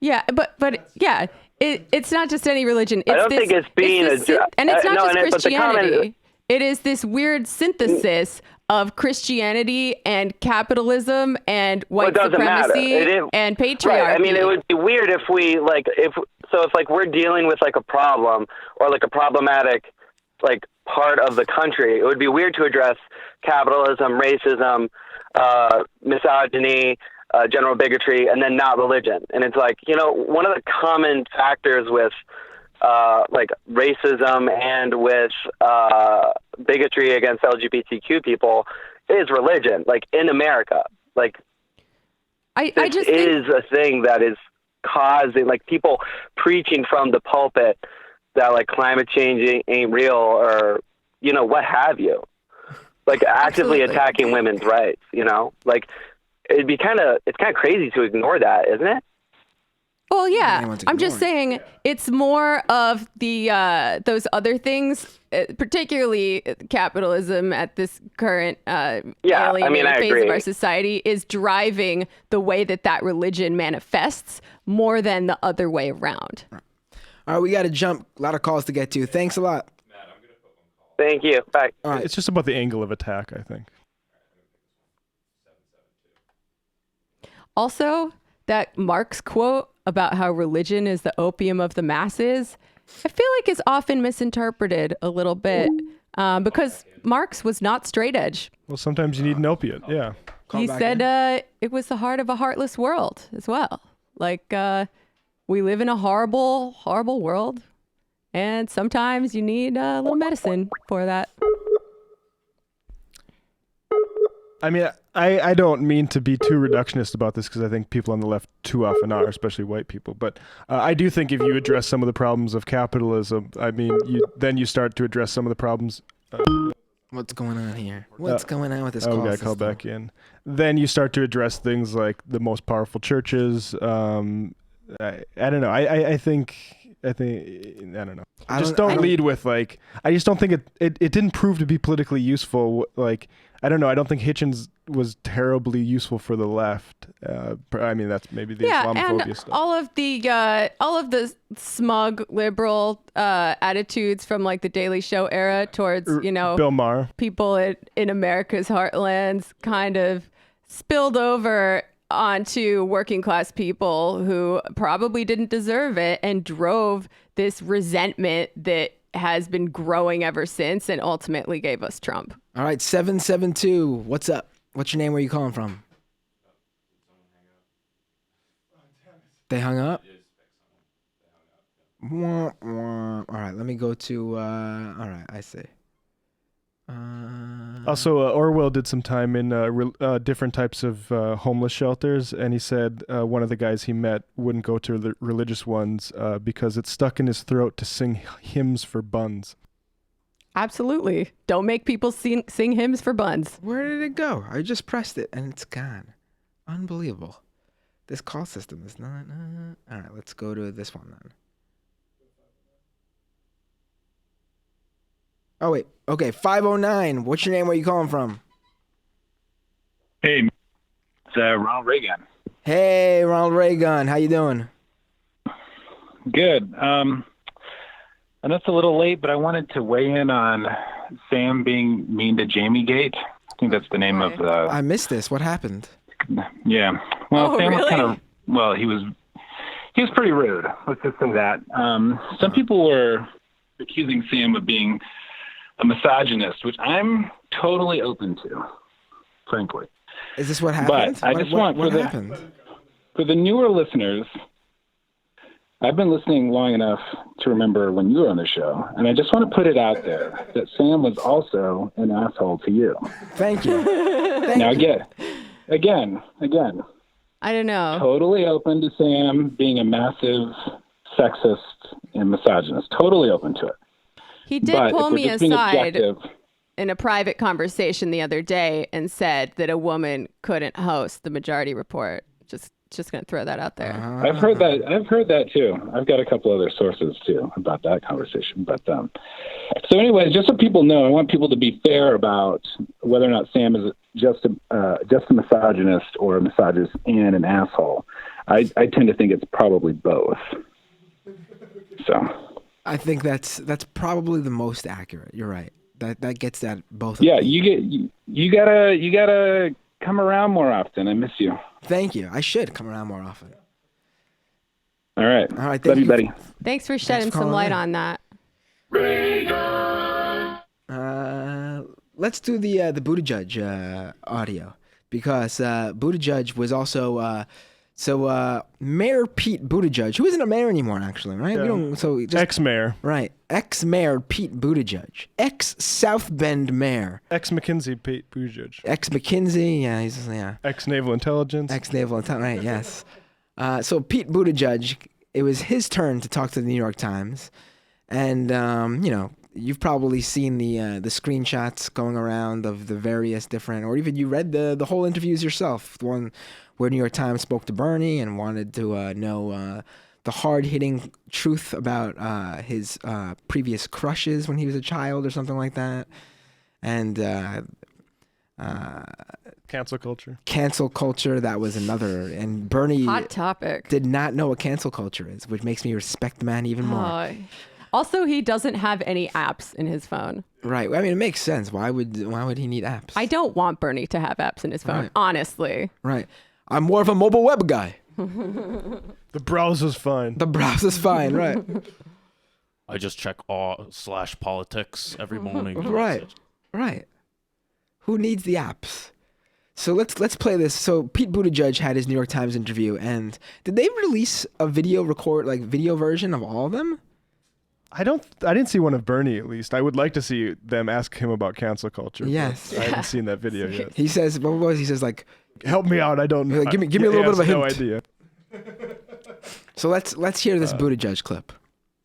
Yeah, but yeah. It's not just any religion. It's I don't think it's being and it's not just Christianity. It is this weird synthesis of Christianity and capitalism and white supremacy and patriarchy. Right. I mean, it would be weird if we if we're dealing with a problem or a problematic part of the country. It would be weird to address capitalism, racism, misogyny, general bigotry, and then not religion. And it's one of the common factors with racism and with bigotry against LGBTQ people is religion, in America. I just is a thing that is causing people preaching from the pulpit that climate change ain't real or what have you, actively attacking women's rights. It's kind of crazy to ignore that, isn't it? Well, yeah. I'm just saying it's more of the those other things, particularly capitalism at this current alienating phase of our society is driving the way that religion manifests more than the other way around. All right, we got to jump. A lot of calls to get to. Thanks a lot. Thank you. Bye. All right. It's just about the angle of attack, I think. Also, that Marx quote about how religion is the opium of the masses, I feel like is often misinterpreted a little bit because Marx was not straight edge. Well, sometimes you need an opiate, yeah. He said it was the heart of a heartless world as well. We live in a horrible, horrible world, and sometimes you need a little medicine for that. I mean, I don't mean to be too reductionist about this because I think people on the left too often are, especially white people. But I do think if you address some of the problems of capitalism, I mean, then you start to address some of the problems. What's going on here? What's going on with this call system? system? Call back in. Then you start to address things like the most powerful churches. I don't know. I think I don't know. Just don't lead with I just don't think it didn't prove to be politically useful. I don't know. I don't think Hitchens was terribly useful for the left. I mean, that's maybe the Islamophobia and stuff. all of the smug liberal attitudes from the Daily Show era towards Bill Maher, people in America's heartlands, kind of spilled over onto working class people who probably didn't deserve it and drove this resentment that has been growing ever since and ultimately gave us Trump. All right, 772. What's up? What's your name? Where are you calling from? They hung up? All right, let me go to... all right, I see. Also, Orwell did some time in different types of homeless shelters, and he said one of the guys he met wouldn't go to the religious ones because it's stuck in his throat to sing hymns for buns. Absolutely. Don't make people sing hymns for buns. Where did it go? I just pressed it, and it's gone. Unbelievable. This call system is not... All right, let's go to this one then. Oh, wait. Okay, 509. What's your name? Where are you calling from? Hey, it's Ronald Reagan. Hey, Ronald Reagan. How you doing? Good. I know it's a little late, but I wanted to weigh in on Sam being mean to Jamie Gate. I think that's the name of the... I missed this. What happened? Yeah. Well, Sam really? was kind of... Well, he was pretty rude. Let's just say that. Some people were accusing Sam of being a misogynist, which I'm totally open to, frankly. Is this what happened? But I just want for the newer listeners, I've been listening long enough to remember when you were on the show, and I just want to put it out there that Sam was also an asshole to you. Thank you. Now, again, again, I don't know. totally open to Sam being a massive sexist and misogynist. Totally open to it. He did But pull if we're me just being aside objective- in a private conversation the other day and said that a woman couldn't host the Majority Report. Just going to throw that out there. I've heard that too. I've got a couple other sources too about that conversation. But so anyway, just so people know, I want people to be fair about whether or not Sam is just a misogynist or a misogynist and an asshole. I tend to think it's probably both. So I think that's probably the most accurate. You're right. That gets at both. Yeah, you gotta come around more often. I miss you. Thank you. I should come around more often. All right. Love you, buddy. Thanks for shedding some light on that. Let's do the Buttigieg audio, because Buttigieg was also Mayor Pete Buttigieg, who isn't a mayor anymore, actually, right? Yeah. Ex-mayor. Right. Ex-mayor Pete Buttigieg. Ex-South Bend mayor. Ex-McKinsey Pete Buttigieg. Ex-McKinsey, yeah. Ex-Naval Intelligence. Ex-Naval Intelligence, right, yes. So Pete Buttigieg, it was his turn to talk to the New York Times. And, you've probably seen the screenshots going around of the various different, or even you read the whole interviews yourself, the one where New York Times spoke to Bernie and wanted to know the hard-hitting truth about his previous crushes when he was a child or something like that. And cancel culture. Cancel culture, that was another. And Bernie Hot topic. did not know what cancel culture is, which makes me respect the man even more. Also, he doesn't have any apps in his phone. Right. I mean, it makes sense. Why would he need apps? I don't want Bernie to have apps in his phone, Right. honestly. Right. I'm more of a mobile web guy. The browser's fine. The browser's fine, right. I just check /politics every morning. Right. Who needs the apps? So let's play this. So Pete Buttigieg had his New York Times interview, and did they release a video version of all of them? I didn't see one of Bernie, at least. I would like to see them ask him about cancel culture. Yes. I haven't seen that video yet. He says, what was he says, like, help me out. I don't know. Give me a little bit of a hint. No idea. So let's hear this Buttigieg clip.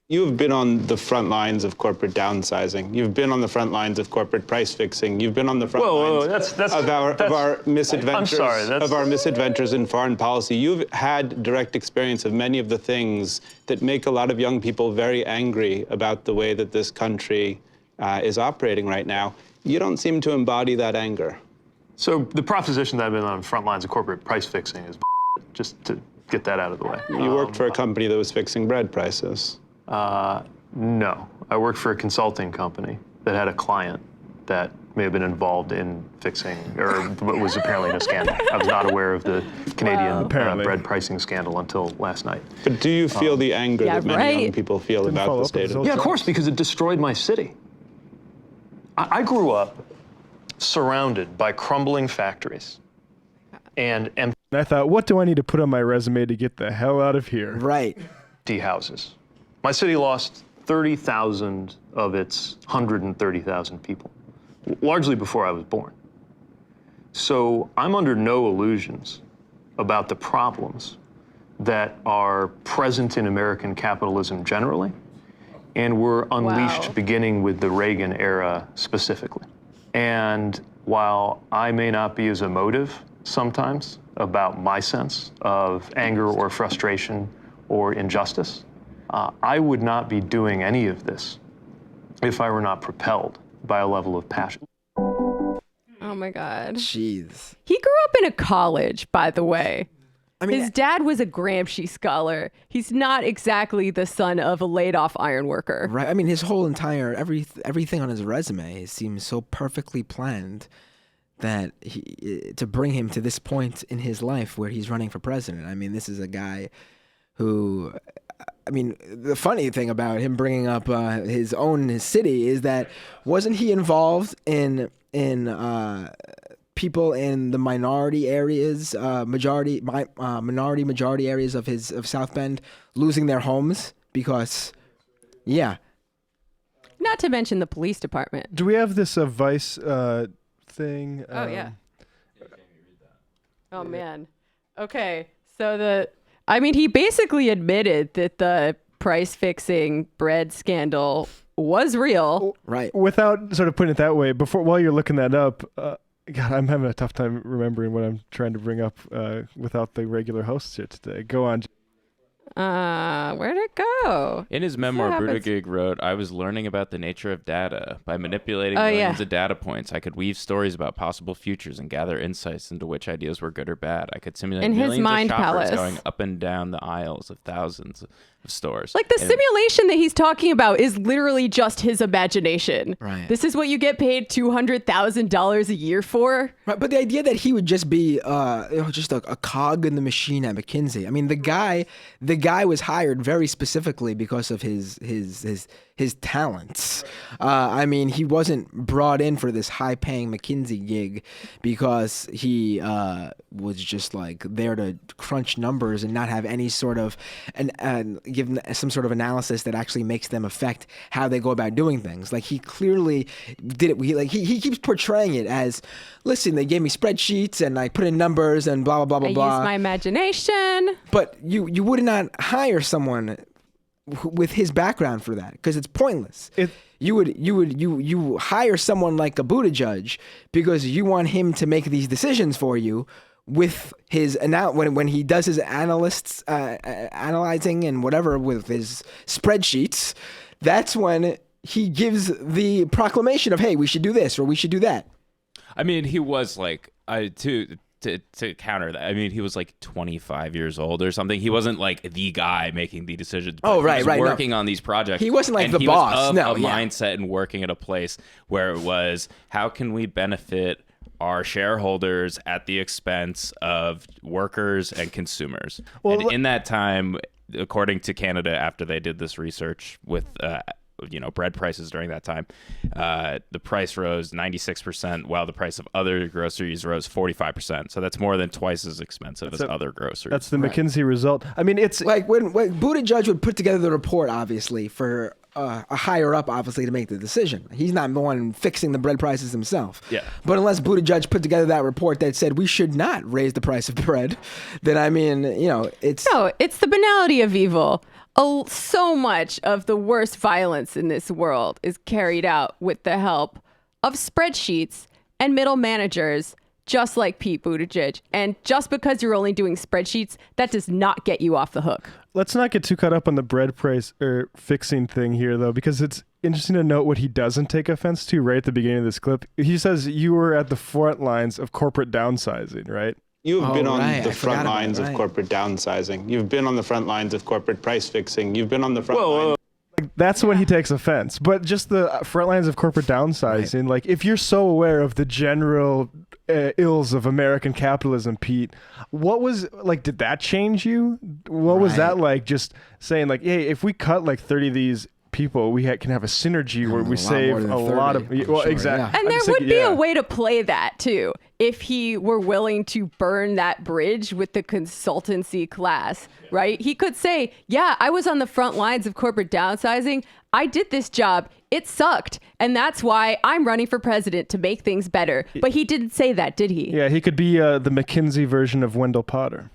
You have been on the front lines of corporate downsizing. You've been on the front lines of corporate price fixing. You've been on the front lines of our misadventures. I'm sorry, of our misadventures in foreign policy. You've had direct experience of many of the things that make a lot of young people very angry about the way that this country is operating right now. You don't seem to embody that anger. So the proposition that I've been on the front lines of corporate price fixing is just to get that out of the way. You worked for a company that was fixing bread prices. No, I worked for a consulting company that had a client that may have been involved in fixing, or what was apparently in a scandal. I was not aware of the Canadian bread pricing scandal until last night. But do you feel the anger that many young people feel about the state of Yeah, of course, because it destroyed my city. I grew up surrounded by crumbling factories and I thought, what do I need to put on my resume to get the hell out of here? Right. empty houses. My city lost 30,000 of its 130,000 people, largely before I was born. So I'm under no illusions about the problems that are present in American capitalism generally, and were unleashed beginning with the Reagan era specifically. And while I may not be as emotive sometimes about my sense of anger or frustration or injustice, I would not be doing any of this if I were not propelled by a level of passion. Oh my God. Jeez. He grew up in a college, by the way. I mean, his dad was a Gramsci scholar. He's not exactly the son of a laid-off iron worker. Right. I mean, his whole entire everything on his resume seems so perfectly planned that to bring him to this point in his life where he's running for president. I mean, this is a guy who, I mean, the funny thing about him bringing up his city is that wasn't he involved in people in the minority areas, majority areas of South Bend losing their homes because, yeah. Not to mention the police department. Do we have this Vice thing? Oh, yeah. Oh man. Okay. So he basically admitted that the price fixing bread scandal was real. Right. Without sort of putting it that way, while you're looking that up, God, I'm having a tough time remembering what I'm trying to bring up without the regular hosts here today. Go on. Where'd it go? In his memoir, Buttigieg wrote, "I was learning about the nature of data. By manipulating millions of data points, I could weave stories about possible futures and gather insights into which ideas were good or bad. I could simulate millions of shoppers going up and down the aisles of thousands of stores." Like the simulation that he's talking about is literally just his imagination. Right. This is what you get paid $200,000 a year for. Right, but the idea that he would just be just a cog in the machine at McKinsey. I mean, the guy was hired very specifically because of his talents. I mean, he wasn't brought in for this high-paying McKinsey gig because he was just like there to crunch numbers and not have any sort of and give them some sort of analysis that actually makes them affect how they go about doing things. Like he clearly did it. He keeps portraying it as, listen, they gave me spreadsheets and I put in numbers and blah blah blah blah. I used my imagination. But you would not hire someone with his background for that because it's pointless. You hire someone like a Buttigieg because you want him to make these decisions for you with his when he does his analyzing and whatever with his spreadsheets. That's when he gives the proclamation of, hey, we should do this or we should do that. I mean, he was like to counter that. I mean, he was like 25 years old or something. He wasn't like the guy making the decisions. Oh, right, he was working on these projects. He wasn't like the he boss. Was of a mindset and working at a place where it was, how can we benefit our shareholders at the expense of workers and consumers? Well, and in that time, according to Canada, after they did this research with bread prices during that time, the price rose 96%, while the price of other groceries rose 45%. So that's more than twice as expensive as other groceries. That's the McKinsey result. I mean, it's like when Buttigieg would put together the report, obviously, for a higher up, obviously, to make the decision. He's not the one fixing the bread prices himself. Yeah. But unless Buttigieg put together that report that said we should not raise the price of bread, then I mean, it's... No, it's the banality of evil. So much of the worst violence in this world is carried out with the help of spreadsheets and middle managers, just like Pete Buttigieg. And just because you're only doing spreadsheets, that does not get you off the hook. Let's not get too caught up on the bread price or fixing thing here, though, because it's interesting to note what he doesn't take offense to right at the beginning of this clip. He says you were at the front lines of corporate downsizing, right? You have been on the front lines of corporate downsizing. You've been on the front lines of corporate price fixing. You've been on the front lines. Like, that's when he takes offense. But just the front lines of corporate downsizing, like if you're so aware of the general ills of American capitalism, Pete, what was like, did that change you? What was that like, just saying like, hey, if we cut like 30 of these people, we can have a synergy where we save a lot of... Well, sure, exactly. Yeah. And there would be a way to play that too, if he were willing to burn that bridge with the consultancy class, right? He could say, yeah, I was on the front lines of corporate downsizing. I did this job. It sucked. And that's why I'm running for president, to make things better. But he didn't say that, did he? Yeah, he could be the McKinsey version of Wendell Potter.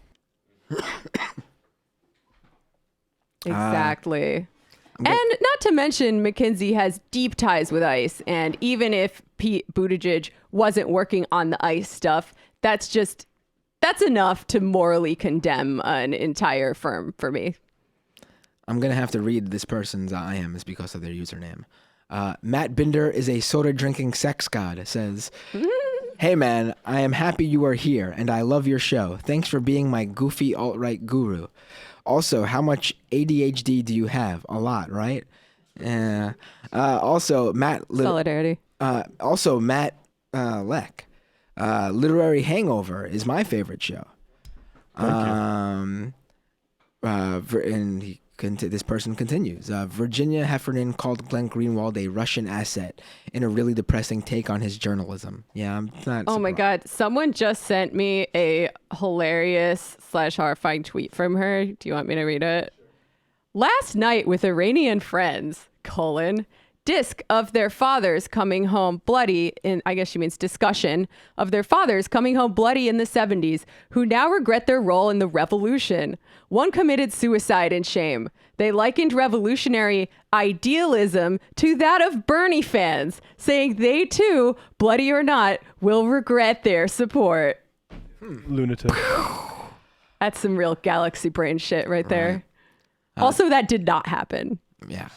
Exactly. And not to mention, McKinsey has deep ties with ICE. And even if Pete Buttigieg wasn't working on the ICE stuff, that's enough to morally condemn an entire firm for me. I'm going to have to read this person's IMs because of their username. Matt Binder is a soda-drinking sex god, says, "Hey man, I am happy you are here, and I love your show. Thanks for being my goofy alt-right guru. Also, how much ADHD do you have? A lot, right?" Also, Matt... Solidarity. Also, Matt Leck. Literary Hangover is my favorite show. And this person continues. Virginia Heffernan called Glenn Greenwald a Russian asset in a really depressing take on his journalism. Yeah, I'm not Oh my God. Someone just sent me a hilarious / horrifying tweet from her. Do you want me to read it? Last night with Iranian friends, : disc of their fathers coming home bloody I guess she means discussion of their fathers coming home bloody in the 70s, who now regret their role in the revolution. One committed suicide in shame. They likened revolutionary idealism to that of Bernie fans, saying they too, bloody or not, will regret their support. Lunatic. That's some real galaxy brain shit right there. Also, that did not happen. Yeah.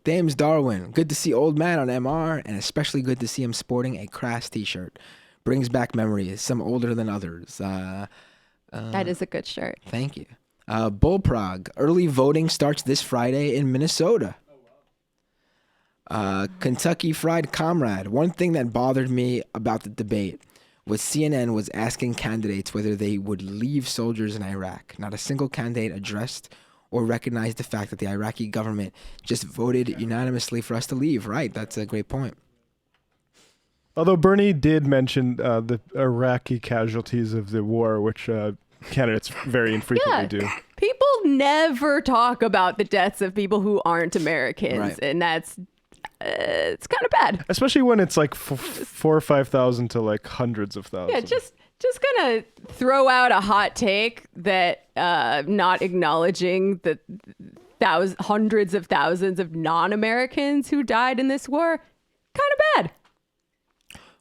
Dames Darwin, good to see old Matt on MR, and especially good to see him sporting a Crass t-shirt. Brings back memories, some older than others. That is a good shirt. Thank you. Bullprog, early voting starts this Friday in Minnesota. Kentucky Fried Comrade, one thing that bothered me about the debate was CNN was asking candidates whether they would leave soldiers in Iraq. Not a single candidate addressed or recognized the fact that the Iraqi government just voted unanimously for us to leave. Right, that's a great point. Although Bernie did mention the Iraqi casualties of the war, which candidates very infrequently do. People never talk about the deaths of people who aren't Americans, Right. and that's it's kind of bad. Especially when it's like 4,000 or 5,000 to like hundreds of thousands. Yeah, just gonna throw out a hot take that not acknowledging the hundreds of thousands of non-Americans who died in this war, kind of bad.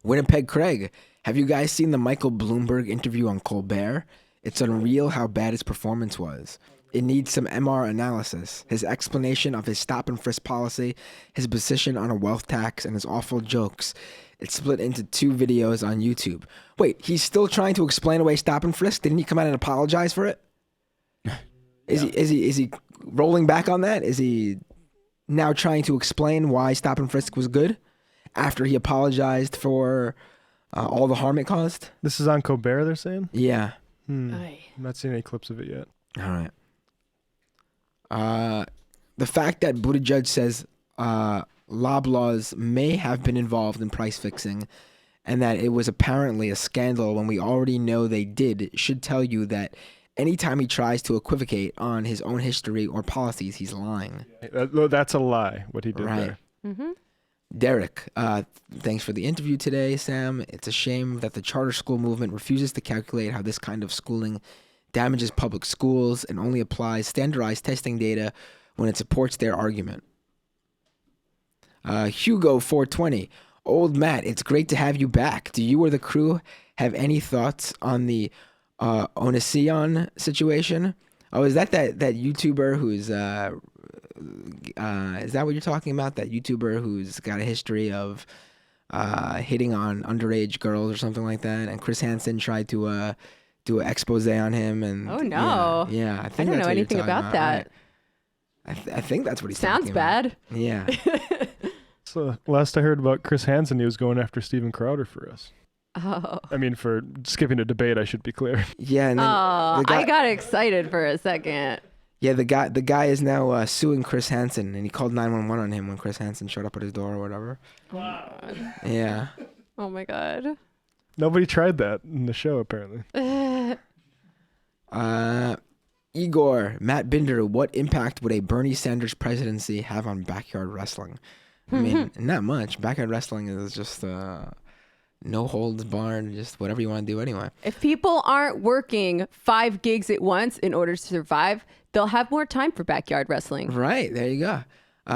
Winnipeg Craig, have you guys seen the Michael Bloomberg interview on Colbert? It's unreal how bad his performance was. It needs some MR analysis. His explanation of his stop and frisk policy, his position on a wealth tax, and his awful jokes. It's split into 2 videos on YouTube. Wait, he's still trying to explain away stop and frisk? Didn't he come out and apologize for it? Is he rolling back on that? Is he now trying to explain why stop and frisk was good after he apologized for all the harm it caused? This is on Colbert, they're saying? Yeah. I'm not seeing any clips of it yet. All right. The fact that Buttigieg says Loblaws may have been involved in price fixing and that it was apparently a scandal when we already know they did should tell you that anytime he tries to equivocate on his own history or policies, he's lying. That's a lie, what he did Right. there. Derek, thanks for the interview today, Sam. It's a shame that the charter school movement refuses to calculate how this kind of schooling damages public schools and only applies standardized testing data when it supports their argument. Hugo 420, old Matt, it's great to have you back. Do you or the crew have any thoughts on the Onision situation? Oh, is that YouTuber who's is that what you're talking about? That YouTuber who's got a history of hitting on underage girls or something like that? And Chris Hansen tried to do an expose on him. And Oh no! Yeah, I think I don't that's know what anything you're talking about that. Right? I think that's what he's Sounds talking bad. about. Yeah. So last I heard about Chris Hansen, he was going after Steven Crowder for us. Oh. I mean, for skipping a debate, I should be clear. Yeah. And then I got excited for a second. Yeah, the guy is now suing Chris Hansen, and he called 911 on him when Chris Hansen showed up at his door or whatever. Yeah. Oh my god. Nobody tried that in the show, apparently. Igor, Matt Binder, what impact would a Bernie Sanders presidency have on backyard wrestling? I mean, not much. Backyard wrestling is just no holds barred, just whatever you want to do anyway. If people aren't working 5 gigs at once in order to survive, they'll have more time for backyard wrestling. Right, there you go.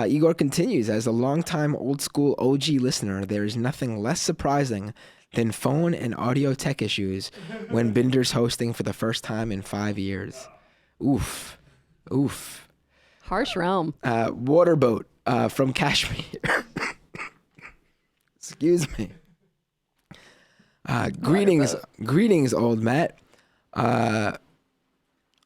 Igor continues, as a longtime old school OG listener, there is nothing less surprising than phone and audio tech issues when Binder's hosting for the first time in 5 years. Oof. Harsh realm. Waterboat from Kashmir. Excuse me. Greetings, old Matt.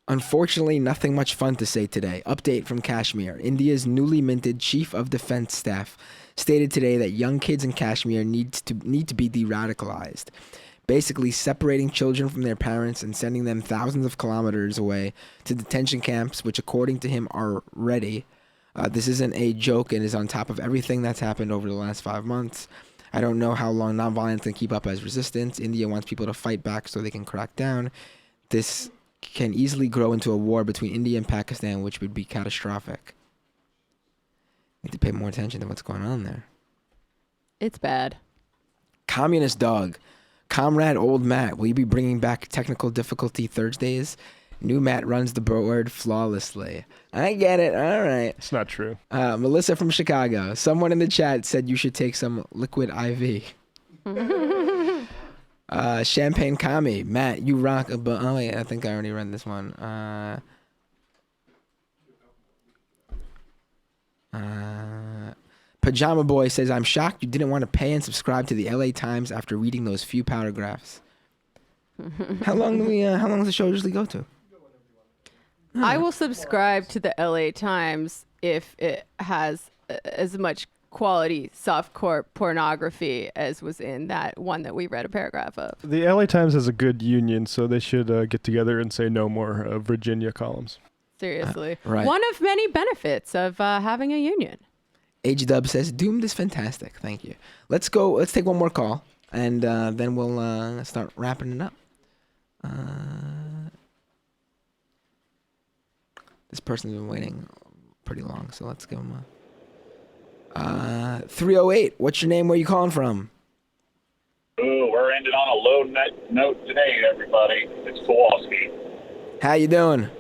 Unfortunately, nothing much fun to say today. Update from Kashmir. India's newly minted Chief of Defense Staff stated today that young kids in Kashmir need to be de-radicalized, basically separating children from their parents and sending them thousands of kilometers away to detention camps, which according to him are ready. This isn't a joke and is on top of everything that's happened over the last 5 months. I don't know how long nonviolence can keep up as resistance. India wants people to fight back so they can crack down. This can easily grow into a war between India and Pakistan, which would be catastrophic. Need to pay more attention to what's going on there. It's bad. Communist dog. Comrade Old Matt, will you be bringing back technical difficulty Thursdays? New Matt runs the board flawlessly. I get it. All right. It's not true. Melissa from Chicago. Someone in the chat said you should take some liquid IV. Champagne Kami. Matt, you rock a oh wait, I think I already read this one. Pajama Boy says, I'm shocked you didn't want to pay and subscribe to the LA Times after reading those few paragraphs. How long does the show usually go to? I will subscribe to the LA Times if it has as much quality softcore pornography as was in that one that we read a paragraph of. The LA Times has a good union, so they should get together and say no more Virginia columns. Seriously. Right. One of many benefits of having a union. H-Dub says, Doomed is fantastic. Thank you. Let's take one more call, and then we'll start wrapping it up. This person's been waiting pretty long, so let's give him a... 308, what's your name? Where you calling from? Ooh, we're ending on a low note today, everybody. It's Kowalski. How you doing?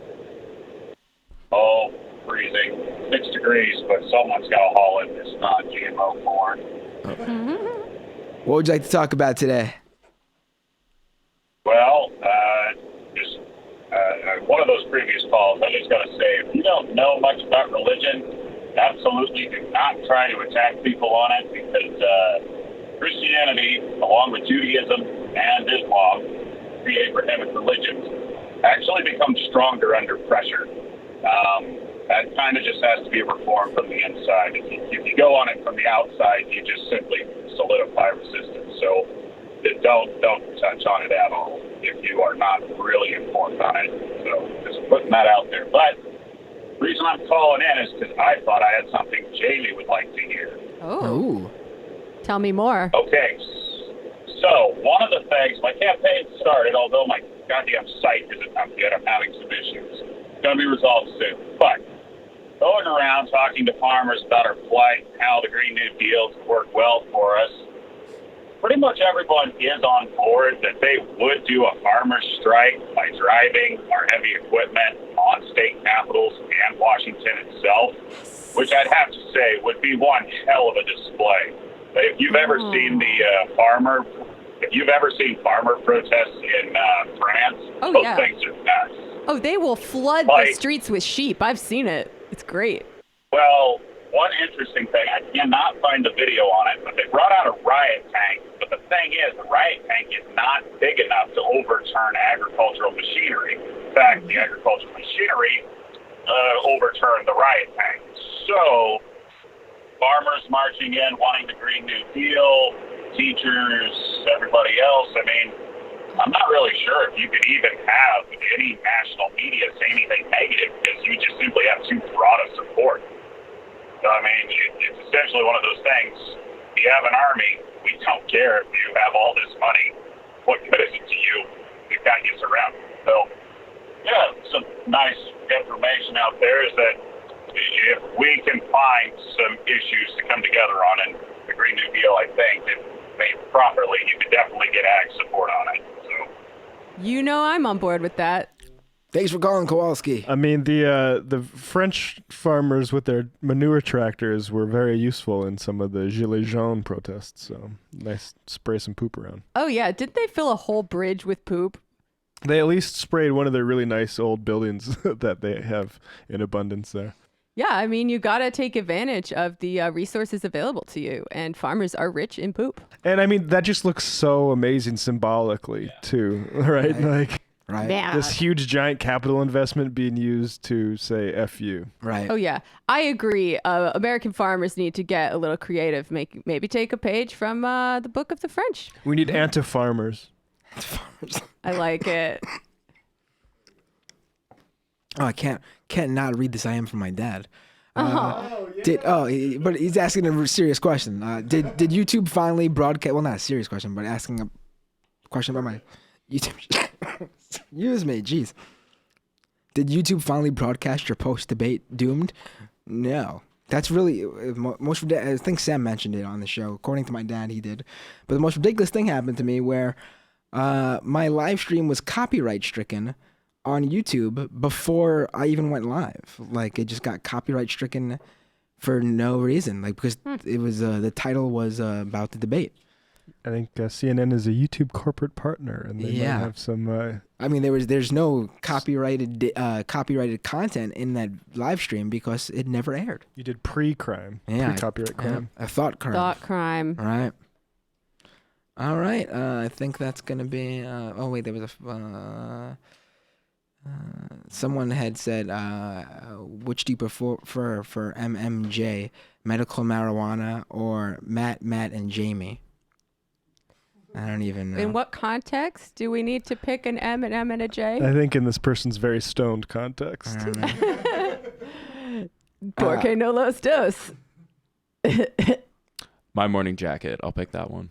Oh, freezing. 6 degrees, but someone's got to haul in this non-GMO corn. What would you like to talk about today? Well, just one of those previous calls, I just got to say, if you don't know much about religion, absolutely do not try to attack people on it, because Christianity, along with Judaism and Islam, the Abrahamic religions, actually becomes stronger under pressure. That kind of just has to be reformed from the inside. If you go on it from the outside, you just simply solidify resistance. So don't touch on it at all if you are not really informed on it. So just putting that out there. But the reason I'm calling in is because I thought I had something Jamie would like to hear. Oh. Tell me more. Okay. So one of the things, my campaign started, although my goddamn site isn't up yet, I'm having some issues. It's going to be resolved soon. But going around talking to farmers about our plight, how the Green New Deal worked well for us, pretty much everyone is on board that they would do a farmer's strike by driving our heavy equipment on state capitals and Washington itself, which I'd have to say would be one hell of a display. If you've ever seen farmer protests in France, those things are nuts. Oh, they will flood the streets with sheep. I've seen it. It's great. Well, one interesting thing, I cannot find the video on it, but they brought out a riot tank. But the thing is, the riot tank is not big enough to overturn agricultural machinery. In fact, the agricultural machinery overturned the riot tank. So, farmers marching in, wanting the Green New Deal, teachers, everybody else, I mean, I'm not really sure if you could even have any national media say anything negative because you just simply have too broad a support. So, I mean, it's essentially one of those things. You have an army. We don't care if you have all this money. What good is it to you? We've got you surrounded. So, yeah, some nice information out there is that if we can find some issues to come together on in the Green New Deal, I think, if made properly, you could definitely get ag support on it. You know I'm on board with that. Thanks for calling, Kowalski. I mean, the French farmers with their manure tractors were very useful in some of the Gilets jaunes protests. So nice, spray some poop around. Oh, yeah. Didn't they fill a whole bridge with poop? They at least sprayed one of their really nice old buildings that they have in abundance there. Yeah, I mean, you got to take advantage of the resources available to you, and farmers are rich in poop. And I mean, that just looks so amazing symbolically, too, right? Like, right. This huge, giant capital investment being used to say F you. Right. Oh, yeah. I agree. American farmers need to get a little creative, maybe take a page from the Book of the French. We need anti-farmers. I like it. Oh, I can't not read this. I am from my dad. But he's asking a serious question. Did YouTube finally broadcast? Well, not a serious question, but asking a question about my YouTube. Excuse me, jeez. Did YouTube finally broadcast your post-debate Doomed? No, That's really most. I think Sam mentioned it on the show. According to my dad, he did. But the most ridiculous thing happened to me where my live stream was copyright stricken on YouTube before I even went live. Like it just got copyright stricken for no reason. Like because it was the title was about the debate. I think CNN is a YouTube corporate partner, and they might have some. I mean, there's no copyrighted content in that live stream because it never aired. You did pre-crime, pre-copyright crime, a thought crime. Thought crime. All right. I think that's gonna be. Oh wait, there was a. Someone had said, which do you prefer for MMJ, medical marijuana or Matt, and Jamie? I don't even know. In what context do we need to pick an M, an M, and a J? I think in this person's very stoned context. Porque no los dos. My morning jacket. I'll pick that one.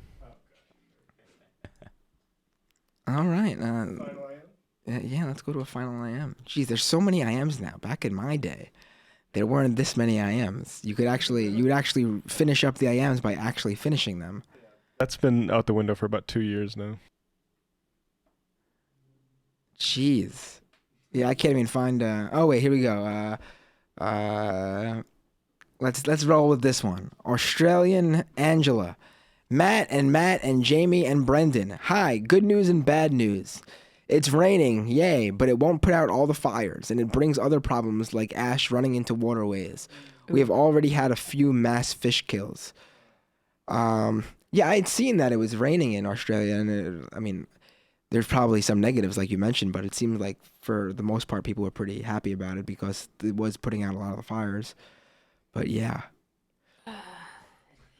All right. Yeah, let's go to a final IM. Geez, there's so many IMs now. Back in my day, there weren't this many IMs. You would actually finish up the IMs by actually finishing them. That's been out the window for about 2 years now. Jeez. Yeah, I can't even find. Oh wait, here we go. Let's roll with this one. Australian Angela, Matt, and Jamie and Brendan. Hi, good news and bad news. It's raining, yay, but it won't put out all the fires, and it brings other problems like ash running into waterways. We have already had a few mass fish kills. Yeah, I'd seen that it was raining in Australia, and I mean, there's probably some negatives like you mentioned, but it seemed like for the most part people were pretty happy about it because it was putting out a lot of the fires. But yeah,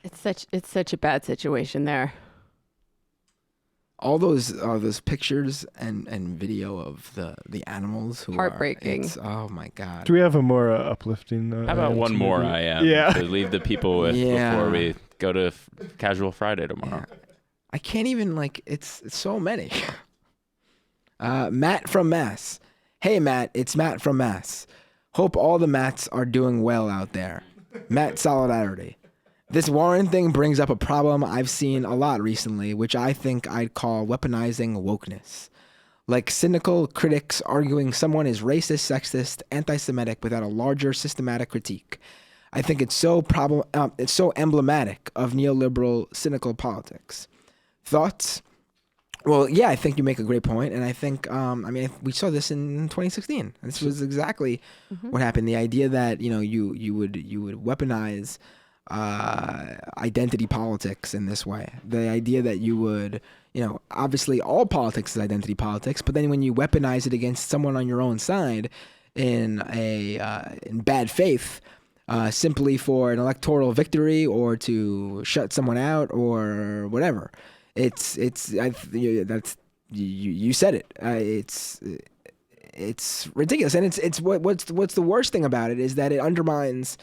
it's such a bad situation there. All those pictures and video of the animals who heartbreaking. Oh my God. Do we have a more uplifting? How about one more IM to leave the people with before we go to Casual Friday tomorrow? Yeah. I can't even it's so many. Matt from Mass. Hey Matt, it's Matt from Mass. Hope all the Matts are doing well out there. Matt solidarity. This Warren thing brings up a problem I've seen a lot recently, which I think I'd call weaponizing wokeness. Like cynical critics arguing someone is racist, sexist, anti-Semitic without a larger systematic critique. I think it's so emblematic of neoliberal, cynical politics. Thoughts? Well, yeah, I think you make a great point, and I think, we saw this in 2016. This was exactly what happened. The idea that you would weaponize identity politics in this way. The idea that you would, obviously all politics is identity politics, but then when you weaponize it against someone on your own side in bad faith, simply for an electoral victory or to shut someone out or whatever, you said it. It's ridiculous, and it's what's the worst thing about it is that it undermines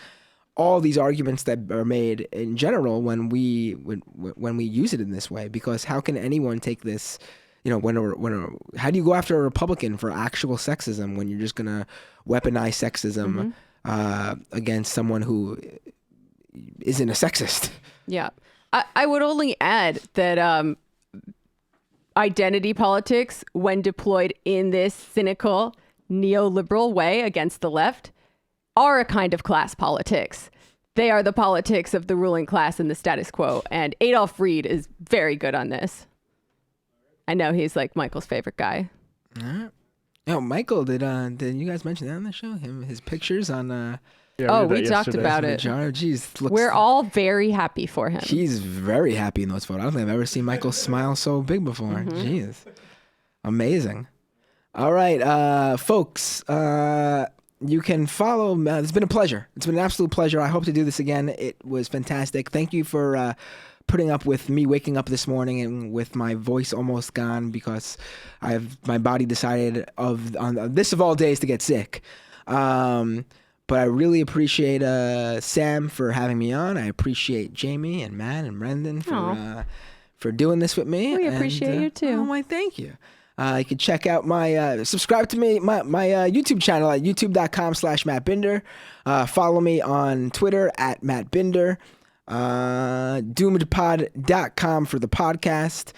all these arguments that are made in general when we use it in this way. Because how can anyone take this? How do you go after a Republican for actual sexism when you're just gonna weaponize sexism against someone who isn't a sexist? Yeah, I would only add that identity politics, when deployed in this cynical neoliberal way against the left, are a kind of class politics. They are the politics of the ruling class and the status quo. And Adolf Reed is very good on this. I know he's like Michael's favorite guy. Michael, did you guys mention that on the show? His pictures on. We talked about it. Jeez, we're all very happy for him. He's very happy in those photos. I don't think I've ever seen Michael smile so big before. Jeez, amazing. All right, folks. You can follow. It's been a pleasure. It's been an absolute pleasure. I hope to do this again. It was fantastic. Thank you for putting up with me waking up this morning and with my voice almost gone because my body decided on this of all days to get sick. But I really appreciate Sam for having me on. I appreciate Jamie and Matt and Brendan for doing this with me. We appreciate you too. Oh, my thank you. You can check out my, subscribe to me, my YouTube channel at youtube.com/MattBinder. Follow me on Twitter at MattBinder. Doomedpod.com for the podcast.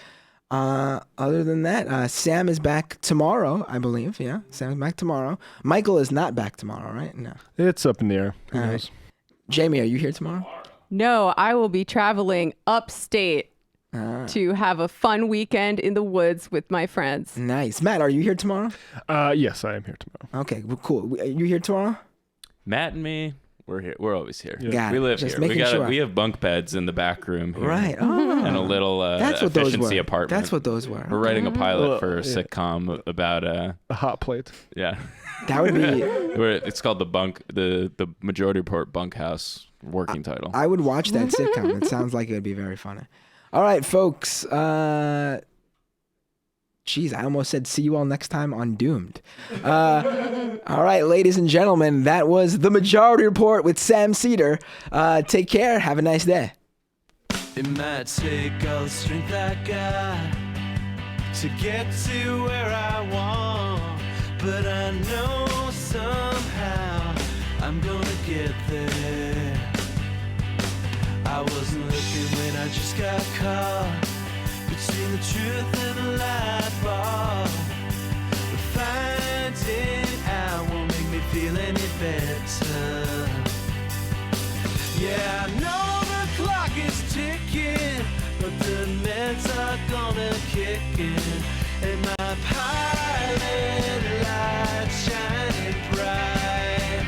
Other than that, Sam is back tomorrow, I believe. Yeah, Sam's back tomorrow. Michael is not back tomorrow, right? No. It's up in the air. Who knows? Right. Jamie, are you here tomorrow? No, I will be traveling upstate to have a fun weekend in the woods with my friends. Nice. Matt, are you here tomorrow? Yes, I am here tomorrow. Okay, well, cool. Are you here tomorrow? Matt and me, we're here. We're always here. Yeah. We live Just here. sure. We have bunk beds in the back room here. Right. Oh. And a little That's what those efficiency were. apartment. That's what those were. We're writing a pilot for a sitcom about a hot plate. Yeah. That would be. It's called the Majority Report Bunkhouse working title. I would watch that sitcom. It sounds like it would be very funny. All right, folks. Geez, I almost said see you all next time on Doomed. All right, ladies and gentlemen, that was The Majority Report with Sam Cedar. Take care. Have a nice day. It might take all the strength I got to get to where I want, but I know somehow I'm gonna get there. I wasn't looking when I just got caught between the truth and the light bar. But finding out won't make me feel any better. Yeah, I know the clock is ticking, but the meds are gonna kick in, and my pilot light shining bright.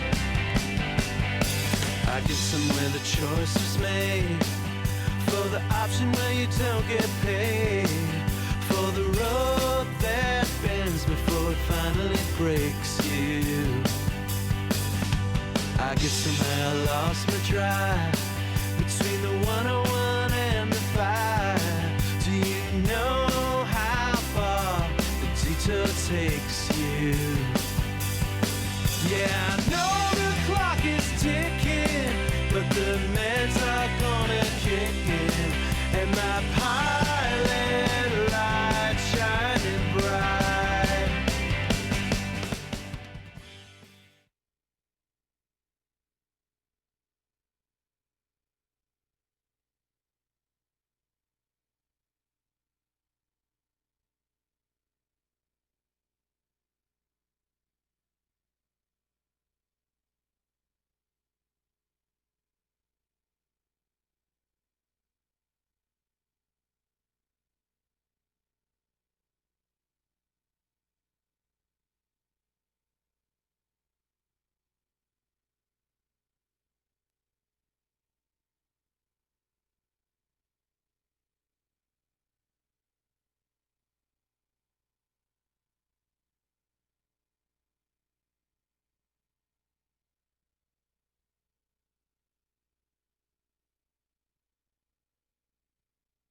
I guess somewhere the choice was made for the option where you don't get paid, for the road that bends before it finally breaks you. I guess somehow I lost my drive between the 101 and the 5. Do you know how far the detour takes you? Yeah, I know